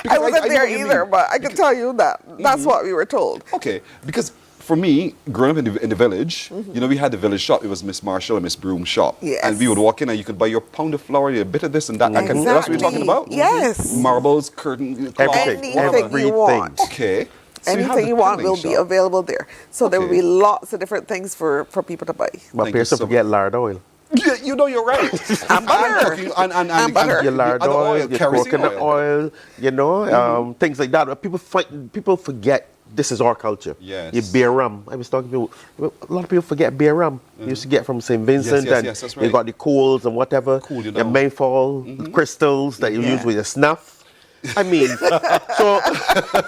V: I wasn't there either, but I can tell you that. That's what we were told.
C: Okay, because for me, growing up in the village, you know, we had the village shop. It was Miss Marshall and Miss Broom's shop.
V: Yes.
C: And we would walk in and you could buy your pound of flour, a bit of this and that.
V: Exactly.
C: That's what we're talking about?
V: Yes.
C: Marbles, curtain, cloth.
V: Anything you want.
C: Okay. So
V: anything you want will be available there. So there will be lots of different things for people to buy.
E: But please don't forget lard oil.
C: Yeah, you know you're right.
V: And butter.
C: And
E: butter. Your lard oil, your coconut oil, you know, things like that. People forget this is our culture.
C: Yes.
E: Your beer rum. I was talking to people, a lot of people forget beer rum. You used to get from St. Vincent and
C: that's right.
E: you got the coals and whatever.
C: Cool, you know.
E: Your mayfall, crystals that you use with your snuff. I mean, so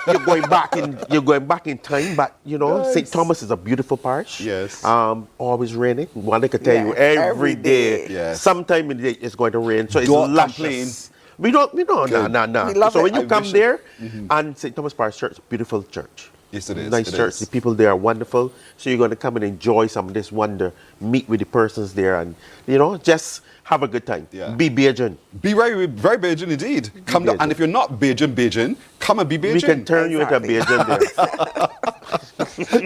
E: you're going back in time, but you know, St. Thomas is a beautiful parish.
C: Yes.
E: Always raining. One I could tell you every day.
C: Yes.
E: Sometime in the day it's going to rain. So it's
C: Don't
E: luscious. We don't, no.
V: We love
E: So
V: it.
E: when you come there, and St. Thomas Parish Church, beautiful church.
C: Yes, it is.
E: Nice
C: It
E: church.
C: is.
E: The people there are wonderful. So you're going to come and enjoy some of this wonder, meet with the persons there, and just have a good time.
C: Yeah.
E: Be Bajan.
C: Be very, very Bajan indeed. Come down, and if you're not Bajan, come and be Bajan.
E: We can turn you into a Bajan there.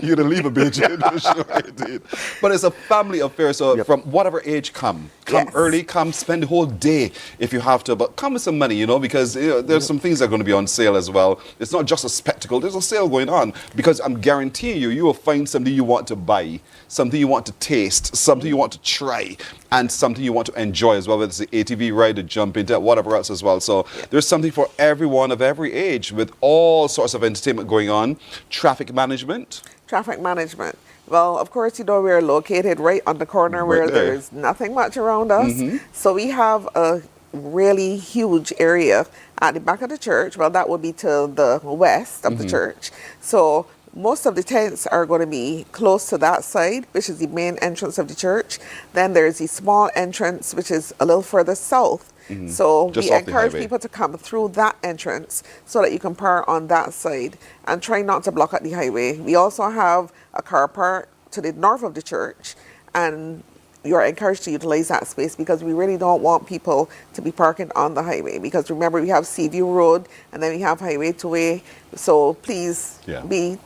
C: You're going to leave a Bajan, for sure, indeed. But it's a family affair, so from whatever age come early, come spend the whole day if you have to, but come with some money, because there's some things that are going to be on sale as well. It's not just a spectacle, there's a sale going on, because I'm guaranteeing you will find something you want to buy, something you want to taste, something you want to try, and something you want to enjoy as well, whether it's the ATV ride, to jump into, whatever else as well. So there's something for everyone of every age, with all sorts of entertainment going on. Traffic management.
V: Traffic management. Well, of course, we're located right on the corner where
C: there.
V: there's nothing much around us. So we have a really huge area at the back of the church. Well, that would be to the west of the church. So most of the tents are going to be close to that side, which is the main entrance of the church. Then there's the small entrance, which is a little further south. So
C: Just
V: we
C: off the
V: encourage
C: highway.
V: people to come through that entrance so that you can park on that side and try not to block up the highway. We also have a car park to the north of the church, and you're encouraged to utilize that space, because we really don't want people to be parking on the highway, because remember, we have Seaview Road and then we have Highway 2A. So please be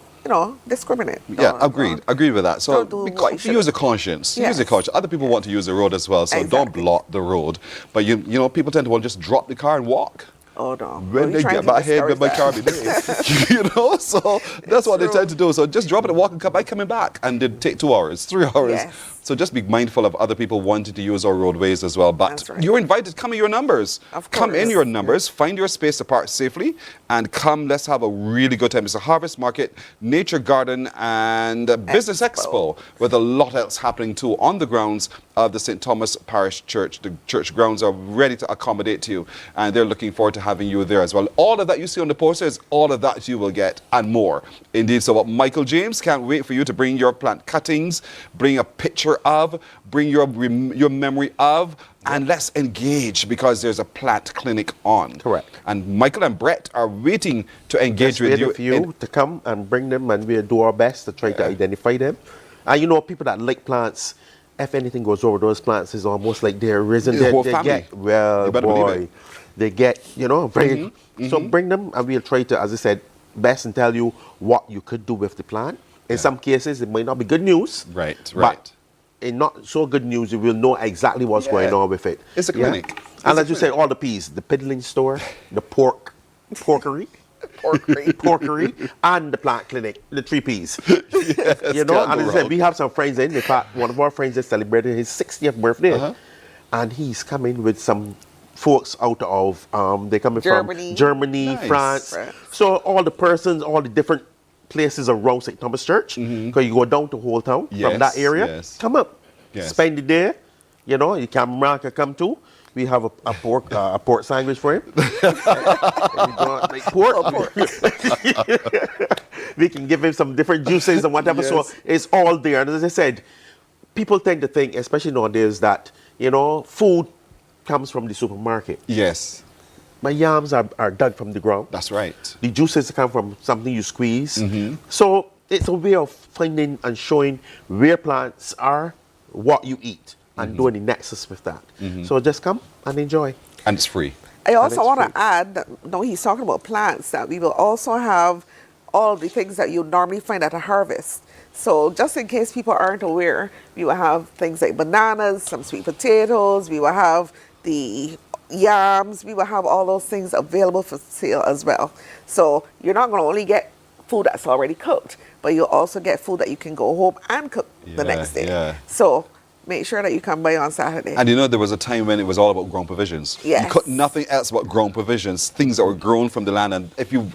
V: discriminate.
C: Yeah, agreed with that. So
V: don't do what you
C: use
V: shouldn't.
C: a conscience.
V: Yes.
C: Use a conscience. Other people want to use the road as well, so don't block the road. But people tend to want to just drop the car and walk.
V: Oh no.
C: When they get my head with my car be there. So that's what they tend to do. So just drop it and walk and come back, coming back, and it take 2 hours, 3 hours.
V: Yes.
C: So just be mindful of other people wanting to use our roadways as well. But you're invited. Come in your numbers. Come in your numbers. Find your space to park safely, and come. Let's have a really good time. It's a harvest market, nature garden, and a business expo, with a lot else happening too on the grounds of the St. Thomas Parish Church. The church grounds are ready to accommodate you, and they're looking forward to having you there as well. All of that you see on the posters, all of that you will get, and more. Indeed. So what Michael James can't wait for you to bring your plant cuttings, bring a picture of, bring your memory of, and let's engage, because there's a plant clinic on.
E: Correct.
C: And Michael and Brett are waiting to engage with you.
E: For you to come and bring them, and we'll do our best to try to identify them. And people that like plants, if anything goes over those plants, it's almost like they're risen.
C: The whole
E: They
C: family.
E: get, well,
C: You better believe it.
E: they get, very. So bring them, and we'll try to, as I said, best and tell you what you could do with the plant. In some cases, it might not be good news.
C: Right.
E: But in not so good news, you will know exactly what's going on with it.
C: It's a clinic.
E: And as you said, all the peas, the piddling store, the porkery, and the plant clinic, the 3 Ps. And as I said, we have some friends in. In fact, one of our friends is celebrating his 60th birthday, and he's coming with some folks out of they're coming from Germany, France. So all the persons, all the different places around St. Thomas Church, because you go down to Whole Town from that area, come up, spend the day. Your camera can come too. We have a pork sandwich for him. Pork. We can give him some different juices and whatever. So it's all there. And as I said, people tend to think, especially nowadays, that food comes from the supermarket.
C: Yes.
E: My yams are dug from the ground.
C: That's right.
E: The juices come from something you squeeze. So it's a way of finding and showing where plants are, what you eat, and doing the nexus with that. So just come and enjoy.
C: And it's free.
V: I also want to add that, he's talking about plants, that we will also have all the things that you normally find at a harvest. So just in case people aren't aware, we will have things like bananas, some sweet potatoes, we will have the yams, we will have all those things available for sale as well. So you're not going to only get food that's already cooked, but you'll also get food that you can go home and cook the next day. So make sure that you come by on Saturday.
C: And there was a time when it was all about grown provisions.
V: Yes.
C: You cooked nothing else but grown provisions, things that were grown from the land. And if you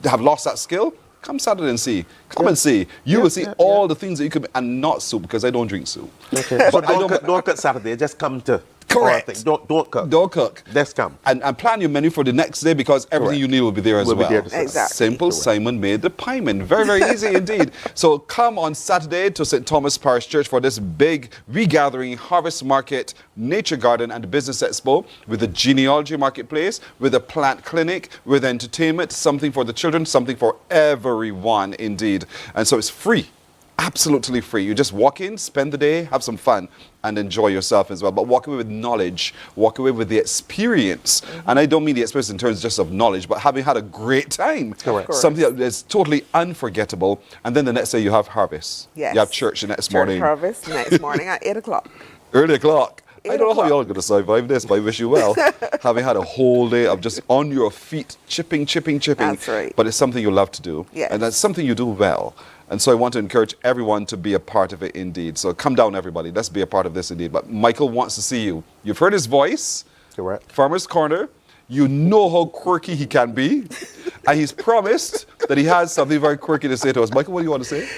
C: have lost that skill, come Saturday and see. Come and see. You will see all the things that you could, and not soup, because I don't drink soup.
E: Okay. So don't cut Saturday, just come to
C: Correct.
E: Don't cook.
C: Don't cook.
E: Let's come.
C: And plan your menu for the next day because everything you need will be there as well.
V: Exactly.
C: Simple Simon made the pieman. Very, very easy indeed. So come on Saturday to St. Thomas Parish Church for this big regathering, harvest market, nature garden and business expo with the genealogy marketplace, with a plant clinic, with entertainment, something for the children, something for everyone indeed. And so it's free. Absolutely free. You just walk in, spend the day, have some fun, and enjoy yourself as well. But walk away with knowledge, walk away with the experience. And I don't mean the experience in terms just of knowledge, but having had a great time.
E: Correct.
C: Something that is totally unforgettable. And then the next day you have harvest.
V: Yes.
C: You have church the next morning.
V: Harvest next morning at 8 o'clock.
C: Early o'clock. I don't know how y'all are going to survive this, but I wish you well. Having had a whole day of just on your feet, chipping.
V: That's right.
C: But it's something you love to do.
V: Yes.
C: And that's something you do well. And so I want to encourage everyone to be a part of it indeed. So come down, everybody. Let's be a part of this indeed. But Michael wants to see you. You've heard his voice.
E: Correct.
C: Farmer's Corner. You know how quirky he can be. And he's promised that he has something very quirky to say to us. Michael, what do you want to say?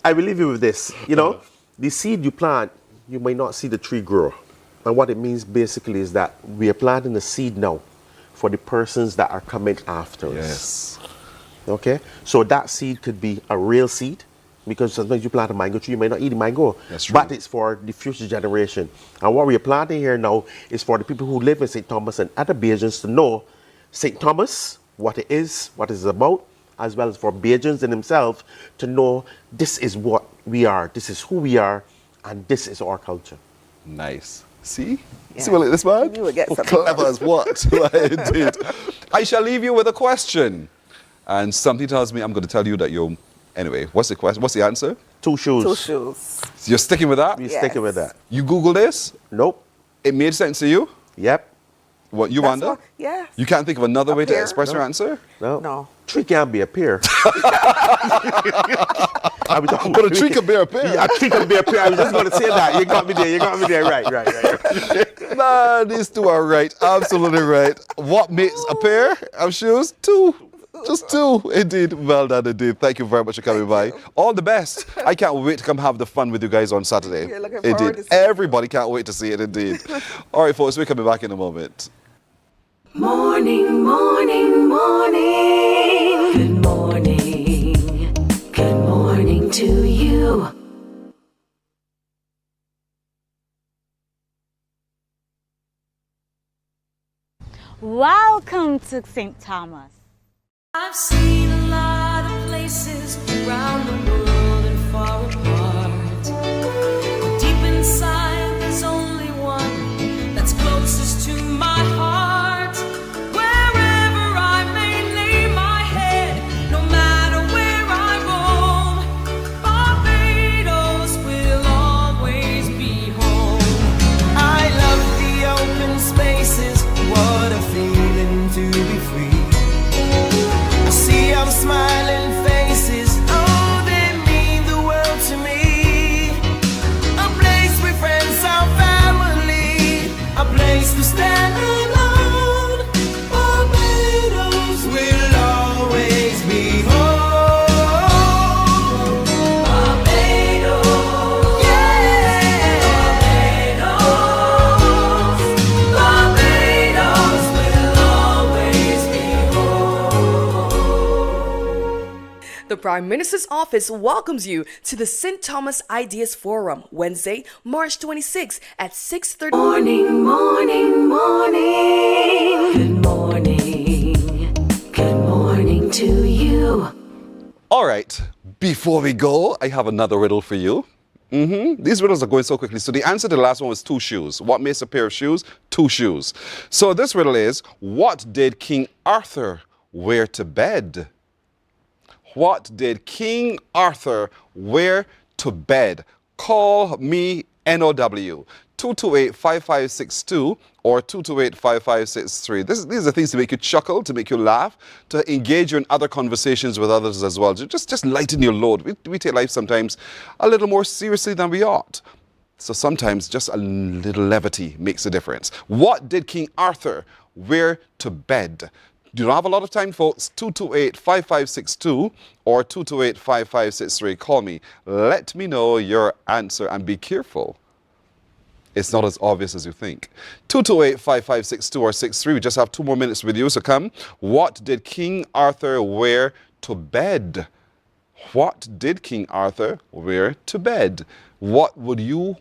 E: I will leave you with this. You know, the seed you plant, you may not see the tree grow. And what it means basically is that we are planting the seed now for the persons that are coming after us.
C: Yes.
E: Okay? So that seed could be a real seed, because sometimes you plant a mango tree, you may not eat the mango.
C: That's true.
E: But it's for the future generation. And what we are planting here now is for the people who live in St. Thomas and other Bajans to know St. Thomas, what it is, what it's about, as well as for Bajans in themselves to know this is what we are, this is who we are, and this is our culture.
C: Nice. See?
V: Yeah.
C: See what this man?
V: You will get something.
C: Clever as what? Indeed. I shall leave you with a question. And something tells me I'm going to tell you that you're... Anyway, what's the question? What's the answer?
E: 2 shoes.
V: 2 shoes.
C: You're sticking with that?
E: We're sticking with that.
C: You Google this?
E: Nope.
C: It made sense to you?
E: Yep.
C: What, you wonder?
V: Yes.
C: You can't think of another way to
V: pear?
C: express your answer?
E: No. Tree can't be a pear.
C: But a tree can be a pear.
E: Yeah, a tree can be a pear. I was just going to say that. You got me there. Right.
C: Man, these two are right. Absolutely right. What makes a pair of shoes? 2. Just 2. Indeed. Well done indeed. Thank you very much for coming by. All the best. I can't wait to come have the fun with you guys on Saturday.
V: You're looking forward to
C: Indeed. Everybody can't wait to see it indeed. All right, folks, we're coming back in a moment.
B: Morning, morning, morning. Good morning. Good morning to you.
N: Welcome to St. Thomas.
B: I've seen a lot of places around the world and far apart. But deep inside, there's only one that's closest to my heart. Wherever I may lay my head, no matter where I roam, Barbados will always be home. I love the open spaces, what a feeling to be free. See our smiling faces, oh, they mean the world to me. A place with friends, our family, a place to stand alone. Barbados will always be home. Barbados, yeah. Barbados will always be
P: The Prime Minister's office welcomes you to the St. Thomas Ideas Forum, Wednesday, March 26 at 6:30.
B: Morning, morning, morning. Good morning. Good morning to you.
C: All right, before we go, I have another riddle for you. These riddles are going so quickly. So the answer to the last one was 2 shoes. What makes a pair of shoes? 2 shoes. So this riddle is, what did King Arthur wear to bed? What did King Arthur wear to bed? Call me NOW. 228-5562 or 228-5563. These are things to make you chuckle, to make you laugh, to engage you in other conversations with others as well. Just lighten your load. We take life sometimes a little more seriously than we ought. So sometimes just a little levity makes a difference. What did King Arthur wear to bed? You don't have a lot of time, folks. 228-5562 or 228-5563. Call me. Let me know your answer and be careful. It's not as obvious as you think. 228-5562 or 63. We just have 2 more minutes with you, so come. What did King Arthur wear to bed? What did King Arthur wear to bed? What would you...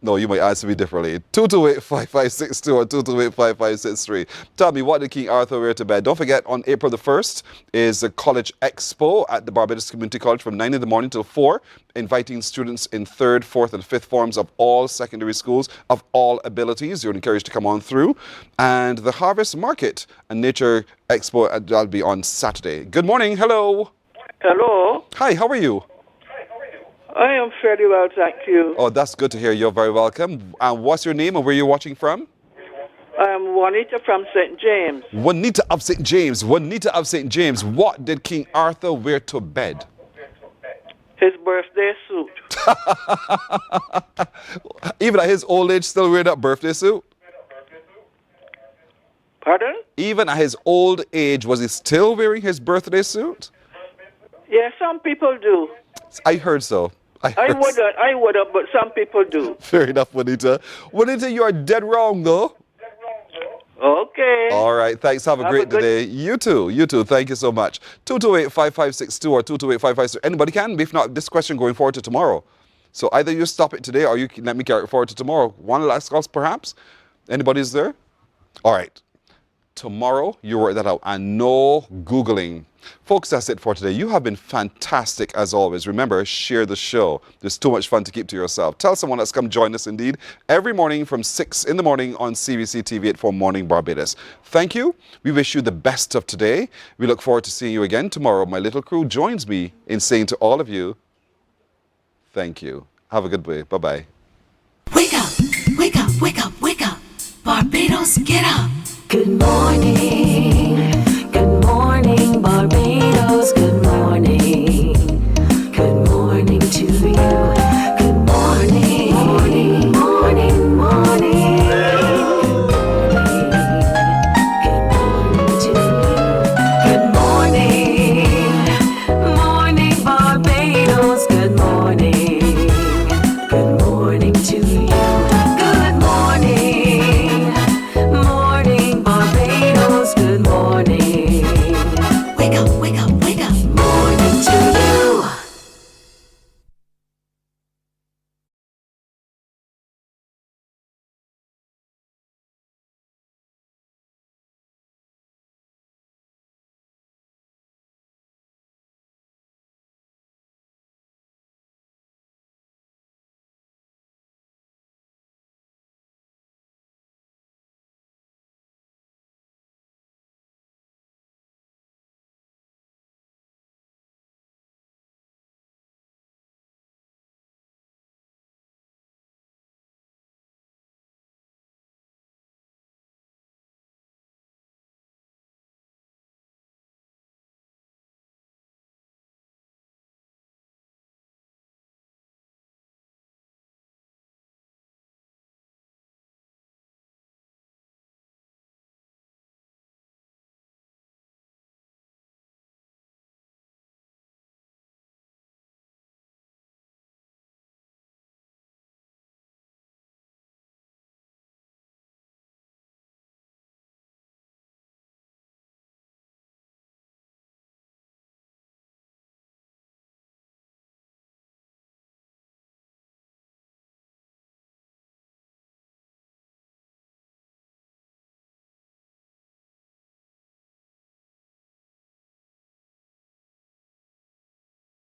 C: No, you might answer me differently. 228-5562 or 228-5563. Tell me, what did King Arthur wear to bed? Don't forget, on April the 1st is the College Expo at the Barbados Community College from 9 in the morning till 4, inviting students in 3rd, 4th, and 5th forms of all secondary schools of all abilities. You're encouraged to come on through. And the Harvest Market and Nature Expo, that'll be on Saturday. Good morning. Hello.
H: Hello.
C: Hi, how are you?
H: I am fairly well, thank you.
C: Oh, that's good to hear. You're very welcome. And what's your name and where are you watching from?
H: I'm Juanita from St. James.
C: Juanita of St. James. Juanita of St. James. What did King Arthur wear to bed?
H: His birthday suit.
C: Even at his old age, still wearing that birthday suit?
H: Pardon?
C: Even at his old age, was he still wearing his birthday suit?
H: Yeah, some people do.
C: I heard so.
H: I wouldn't, but some people do.
C: Fair enough, Juanita. Juanita, you are dead wrong, though.
H: Okay.
C: All right, thanks. Have a great day. You too. You too. Thank you so much. 228-5562 or 228-5563. Anybody can. If not, this question going forward to tomorrow. So either you stop it today or you can let me carry it forward to tomorrow. One last call, perhaps? Anybody's there? All right. Tomorrow, you work that out. And no Googling. Folks, that's it for today. You have been fantastic as always. Remember, share the show. There's too much fun to keep to yourself. Tell someone that's come join us indeed every morning from 6 in the morning on CBC TV for Morning Barbados. Thank you. We wish you the best of today. We look forward to seeing you again tomorrow. My little crew joins me in saying to all of you, thank you. Have a good day. Bye-bye.
B: Wake up, wake up, wake up, wake up. Barbados, get up. Good morning.